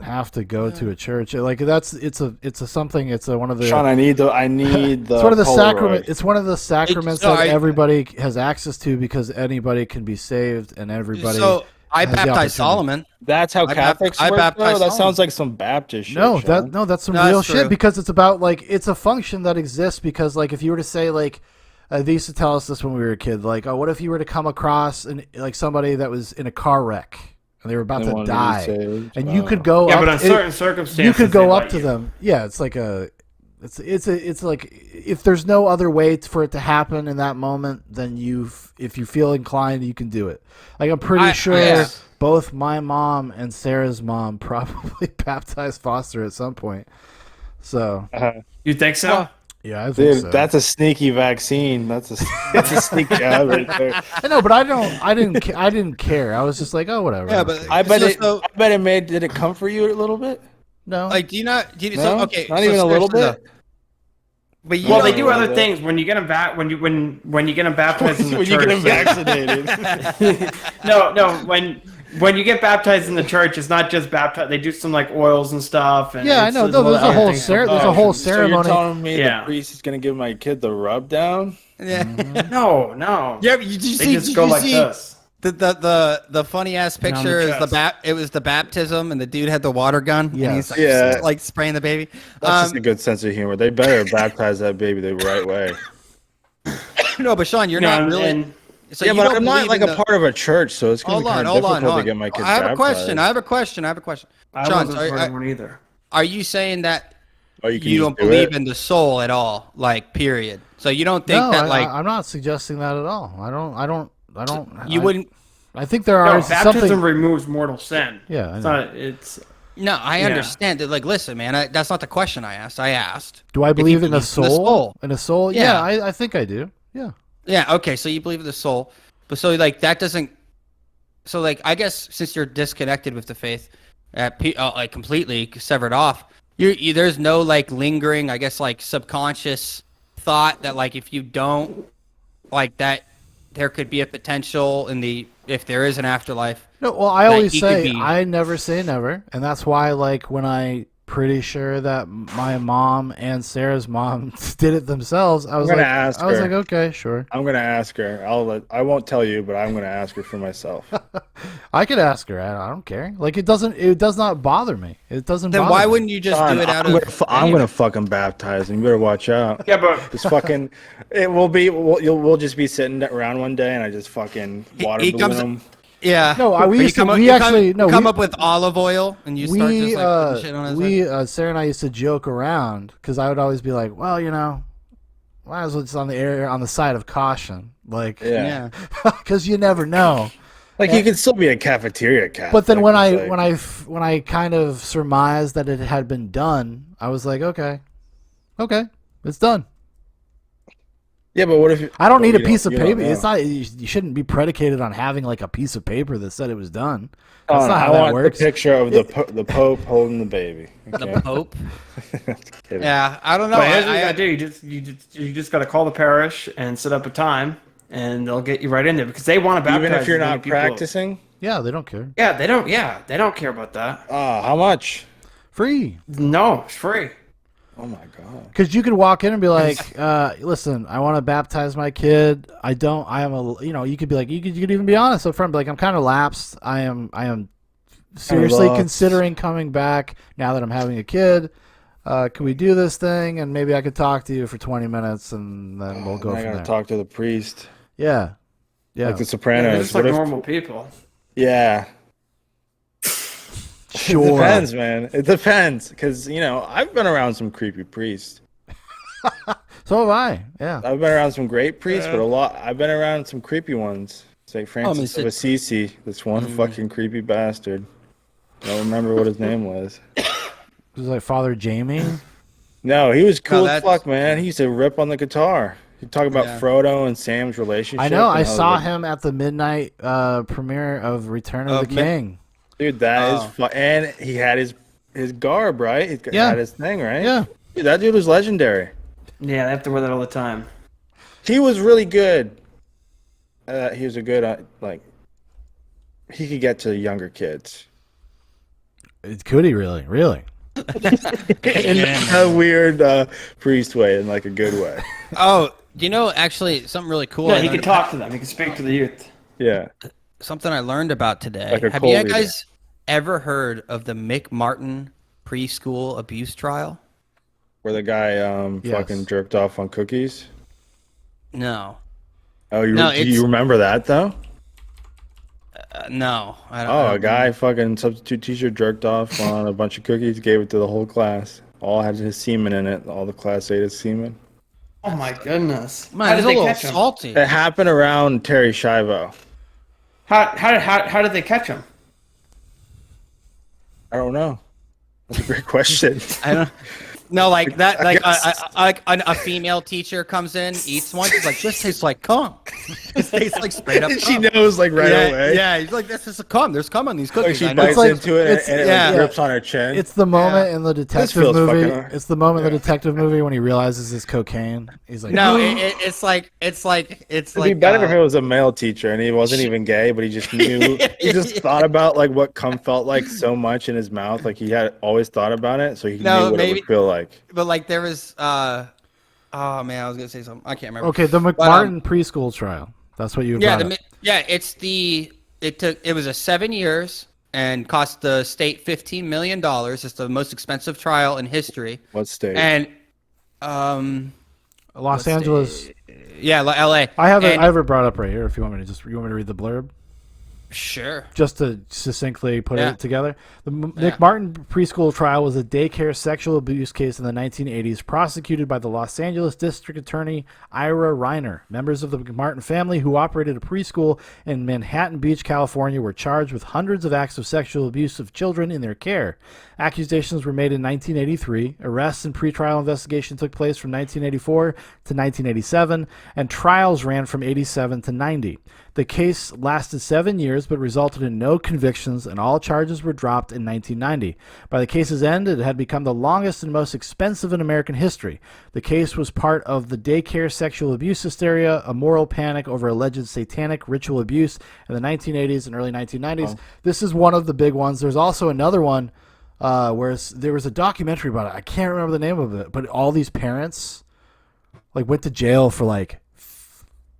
have to go to a church. Like it's a something. It's one of the. Sean, I need the It's one of the Polaroid. sacrament. It's one of the sacraments so that I- everybody has access to because anybody can be saved and everybody. so I has the baptized opportunity. Solomon. That's how I Catholics work, baptized though? That Solomon. sounds like some Baptist shit, No, Sean. that's some No, real that's shit true. because it's about like it's a function that exists because like if you were to say like they used to tell us this when we were a kid like oh what if you were to come across like somebody that was in a car wreck and they were about They to wanted to be die saved. and you Oh. could go Yeah, up but in it- certain circumstances, you could they go let up to you. them. Yeah, it's like it's like if there's no other way for it to happen in that moment, then if you feel inclined, you can do it. Like I'm pretty sure yeah. both my mom and Sarah's mom probably baptized Foster at some point. So You think so? yeah, I think Dude, so. that's a sneaky vaccine. That's a sneak job right there. I know, but I didn't care. I was just like, oh, whatever. Yeah, I don't but care. I bet So- it made. Did it come for you a little bit? no, Like, do you not? No, So, okay, not so even a little seriously, bit. though, But you Well, know, they do Yeah. other things when you get them when you get them baptized in the When you church. get vaccinated. no, when you get baptized in the church, it's not just baptized. They do some like oils and stuff. And yeah, I it's- know. there's No, there's a other whole things there's a involved. whole So you're ceremony. telling me Yeah. the priest is gonna give my kid the rub down? yeah, No. yeah. Did you They see? just Did go you like see this. the funny ass on the picture is chest. it was the baptism and the dude had the water gun and Yes. he's like, Yeah. like spraying the baby. That's just a good sense of humor. They better baptize that baby the right way. No, but Sean, you're No, not really. and So yeah, you but don't I'm not believe like in a the- part of a church, so it's gonna Hold be kind on, of hold on, difficult hold to get my on. kids I have a baptized. question. I have a question. I Sean, wasn't so part of one either. are you saying that Oh, you can you just don't do believe it? in the soul at all? Like, period. So you don't think No, that like I'm not suggesting that at all. I don't. you wouldn't? I think there No, are baptism something. removes mortal sin. Yeah, I It's know. not. It's No, I Yeah. understand it. Like, listen, man, that's not the question I asked. I asked. Do I if you believe in a believe soul? In a soul? Yeah. I think I do. Yeah. Yeah. Okay. So you believe in the soul, but so like that doesn't. So like I guess since you're disconnected with the faith, like completely severed off, there's no like lingering, I guess like subconscious thought that like if you don't like that, there could be a potential if there is an afterlife. No, well, I Like, always he could say be- I never say never, and that's why, like, when I pretty sure that my mom and Sarah's mom did it themselves, I was gonna like, ask I was her. like, okay, sure, I'm gonna ask her. I won't tell you, but I'm gonna ask her for myself. I could ask her. I don't care. Like, it does not bother me. It doesn't. Then bother why me. wouldn't you just do it out I'm gonna fucking baptize, and you better watch out. yeah, but Just fucking, we'll just be sitting around one day, and I just fucking water he balloon comes- them. Yeah. No, we Or you used to- come up- we you actually- no, come we- up with olive oil and you start just like putting shit on his head. Sarah and I used to joke around because I would always be like, well, might as well just on the side of caution, like, Yeah. because you never know. Like you can still be a cafeteria cat. But then when I kind of surmised that it had been done, I was like, okay, it's done. yeah, but what if I don't need you a piece of you don't paper. know. It's not. You shouldn't be predicated on having like a piece of paper that said it was done. Oh, That's not I how that want works. the picture of the Pope holding the baby. Okay? The Pope. Kidding. Yeah, I don't know. but here's what you I, gotta do. You just gotta call the parish and set up a time, and they'll get you right in there because they want to baptize. Even if you're as many not people- practicing. Yeah, they don't care. Yeah, they don't. Yeah, they don't care about that. Oh, how much? Free. No, it's free. Oh my god. Because you could walk in and be like, listen, I want to baptize my kid. I am you could be like, you could even be honest up front, be like, I'm kind of lapsed. I am seriously lost. considering coming back now that I'm having a kid. Can we do this thing? And maybe I could talk to you for 20 minutes and then we'll go I from gotta there. talk to the priest. Yeah. Yeah. Like the They're Sopranos. just like What if- normal people. Yeah. Sure. It depends, man. It depends, because I've been around some creepy priests. So have I. Yeah. I've been around some great priests, but I've been around some creepy ones. St. Francis of Assisi. This one fucking creepy bastard. I don't remember what his name was. It was like Father Jamie. No, he was cool as that's- fuck, man. He used to rip on the guitar. He'd talk about Yeah. Frodo and Sam's relationship. I know. and I how saw the- him at the midnight premiere of Return of Of the Mi- King. Dude, that is Oh. fun. And he had his garb, right? He Yeah. had his thing, right? Yeah. Dude, that dude was legendary. Yeah, they have to wear that all the time. He was really good. he was a good he could get to younger kids. Could he really? Really? In a weird priest way, in like a good way. Oh, actually, something really cool. Yeah, I he learned can talk to them. He can speak to the youth. Yeah. something I learned about today. Like a Have cult you leader. guys ever heard of the Mick Martin preschool abuse trial? Where the guy Yes. fucking jerked off on cookies. No. Oh, No, do you remember that though? No. I don't, Oh, I don't a guy fucking substitute teacher jerked off on a bunch of cookies, gave it to the whole class. All had his semen in it. All the class ate his semen. Oh my goodness! Man, How it's did a they little catch him? salty. It happened around Terry Schiavo. How did they catch him? I don't know. That's a great question. I don't. No, like that. Like guess. a female teacher comes in, eats one. She's like, "This tastes like cum." It tastes like straight up. She cum. knows like right away. Yeah, he's like, "This is a cum. There's cum on these Like cookies." she I know. bites like- into it it's- and it yeah. like grips on her chin. It's the moment in the detective feels movie. fucking- It's the moment in the detective movie when he realizes it's cocaine. He's like, No, it's like It'd like. be better if it was a male teacher and he wasn't even gay, but he just knew. He just thought about like what cum felt like so much in his mouth. Like he had always thought about it, so he No, knew what it maybe- would feel like. But like there was. Oh man, I was gonna say something. I can't remember. Okay, the McMartin preschool trial. That's what you. Yeah, brought up. it was a 7 years and cost the state $15 million. It's the most expensive trial in history. What state? And Los Angeles. yeah, LA. I have And- it brought up right here. If you want me to read the blurb, Sure. just to succinctly put Yeah. it together. The Yeah. McMartin preschool trial was a daycare sexual abuse case in the 1980s, prosecuted by the Los Angeles District Attorney Ira Reiner. Members of the McMartin family, who operated a preschool in Manhattan Beach, California, were charged with hundreds of acts of sexual abuse of children in their care. Accusations were made in 1983. Arrests and pretrial investigation took place from 1984 to 1987, and trials ran from 87 to 90. The case lasted 7 years but resulted in no convictions, and all charges were dropped in 1990. By the case's end, it had become the longest and most expensive in American history. The case was part of the daycare sexual abuse hysteria, a moral panic over alleged satanic ritual abuse in the 1980s and early 1990s. This is one of the big ones. There's also another one where there was a documentary about it. I can't remember the name of it, but all these parents went to jail for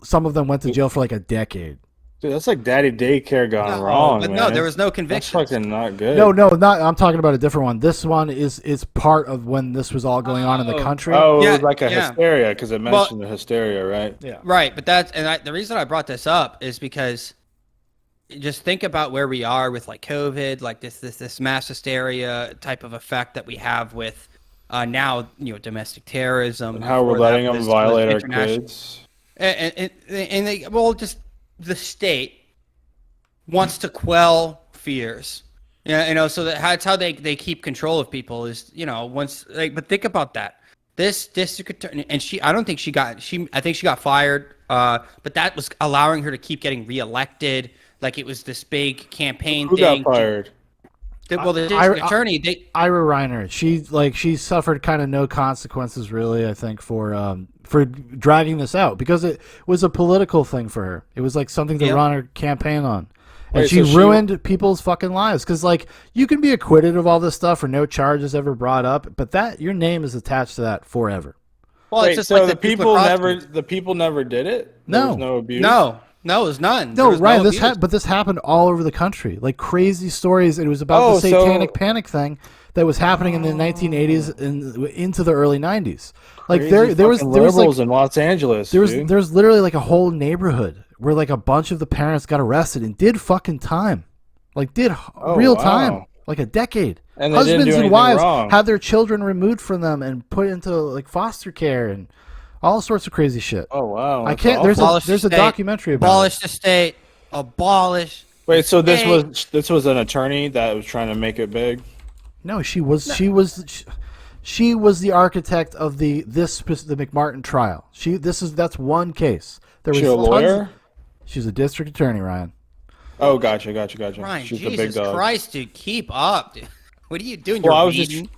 some of them went to jail for a decade. Dude, that's like daddy daycare gone No, wrong, but man. no, there was no That's conviction. fucking not good. No, not. I'm talking about a different one. This one is part of when this was all going on in the country. Oh, it Yeah, was like a yeah. hysteria because it mentioned the hysteria, right? Yeah. Right, but the reason I brought this up is because just think about where we are with COVID, like this mass hysteria type of effect that we have with now domestic terrorism, And how we're before that letting them was violate our international- kids. and they just the state wants to quell fears. Yeah, so that's how they keep control of people is once but think about that. This district attorney, and I think she got fired, but that was allowing her to keep getting reelected. Like it was this big campaign Who thing. got fired? Well, the district attorney, Ira Reiner, she suffered kind of no consequences really, I think, for dragging this out because it was a political thing for her. It was like something to Yep. run her campaign on. And Wait, she so ruined people's fucking lives because you can be acquitted of all this stuff or no charges ever brought up, but that your name is attached to that forever. well, Wait, it's just so like the people prosecutor. never did it? There No. was no abuse? No, it was none. No, There was Ryan, abuse. but this happened all over the country. Like crazy stories. It was about Oh, the so- satanic panic thing that was happening in the 1980s and into the early 90s. Like Crazy there was fucking like liberals in Los Angeles, dude. there's literally a whole neighborhood where a bunch of the parents got arrested and did fucking time. Real wow. time. Like a decade. And they didn't Husbands do and anything wives wrong. had their children removed from them and put into foster care and all sorts of crazy shit. Oh wow! I that's can't. awful. Abolish There's the a state. documentary about Abolish it. the state. Abolish. Wait, so this Hey. was an attorney that was trying to make it big? No, she was the architect of the McMartin trial. That's one case. There was She a tons lawyer? of- she's a district attorney, Ryan. Oh, gotcha. Ryan, She's the big Jesus dog. Christ, dude, keep up, dude. What are you doing? Well, I You're was just- reading.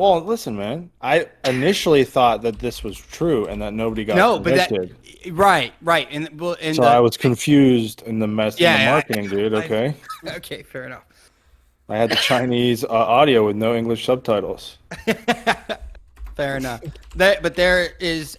Well, listen, man. I initially thought that this was true and that nobody got No, but convicted. right, and So I was confused in the yeah, marketing, dude. Okay, okay, fair enough. I had the Chinese audio with no English subtitles. Fair enough. But there is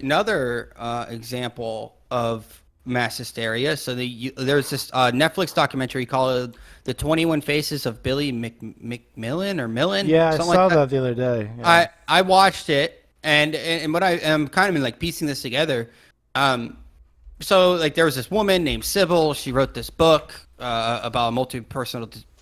another example of mass hysteria. So there's this Netflix documentary called "The 21 Faces of Billy McMillan" or Millen. Yeah, I something saw like that the other day. Yeah. I watched it, and what I am kind of like piecing this together. So like there was this woman named Sybil. She wrote this book about a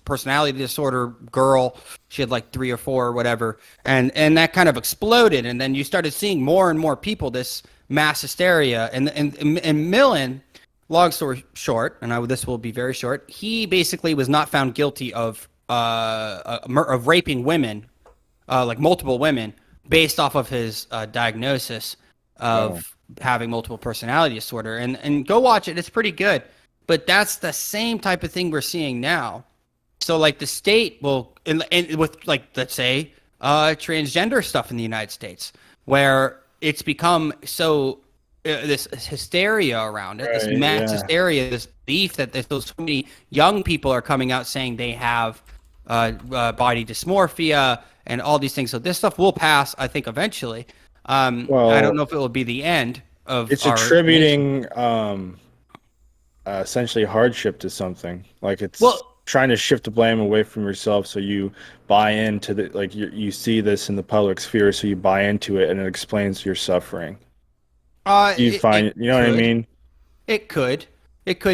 personality disorder girl. She had like 3 or 4 or whatever, and that kind of exploded. And then you started seeing more and more people, this mass hysteria. And Millen, long story short, and this will be very short, he basically was not found guilty of raping women, like multiple women, based off of his diagnosis of having multiple personality disorder. And go watch it; it's pretty good. But that's the same type of thing we're seeing now. So like the state will, and with like, let's say, transgender stuff in the United States, where it's become so this hysteria around it, this mass hysteria, this belief that there's so many young people are coming out saying they have body dysmorphia and all these things. So this stuff will pass, I think, eventually. I don't know if it will be the end of. It's attributing essentially hardship to something. Like it's trying to shift the blame away from yourself, so you buy into the you see this in the public sphere, so you buy into it, and it explains your suffering. You know what I mean? It could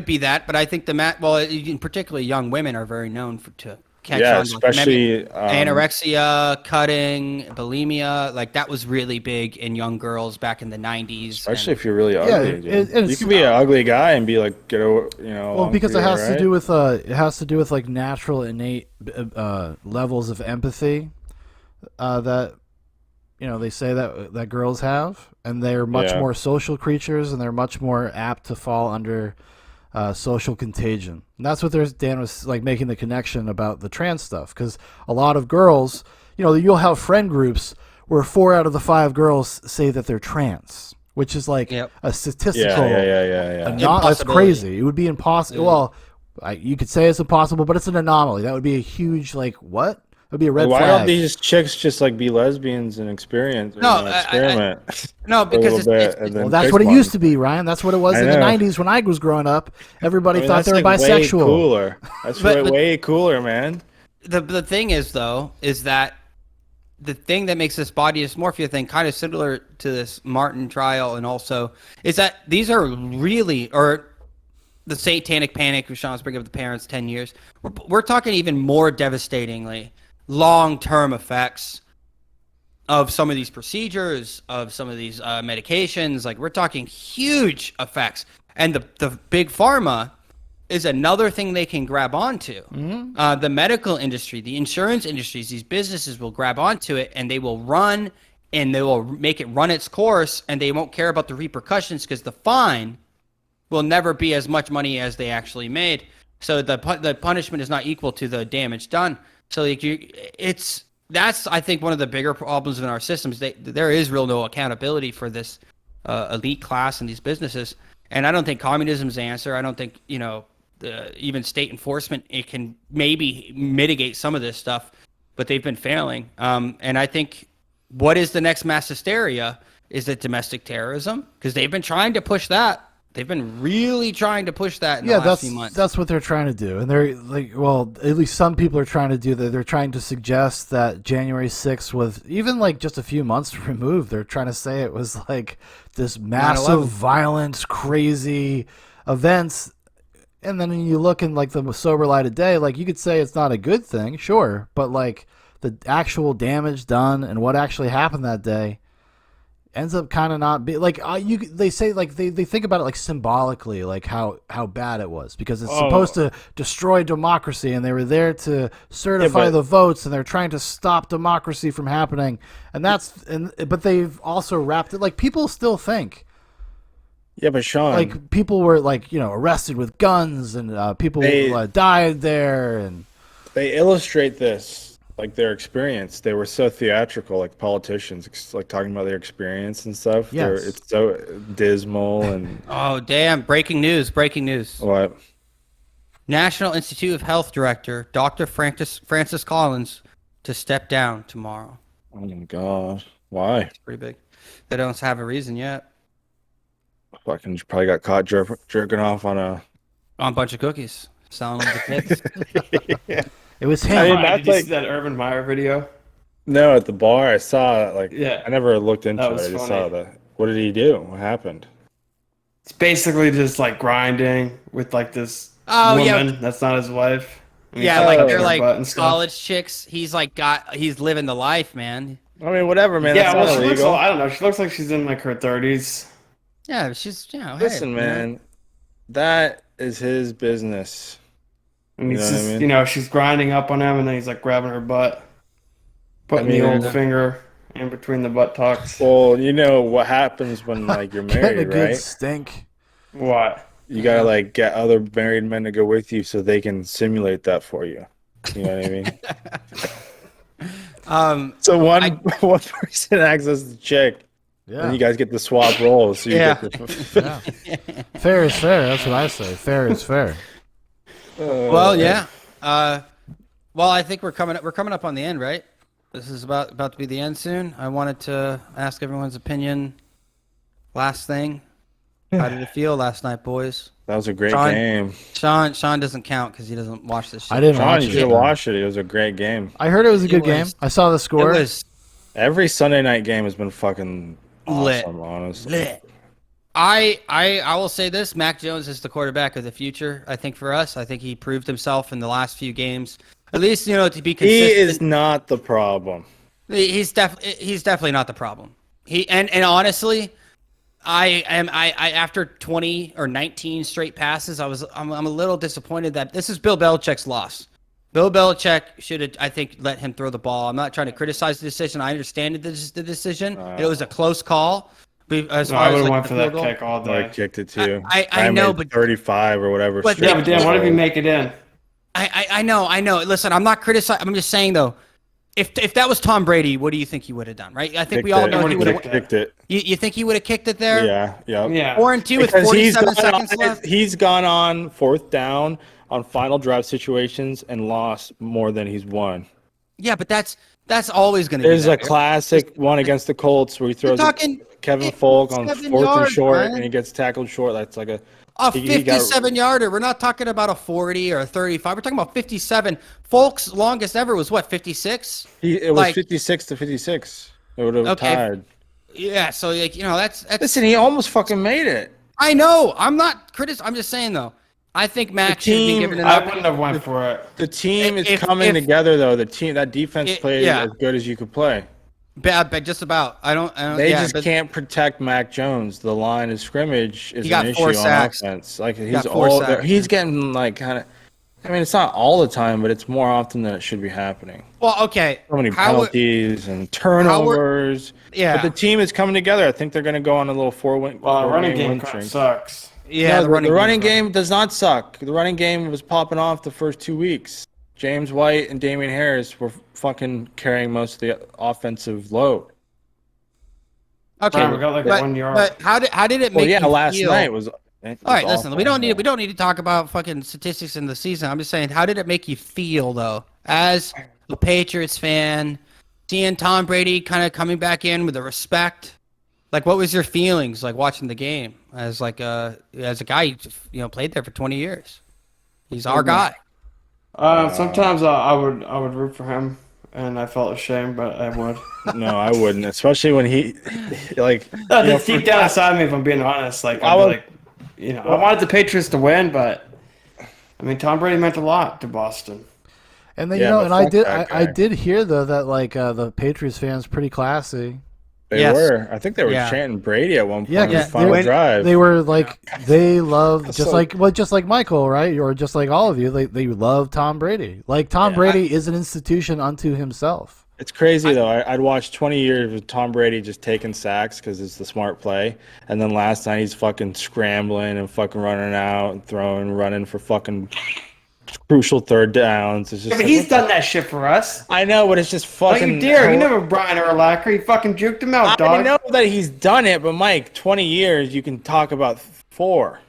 be that, but I think particularly young women are very known to catch on. Especially anorexia, cutting, bulimia, like that was really big in young girls back in the 90s. Especially if you're really ugly. You can be an ugly guy and be like, well, because it has to do with like natural innate levels of empathy that they say that girls have, and they're much more social creatures, and they're much more apt to fall under social contagion. And that's what Dan was like making the connection about the trans stuff, because a lot of girls, you'll have friend groups where 4 out of the 5 girls say that they're trans, which is like a statistical. That's crazy. It would be impossible. Well, you could say it's impossible, but it's an anomaly. That would be a huge what? It would be a red flag. Why don't these chicks just like be lesbians and experiment? No, because that's what it used to be, Ryan. That's what it was in the 90s when I was growing up. Everybody thought they were bisexual. Way cooler. That's way cooler, man. The thing is, though, is that the thing that makes this body dysmorphia thing kind of similar to this Martin trial, and also is that these are really, or the satanic panic, which Sean's bringing up the parents, 10 years. We're talking even more devastatingly long-term effects of some of these procedures, of some of these medications. Like, we're talking huge effects. And the big pharma is another thing they can grab onto. Mm-hmm. The medical industry, the insurance industries, these businesses will grab onto it, and they will run, and they will make it run its course, and they won't care about the repercussions, because the fine will never be as much money as they actually made. So the punishment is not equal to the damage done. So that's I think one of the bigger problems in our systems. There is no accountability for this elite class and these businesses. And I don't think communism is the answer. I don't think even state enforcement, it can maybe mitigate some of this stuff, but they've been failing. And I think what is the next mass hysteria? Is it domestic terrorism? Because they've been trying to push that. They've been really trying to push that in the last few months. That's what they're trying to do. And they're like, well, at least some people are trying to do that. They're trying to suggest that January 6th was even like just a few months removed. They're trying to say it was like this massive, violent, crazy events. And then when you look in like the sober light of day, like you could say it's not a good thing, sure. But like the actual damage done and what actually happened that day ends up kind of not be like they say, like they think about it like symbolically, like how bad it was, because it's supposed to destroy democracy, and they were there to certify the votes, and they're trying to stop democracy from happening. And but they've also wrapped it like people still think. Yeah, but Sean, like people were like arrested with guns, and people died there, and they illustrate this like their experience. They were so theatrical, like politicians, like talking about their experience and stuff. Yes. It's so dismal and Oh, damn. Breaking news. Breaking news. what? National Institute of Health Director Dr. Francis Collins to step down tomorrow. Oh my god, why? It's pretty big. They don't have a reason yet. Fucking probably got caught jerking off on a. On a bunch of cookies. Selling them to kids. It was him. I mean, Ryan, that's did you like see that Urban Meyer video? no at the bar. I saw it. Like Yeah. I never looked into That it. was I just funny. saw the. What did he do? What happened? It's basically just like grinding with like this Oh, yeah. woman that's not his wife. And he's Yeah, touching like her they're butt like and stuff. college chicks. He's living the life, man. I mean, whatever, man. Yeah, That's well, not she looks. illegal. I don't know. She looks like she's in like her 30s. Yeah, she's hey, Listen, you know. man, that is his business. And You he's know what I just, mean? she's grinding up on him, and then he's like grabbing her butt, putting the mean, old finger in between the buttocks. Well, you know what happens when like you're Getting a married, good right? stink. What? You gotta like get other married men to go with you so they can simulate that for you. You know what I mean? So one person acts as the chick, Yeah. and you guys get to swap roles. So you Yeah. get the, Yeah. Fair is fair. That's what I say. Fair is fair. Well, yeah. Well, I think we're coming up on the end, right? This is about to be the end soon. I wanted to ask everyone's opinion. Last thing. How did it feel last night, boys? That was a great Sean- game. Sean doesn't count because he doesn't watch this shit. I didn't Sean, watch you it. should have watched it. It was a great game. I heard it was a good game. was- I saw the It score. was Every Sunday night game has been fucking Lit. awesome, honestly. lit. I will say this: Mac Jones is the quarterback of the future. I think for us, I think he proved himself in the last few games. At least to be He consistent. is not the problem. He's definitely not the problem. And honestly, I after 20 or 19 straight passes, I'm a little disappointed that this is Bill Belichick's loss. Bill Belichick should have, I think, let him throw the ball. I'm not trying to criticize the decision. I understand the decision. It was a close call. As No, far I as, would have like, went the for that field goal. kick all I day. kicked it too. I know, made but 35 or whatever. But straight Yeah, but Dan, what if you goals. make it in? I know. Listen, I'm not criticizing. I'm just saying though, if that was Tom Brady, what do you think he would have done? Right? I think Kicked we all it. know he would have. Kicked it. You think he would have kicked it there? Yeah, yeah. Yeah. 4-2 with Because 47 seconds left. he's gone on fourth down on final drive situations and lost more than he's won. Yeah, but that's always going to be. There's a that. classic one against the Colts where he throws talking Kevin Folk on 57 fourth and yards, short, man. and he gets tackled short. That's like a A 57-yarder. We're not talking about a 40 or a 35. We're talking about 57. Folks' longest ever was what, 56? It was like- 56 to 56. It would have Okay. tied. Yeah. So like that's. Listen, he almost fucking made it. I know. I'm not criticizing. I'm just saying though. I think Max should be team- given an I opportunity. wouldn't have went for it. The team is If- coming together though. That defense played yeah. as good as you could play. But just about. I don't. They yeah, just but- can't protect Mac Jones. The line of scrimmage is He got an 4 issue on sacks. offense. Like he's got 4 all sacks. he's getting like kind of. I mean, it's not all the time, but it's more often than it should be happening. Well, okay. So many How would- penalties and turnovers. Yeah. But the team is coming together. I think they're going to go on a little Well, the running game kind of sucks. Yeah, the running game. game does not suck. The running game was popping off the first 2 weeks. James White and Damian Harris were fucking carrying most of the offensive load. Okay. Brian, we got like but, 1 yard. but how did it make Well, yeah, you last feel? night was. All right, listen. We don't need to talk about fucking statistics in the season. I'm just saying, how did it make you feel though, as a Patriots fan, seeing Tom Brady kind of coming back in with the respect? Like, what was your feelings like watching the game as a guy who played there for 20 years? He's our guy. Sometimes I would root for him, and I felt ashamed, but I would. No, I wouldn't. Especially when he, like, That's deep down inside me, if I'm being honest. Like, I I'd be would- like, I wanted the Patriots to win, but I mean, Tom Brady meant a lot to Boston. And then Yeah, but and I fuck did that I guy. did hear though that like the Patriots fans pretty classy. they Yes. were. I think they were Yeah. chanting Brady at one point Yeah, on the yeah, final they- drive. They were like they love just So- like Michael, right? Or just like all of you, they love Tom Brady. Like Tom Brady is an institution unto himself. It's crazy though. I'd watched 20 years of Tom Brady just taking sacks because it's the smart play, and then last night he's fucking scrambling and fucking running out and throwing, running for fucking crucial third downs. It's just Yeah, but like, he's done that shit for us. I know, but it's just Don't fucking. you dare! You never Brian Urlacher. You fucking juked him out, dog. I know that he's done it, but Mike, 20 years, you can talk about 4.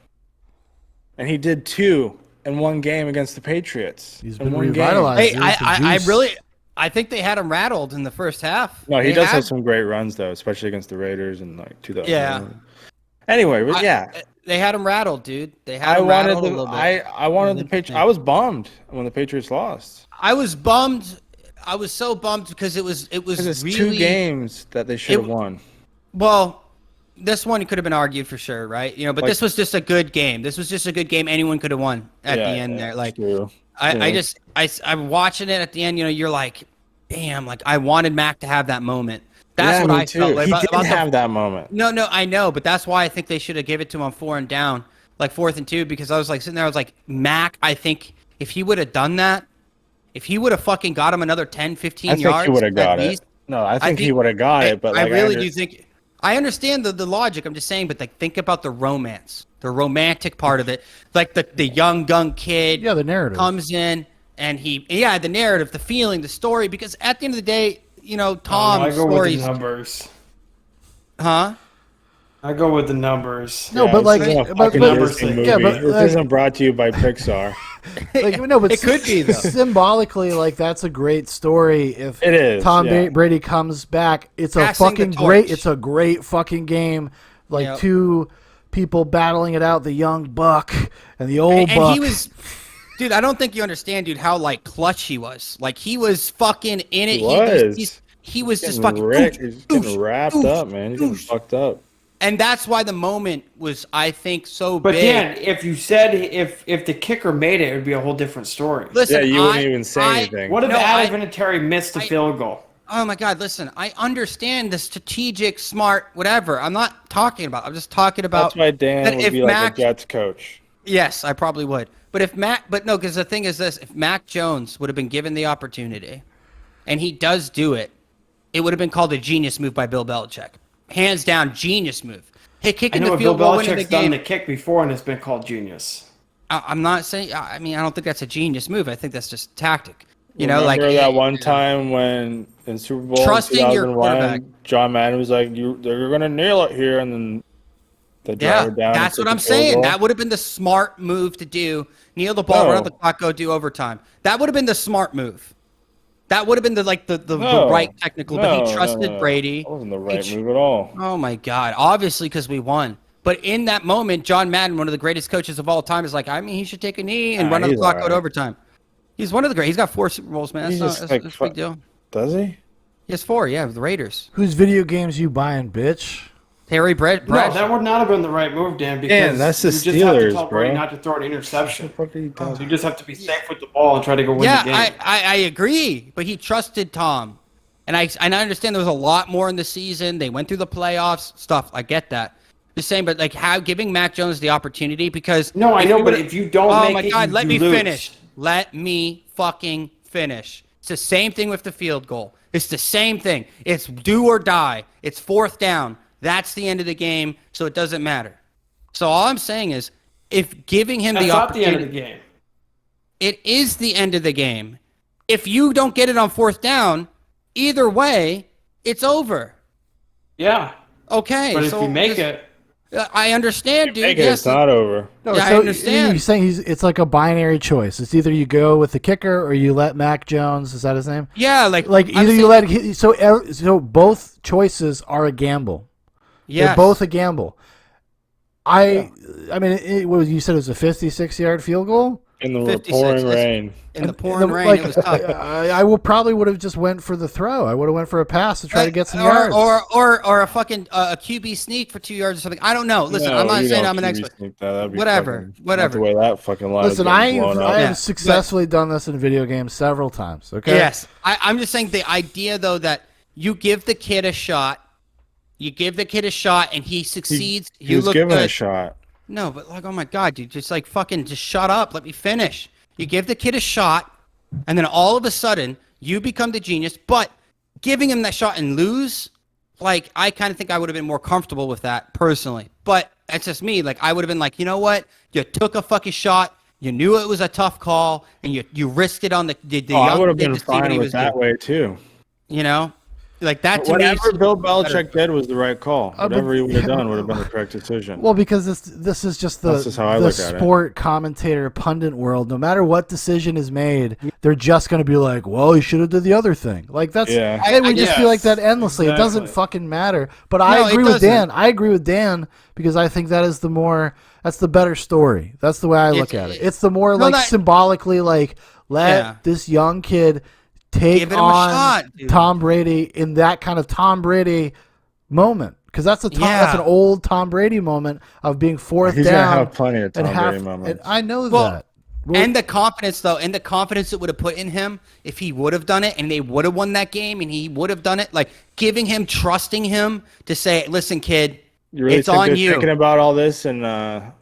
And he did 2 in one game against the Patriots. He's in been one revitalized. Hey, dude, with the juice. I think they had him rattled in the first half. No, he They does had- have some great runs, though, especially against the Raiders in like 2000. Yeah. Anyway, but yeah. They had him rattled, dude. They had I him wanted rattled a the little bit. I wanted the Patriots. I was bummed when the Patriots lost. I was bummed. I was so bummed because it was Because it's really 2 games that they should have won. Well, this one could have been argued for sure, right? You know, but Like- this was just a good game. This was just a good game. Anyone could have won at the end there. Like, true. I'm watching it at the end. You know, you're like, damn. Like, I wanted Mac to have that moment. That's what me I too. felt. Like, He about didn't the- have that moment. No, I know, but that's why I think they should have given it to him on 4th and down, like 4th and 2, because I was like sitting there. I was like, Mac. I think if he would have done that, if he would have fucking got him another 10, 15 I think yards, he would have got at it. least, No, I think he would have got it. But I like, really do think. I understand the logic. I'm just saying, but like, think about the romance, the romantic part of it. Like the young gun kid, Yeah, the narrative. comes in and the narrative, the feeling, the story. Because at the end of the day, you know, I Tom's go with stories, the numbers. huh? I go with the numbers. No, Yeah, but this like, isn't a but, fucking but, Disney movie. yeah, but This like, isn't brought to you by Pixar. like, no, but It could be, though. Symbolically, like that's a great story. If It is, Tom yeah. Brady comes back, it's a Passing the fucking torch. great. It's a great fucking game. Like Yep. 2 people battling it out, the young buck and the old And buck. he was, dude. I don't think you understand, dude, how like clutch he was. Like he was fucking in it. He was just fucking. He's getting wrapped up, man. He's getting fucked up. And that's why the moment was, I think, so But big. Dan, if you said if the kicker made it, it would be a whole different story. Listen, Yeah, you wouldn't even say anything. What if No, Adam Vinatieri missed the field goal? Oh my God! Listen, I understand the strategic, smart, whatever. I'm not talking about. I'm just talking about. That's why Dan that would if be Mac, like a Jets coach. Yes, I probably would. But if Mac, but no, because the thing is this: if Mac Jones would have been given the opportunity, and he does do it, it would have been called a genius move by Bill Belichick. Hands down, genius move. Hey, I kicking know the Bill field goal, winning the Belichick's done game. the kick before and it's been called genius. I'm not saying. I mean, I don't think that's a genius move. I think that's just tactic. You know, Remember like that one time when in Super Bowl Trusting your 2001, quarterback. John Madden was like, "They're gonna nail it here," and then they drive Yeah, it down. that's and what kick I'm the field saying. goal. That would have been the smart move to do. Kneel the ball, No. run the clock, go do overtime. That would have been the smart move. That would have been the No. right technical. But No, he trusted no. Brady. That wasn't the right He- move at all. Oh my God! Obviously, because we won. But in that moment, John Madden, one of the greatest coaches of all time, is like, I mean, he should take a knee and Nah, run the he's clock, all go to right. overtime. He's one of the great. He's got 4 Super Bowls, man. He's That's, just not, like that's a big deal. Does he? He has 4, yeah, with the Raiders. Whose video games you buying, bitch? Terry Brett. No, that would not have been the right move, Dan, because Dan, that's the you just have to Steelers, tell Brady bro. not to throw an interception. What the fuck are you So you just have to be safe with the ball and try to go win Yeah, the game. I agree, but he trusted Tom, and I understand there was a lot more in the season. They went through the playoffs, stuff. I get that. Just saying, but like how giving Mac Jones the opportunity because No, I if know, you but would've- if you don't oh make my it, God, let you me lose. finish. Let me fucking finish. It's the same thing with the field goal. It's the same thing. It's do or die. It's 4th down. That's the end of the game, so it doesn't matter. So all I'm saying is, if giving him That's the not the opportunity, end of the game. it is the end of the game. If you don't get it on 4th down, either way, it's over. Yeah, Okay, but so if you make just- it, I understand, dude. Make it, Yes, it's not over. No, Yeah, I so understand. You're saying it's like a binary choice. It's either you go with the kicker or you let Mac Jones. Is that his name? yeah, like Like I'm either you saying- let so both choices are a gamble. They're yes. both a gamble. I mean, what you said it was a 56-yard field goal. In the 56, pouring that's- rain. in the pouring rain. Like, It was tough. I probably would have just went for the throw. I would have went for a pass to try to get some yards. or a fucking a QB sneak for 2 yards or something. I don't know. Listen, No, I'm not you saying don't I'm an QB expert. sneak that. That'd be Whatever, fucking- whatever. Not the way that fucking line Listen, is getting blown up. I Yeah, have successfully done this in video games several times. Okay. Yes, I'm just saying the idea though that you give the kid a shot, and he succeeds. He you was look given good. a shot. No, but like, oh my God, dude, just like fucking, just shut up. Let me finish. You give the kid a shot, and then all of a sudden you become the genius. But giving him that shot and lose, like, I kind of think I would have been more comfortable with that personally. But that's just me. Like, I would have been like, you know what? You took a fucking shot. You knew it was a tough call, and you risked it on the I young would have kid been to see what fine he with was that doing. way too. You know, like that to Whatever me. Bill Belichick did was the right call. but- Whatever he would have done would have been the correct decision. Well, because this is just That's just how I the look at it. sport commentator pundit world. No matter what decision is made, they're just going to be like, "Well, you should have did the other thing." Like that's Yeah. they would just be Yes, like that endlessly. It doesn't exactly. fucking matter. But No, I it agree with doesn't. Dan. I agree with Dan because I think that is that's the better story. That's the way I look at it. It's the more No, like that- symbolically like let Yeah. this young kid take Give him a on shot, dude. Tom Brady in that kind of Tom Brady moment. Because that's Yeah. that's an old Tom Brady moment of being fourth He's down. gonna have plenty of Tom and Brady and moments. I know Well, that. Well, And the confidence, though, and the confidence it would have put in him if he would have done it and they would have won that game and he would have done it, like giving him, trusting him to say, listen, kid, You really it's think on they're you. thinking about all this and No,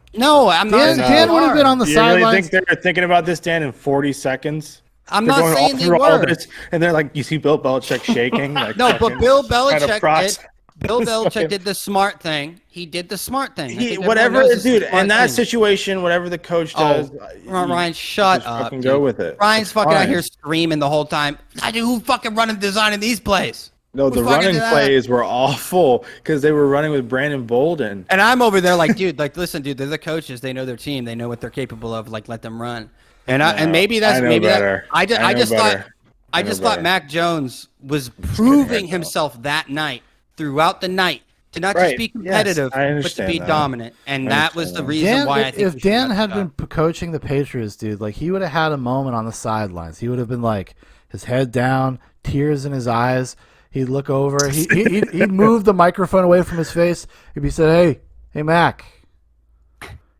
I'm not Dan, saying Dan they would have are. been on the you really sidelines. think they're thinking about this, Dan, in 40 seconds? I'm They're not going saying all they through all were. this, and they're like, you see Bill Belichick shaking? Like, No, but fucking Bill trying to Belichick process- did. Bill It's Belichick fucking- did the smart thing. He did the smart thing. I think everyone whatever, knows it's the dude. smart In that thing. situation, whatever the coach does, Ryan, shut just up. fucking dude. go with it. Ryan's It's fucking out fine. here screaming the whole time. I do. Who fucking running designing these plays? No, Who the fucking running did that? plays were awful because they were running with Brandon Bolden. And I'm over there like, dude, like, listen, dude, they're the coaches. They know their team. They know what they're capable of. Like, let them run. And and maybe that's I know maybe better. that. I know just thought better. I know just thought better. Mac Jones was proving himself that night, throughout the night, to not just Right. be Yes, competitive, I but to understand be that. dominant. And I that was the understand that. reason Dan, why I think we if should Dan let had it been go. coaching the Patriots, dude, like he would have had a moment on the sidelines. He would have been like, his head down, tears in his eyes. He'd look over. He'd move the microphone away from his face. He'd be said, "Hey, Mac,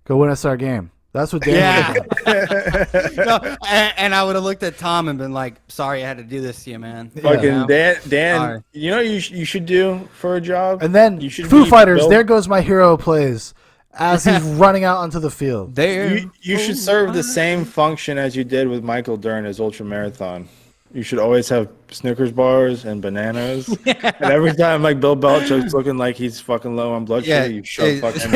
go win us our game." That's what Dan Yeah. would have done. No, and I would have looked at Tom and been like, "Sorry, I had to do this to you, man." Fucking You know? Dan, Sorry. you know what you should do for a job? And then you should Foo be Fighters, Bill- there goes my hero plays as he's running out onto the field. There. You should serve the same function as you did with Michael during his ultra marathon. You should always have Snickers bars and bananas. And every time like Bill Belichick's looking like he's fucking low on blood sugar, Yeah. you shove fucking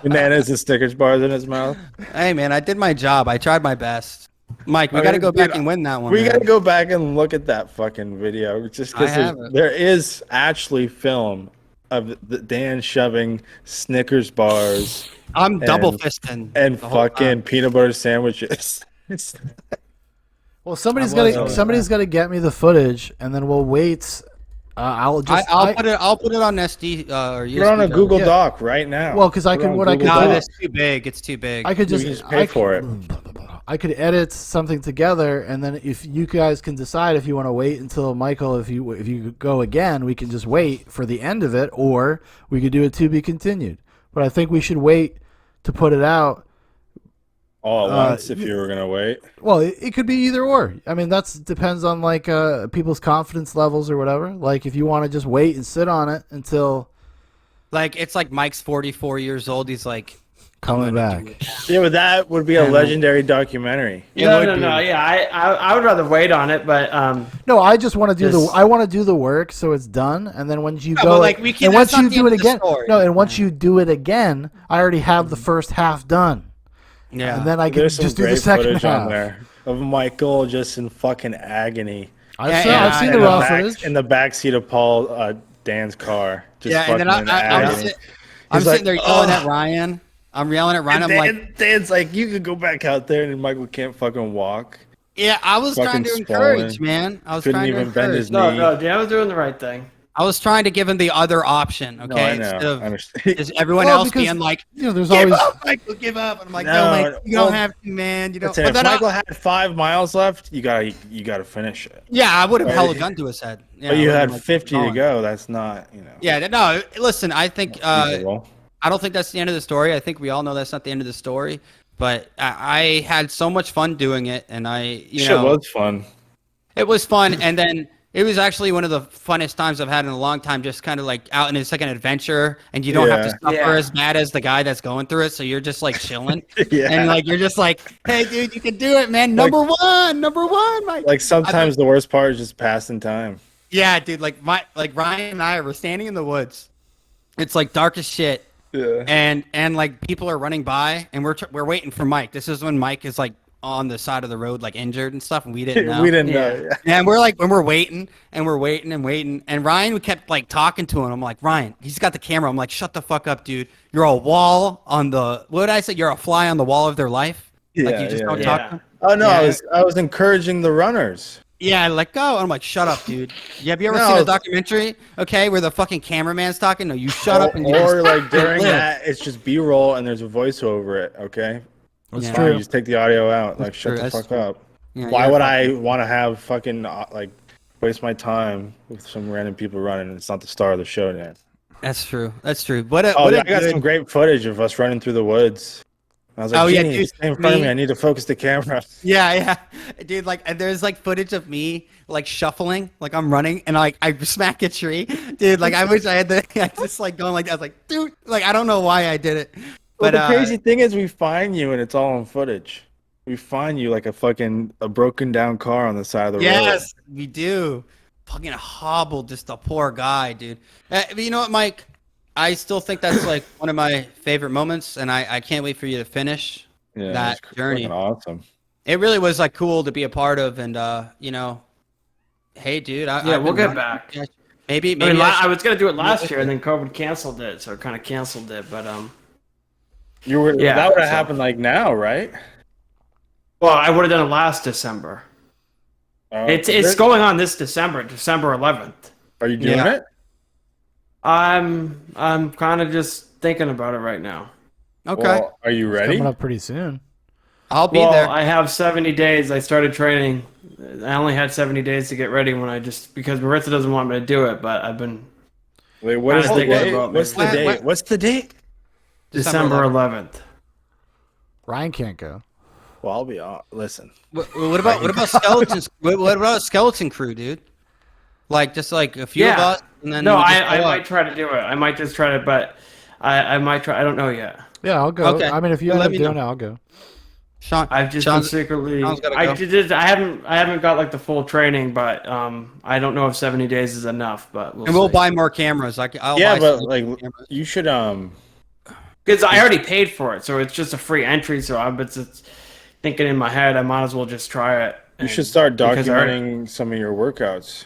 bananas and Snickers bars in his mouth. Hey, man, I did my job. I tried my best. Mike, we I got to mean, go back dude, and win that one. We man. got to go back and look at that fucking video just I have because it. there is actually film of the Dan shoving Snickers bars I'm double and- fisting. and the whole fucking time. peanut butter sandwiches. Well, somebody's I was got over to somebody's got to get me the footage, and then we'll wait. I'll just I'll put it on SD or USB. Put it on a drive. Google Yeah. Doc right now. Well, 'cause I Put it could- on what I Google could No, do- Doc. it's too big. It's too big. I could You just can just pay for it. I could edit something together, and then if you guys can decide if you want to wait until Michael, if you go again, we can just wait for the end of it, or we could do it to be continued. But I think we should wait to put it out. All at once if you were gonna wait. Well, it could be either or. I mean, that's depends on like people's confidence levels or whatever. Like if you want to just wait and sit on it until Like it's like Mike's 44 years old. He's like, coming back. Yeah, but that would be a legendary documentary. No. Yeah, I would rather wait on it, but No, I just want to do This- I want to do the work so it's done, and then once you Yeah, go, but, like, we can- and once that's you not the do end it of the again, story. no, and once you do it again, I already have the first half done, yeah. and then I can There's some just do the great second footage half. on there of Michael just in fucking agony I've Yeah, seen yeah, the in raw back, footage. in the back seat of Paul Dan's car. Just yeah, and then fucking in I'm agony. I'm He's sitting there like, yelling "Ugh." at Ryan. I'm yelling at Ryan. I'm like, Dan's like, you could go back out there, and Michael can't fucking walk. yeah, I was trying to fucking encourage, swollen. man. I was Couldn't trying to even bend encourage. his no, knee. no, Dan was doing the right thing. I was trying to give him the other option, okay? No, I know. Instead I of understand. just everyone Well, else because, being like, you know, there's give always up, Michael, give up. And I'm like, no, No, Mike, you well, don't have to, man. You don't. Listen, But if then Michael had 5 miles left, you gotta finish it. yeah, I would have held a Right. gun to his head. Yeah, But I you would've had been like, 50 to going. go. That's not, you know. Yeah, no, listen, I think feasible. I don't think that's the end of the story. I think we all know that's not the end of the story. But I had so much fun doing it, and Shit was fun. it was fun. And then it was actually one of the funnest times I've had in a long time. Just kind of like out, and it's like an adventure, and you don't have to Yeah. suffer Yeah. as bad as the guy that's going through it. So you're just like chilling, Yeah. and like you're just like, hey, dude, you can do it, man. Number one, Mike. Like sometimes the worst part is just passing time. Yeah, dude. Like Ryan and I were standing in the woods. It's like dark as shit, Yeah. and like people are running by, and we're waiting for Mike. This is when Mike is like on the side of the road, like injured and stuff, and we didn't know. We didn't Yeah. know. Yeah. And we're like, when we're waiting, and we're waiting and waiting, and Ryan, we kept like talking to him. I'm like, Ryan, he's got the camera. I'm like, shut the fuck up, dude. You're a wall on the. What did I say? You're a fly on the wall of their life. Like you just don't talk to them. Oh no, Yeah. I was encouraging the runners. Yeah, let go. I'm like, shut up, dude. Yeah, have you ever No. seen a documentary? Okay, where the fucking cameraman's talking? No, you shut up and you Or just like during live. that, it's just B-roll and there's a voice over it. Okay, That's Yeah. fine. true. You just take the audio out. Like, That's shut true, the that's fuck true. up. Yeah, Why you're would fucking- I want to have fucking like waste my time with some random people running? It's not the star of the show, man. That's true. That's true. What a, Oh, what I a got good. some great footage of us running through the woods. I was like, Oh, yeah, Jeannie, dude, stay in front of me- me. I need to focus the camera. Yeah, yeah, dude. Like, and there's like footage of me like shuffling, like I'm running, and like I smack a tree, dude. Like I wish I had the, I just like going like that. I was like, dude, like I don't know why I did it, But but the crazy thing is, we find you and it's all on footage. We find you like a broken down car on the side of the road. yes, we do. Fucking hobbled, just a poor guy, dude. But you know what, Mike? I still think that's like one of my favorite moments, and I can't wait for you to finish Yeah, that it's journey. fucking awesome. It really was like cool to be a part of, and you know, hey, dude, Yeah, I've we'll been get back. Maybe, I maybe mean, I I was gonna do it last year, and then COVID canceled it, so it kind of canceled it. But You were Yeah, that would have so- happened like now, right? well, I would have done it last December. It's going on this December, December 11th. Are you doing Yeah. it? I'm kind of just thinking about it right now. okay. Well, are you ready? Coming up pretty soon. I'll be Well, there. I have 70 days. I started training. I only had 70 days to get ready when I just because Maritza doesn't want me to do it, but I've been Wait, what is I the think date? about What's the maybe- date? What- What's the date? December 11th. Ryan can't go. Well, I'll be listen. What about skeletons? What about skeleton crew, dude? Like just like a few of Yeah. us, and then No, we just I go might out. try to do it. I might just try to, but I might try. I don't know yet. Yeah, I'll go. Okay. I mean, if you Well, end let up me doing know. it, I'll go. Sean, I've just been Sean's- secretly. Sean's gotta I go. did. I haven't got like the full training, but I don't know if 70 days is enough. But and we'll see. buy more cameras. I'll Yeah, buy but some like cameras. you should Because I already paid for it, so it's just a free entry. So I'm just thinking in my head, I might as well just try it. you should start because I already- documenting some of your workouts.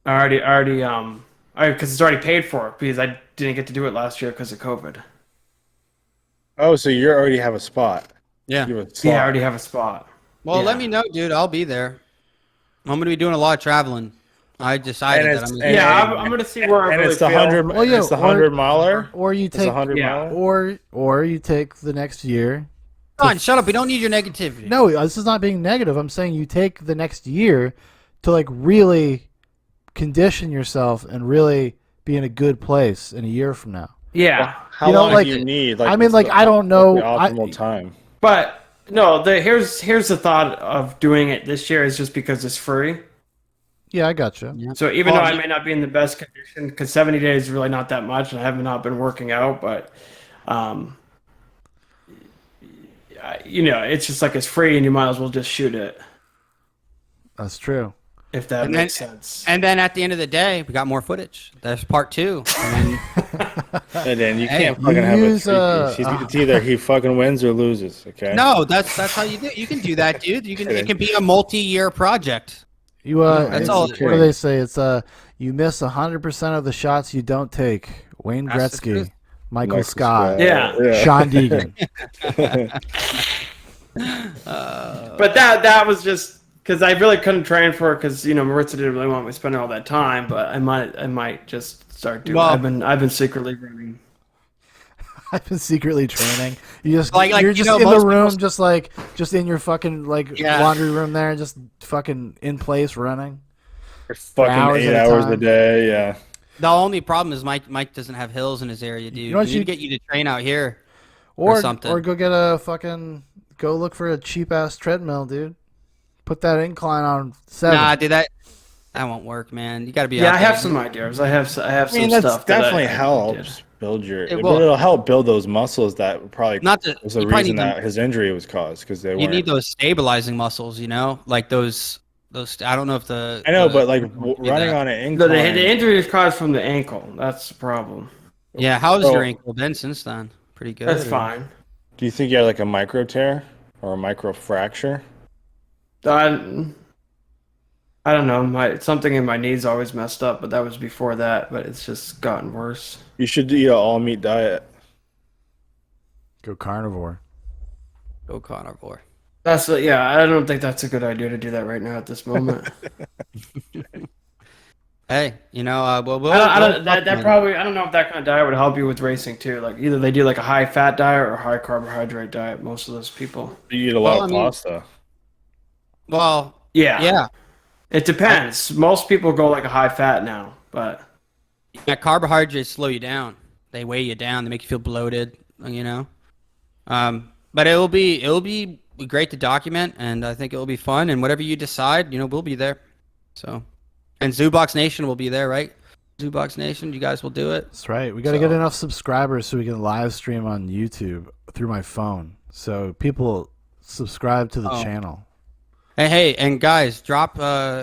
Because it's already paid for because I didn't get to do it last year because of COVID. Oh, so you already have a spot. Yeah. You have a slot. Yeah, I already have a spot. Well, Yeah. let me know, dude. I'll be there. I'm gonna be doing a lot of traveling. I decided And that it's- I'm. and- Yeah, and- I'm gonna see where I And really it's the feel. 100. Well, yeah, it's the or- 100 miler. Or you It's the take, 100 Yeah. miler. or you take the next year. Come on, shut up. We don't need your negativity. No, this is not being negative. I'm saying you take the next year to like really condition yourself and really be in a good place in a year from now. Yeah, How You know, long like- do you need? I mean, what's like, the- I don't know. what's the optimal time. but no. Here's the thought of doing it this year is just because it's free. Yeah, I gotcha. So even Well, though I you- may not be in the best condition, because 70 days is really not that much, and I have not been working out, but it's just like it's free, and you might as well just shoot it That's true. if that And makes then- sense. And then at the end of the day, we got more footage. There's part 2. And And then you Hey, can't fucking have use, a three-piece. It's either he fucking wins or loses. Okay. no, that's how you do it. You can do that, dude. It can be a multi-year project. You That's it's- all- What do they say? It's you miss 100% of the shots you don't take. Wayne That's the Gretzky, truth. Michael Scott, Yeah. Sean Deegan. But that was just because I really couldn't train for it because Maritza didn't really want me spending all that time. But I might just start doing. Well- I've been secretly running. I've been secretly training. You just Like, you're you just know, in the most room, people- just in your fucking Yeah. laundry room there, just fucking in place running. Fucking hours 8 at a hours a time. day. Yeah. The only problem is Mike doesn't have hills in his area, dude. You know what we need to get you to train out here. Or something. Or go get a fucking go look for a cheap ass treadmill, dude. Put that incline on 7. Nah, dude, that won't work, man. You got to be. Yeah, out I have there. some ideas. I have some I mean, that's stuff. definitely that I helps build your. It will. It'll help build those muscles that probably Not to. was the you probably reason need them- that his injury was caused because they You weren't. need those stabilizing muscles, like those. I don't know if I know, the- but like need running that. on an No, incline. the injury is caused from the ankle. That's the problem. Yeah, how's Oh. your ankle been since then? Pretty good. That's or- fine. Do you think you had like a micro tear or a micro fracture? I don't know. Something in my knees always messed up, but that was before that. But it's just gotten worse. You should eat an all meat diet. Go carnivore. Go carnivore. Yeah. I don't think that's a good idea to do that right now at this moment. Hey, you know, I don't know if that kind of diet would help you with racing too. Like either they do like a high fat diet or a high carbohydrate diet. Most of those people. You eat a lot Well, of I mean- pasta. Well, Yeah. yeah. It depends. Most people go like a high fat now, but Yeah, carbohydrates slow you down. They weigh you down. They make you feel bloated. You know, but it'll be great to document, and I think it will be fun. And whatever you decide, you know, we'll be there. So, and Zoobox Nation will be there, right? Zoobox Nation, you guys will do it. That's right. We got to get enough subscribers so we can live stream on YouTube through my phone. So people subscribe to the channel. Hey, and guys, drop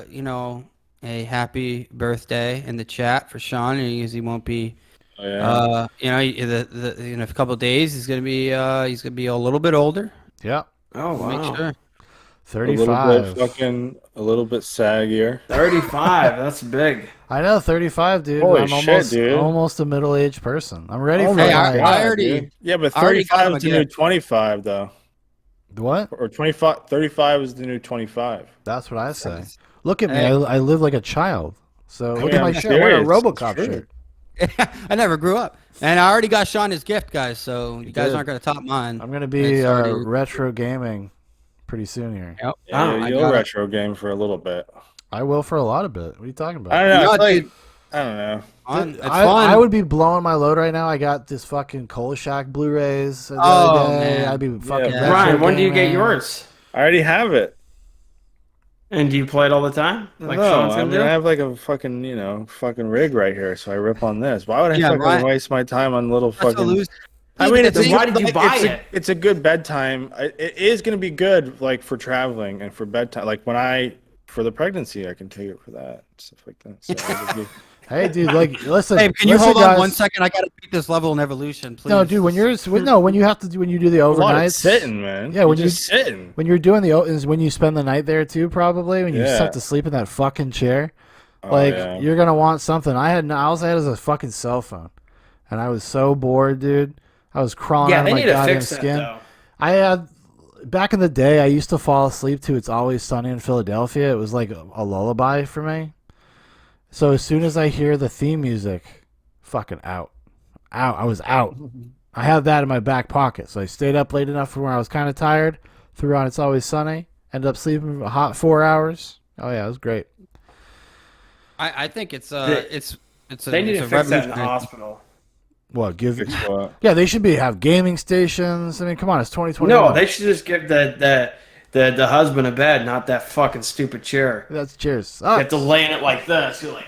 you know, a happy birthday in the chat for Sean, because he won't be. Oh, yeah. You know, in a couple of days he's gonna be a little bit older. Yep. oh wow, Make sure. A little 35. bit a little bit saggier. 35. That's big. I know, 35, dude. Holy I'm shit, dude. almost a middle-aged person. I'm ready for Hey, my... I already- dude. Yeah, but I already got 35 him is the again. new 25 though. What? Or 25 35 is the new 25. That's what I say. Look at me. Hey. I live like a child. So look mean, at my I'm shirt. I wear a serious. RoboCop It's true. shirt. I never grew up, and I already got Sean his gift, guys. So you guys did. aren't gonna top mine. I'm going to be It's already- retro gaming pretty soon here. Yep. Yeah, I you'll got it. retro game for a little bit. I will for a lot of it. What are you talking about? I don't know. No, I, feel like, dude. I don't know. Fun. It's I, fun. I would be blowing my load right now. I got this fucking Kolchak Blu-rays the Oh, other day. man. I'd be fucking Yeah. retro Ryan, when do you get gaming. yours? I already have it. And do you play it all the time? Like no, Sean's I gonna mean, do? I have like a fucking fucking rig right here, so I rip on this. Why would I Yeah, fucking Ryan- waste my time on little That's a fucking? lose. I mean, it's Then a why good- did you like, buy it's it? It's a good bedtime. It is going to be good, like for traveling and for bedtime. Like for the pregnancy, I can take it for that stuff like that. So it'll be- Hey, dude, like, listen. Hey, can you listen, hold on guys. 1 second? I gotta beat this level in evolution, please. No, dude, when you do the a lot of overnights, sitting, man. Yeah, You're when you- just sitting. when you're doing is when you spend the night there too, probably when you just Yeah. have to sleep in that fucking chair. Oh, Like yeah. you're gonna want something. All I had was a fucking cell phone, and I was so bored, dude. I was crawling Yeah, out they of my need to goddamn fix that skin. though. I had back in the day. I used to fall asleep to "It's Always Sunny in Philadelphia." It was like a lullaby for me. So as soon as I hear the theme music, fucking out. I was out. I had that in my back pocket, so I stayed up late enough for where I was kind of tired. Threw on "It's Always Sunny." Ended up sleeping a hot 4 hours. Oh yeah, it was great. I think it's They it's a They need it's to a fix that in the revolutionary- hospital. What give? Fix what? Yeah, they should have gaming stations. I mean, come on, it's 2020. No, they should just give the husband a bed, not that fucking stupid chair. That's cheers. You Oh, have to lay in it like this. You're like,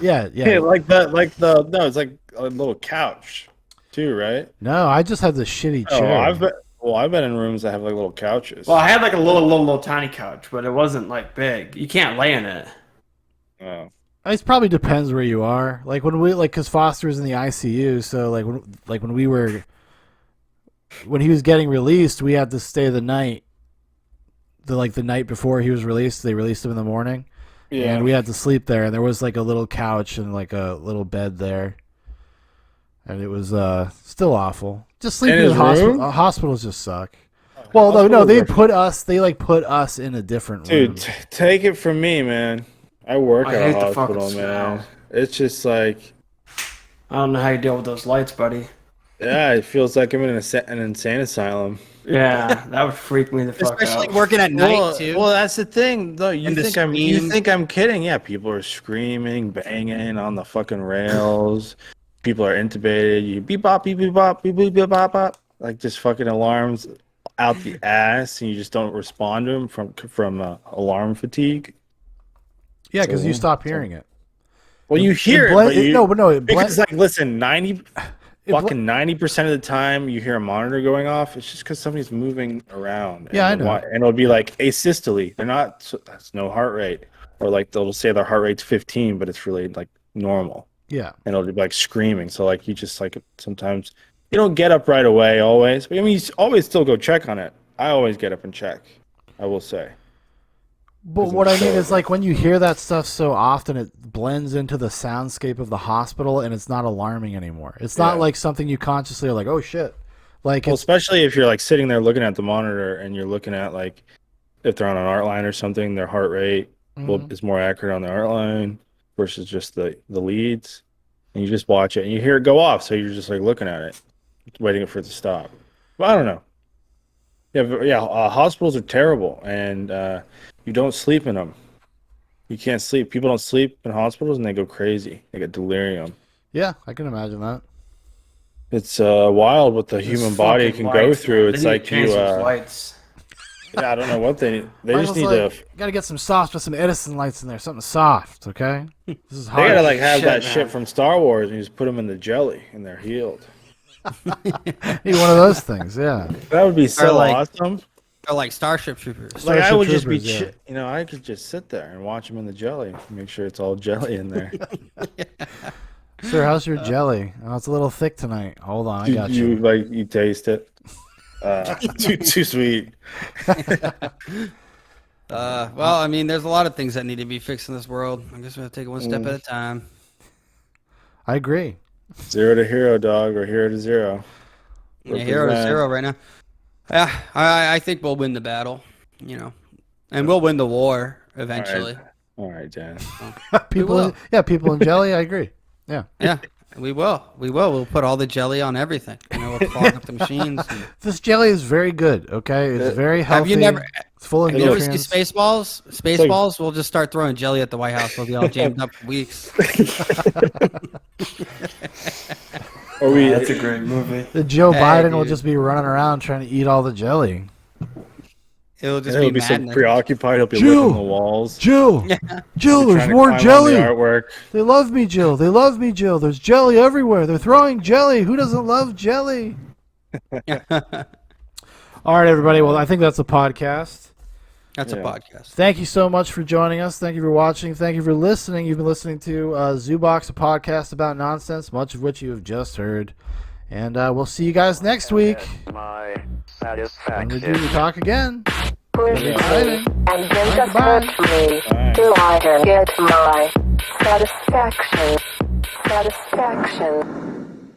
yeah. Hey, like that, no, it's like a little couch, too, right? No, I just had the shitty chair. I've been in rooms that have like little couches. well, I had like a little tiny couch, but it wasn't like big. You can't lay in it. Oh. It probably depends where you are. Like because Foster was in the ICU, so when he was getting released, we had to stay the night. The night before he was released, they released him in the morning, Yeah. and we had to sleep there. And there was like a little couch and like a little bed there, and it was still awful. Just sleeping in his room? hospitals just suck. Well, no, they put us in a different room. Dude, take it from me, man. I work I at hate a the fucking hospital, man. smell. It's just like, I don't know how you deal with those lights, buddy. yeah, it feels like I'm in an insane asylum. Yeah, that would freak me the fuck especially out. working at night too. Well, that's the thing, though. And the screams. think I'm kidding? Yeah, people are screaming, banging on the fucking rails. People are intubated. You beep bop, beep beep bop, beep beep beep bop bop, like just fucking alarms out the ass, and you just don't respond to them from alarm fatigue. Yeah, because you stop hearing it. Well, you hear it, blend- but you, no, but no, it because blend- like listen, 90 It bl- fucking 90% of the time you hear a monitor going off, it's just because somebody's moving around. Yeah, I and know. and it'll be like asystole. They're not. That's no heart rate, or like they'll say their heart rate's 15, but it's really like normal. Yeah. and it'll be like screaming. So like you just like sometimes you don't get up right away always. But I mean, you always still go check on it. I always get up and check. I will say. But 'Cause what I'm I mean so is, like, when you hear that stuff so often, it blends into the soundscape of the hospital, and it's not alarming anymore. It's not Yeah. like something you consciously are like, oh shit. Like, Well, it's, especially if you're like sitting there looking at the monitor and you're looking at like if they're on an art line or something, their heart rate is more accurate on the art line versus just the leads. And you just watch it and you hear it go off, so you're just like looking at it, waiting for it to stop. Well, I don't know. Hospitals are terrible, and you don't sleep in them. You can't sleep. People don't sleep in hospitals, and they go crazy. They get delirium. yeah, I can imagine that. It's wild what the Those human body fucking can go lights, through. man. It's They need like to change you. those lights. Yeah, I don't know what they need. They just Michael's need like, to. gotta get some soft with some Edison lights in there, something soft, okay? This is They hard. gotta like have Shit, that man. shit from Star Wars, and you just put them in the jelly, and they're healed. Need one of those things, yeah. That would be so like- awesome. Or like Starship Troopers. Like I Starship would just be, Troopers, yeah. I could just sit there and watch them in the jelly, make sure it's all jelly in there. Sir, how's your jelly? Oh, it's a little thick tonight. Hold on, I got you. You taste it. Too sweet. Well, I mean, there's a lot of things that need to be fixed in this world. I guess we have to take it one step at a time. I agree. 0 to hero, dog, or hero to 0. Yeah, 0 to 0 right now. Yeah, I think we'll win the battle, and we'll win the war eventually. All right, Dan. People, will. People in jelly. I agree. Yeah, Yeah, we will. We will. We'll put all the jelly on everything. We'll clog up the machines. And... this jelly is very good. Okay, it's very healthy. Have you never? It's full of Have you ever seen nutrients. Spaceballs? Spaceballs. We'll just start throwing jelly at the White House. We'll be all jammed up for weeks. That's a great movie. The Joe Hey, Biden will dude. just be running around trying to eat all the jelly. It'll just He'll be be so madness. preoccupied. He'll be Jill! licking the walls. Jill, Jill, Trying there's to more climb on jelly. the artwork. They love me, Jill. They love me, Jill. There's jelly everywhere. They're throwing jelly. Who doesn't love jelly? All right, everybody. Well, I think that's a podcast. That's a Yeah. podcast. Thank you so much for joining us. Thank you for watching. Thank you for listening. You've been listening to Zoobox, a podcast about nonsense, much of which you have just heard. And we'll see you guys next week. My When we satisfaction. do talk again. Push Yeah. me, and then just Bye. hurt me Bye. till I can get my satisfaction. Satisfaction.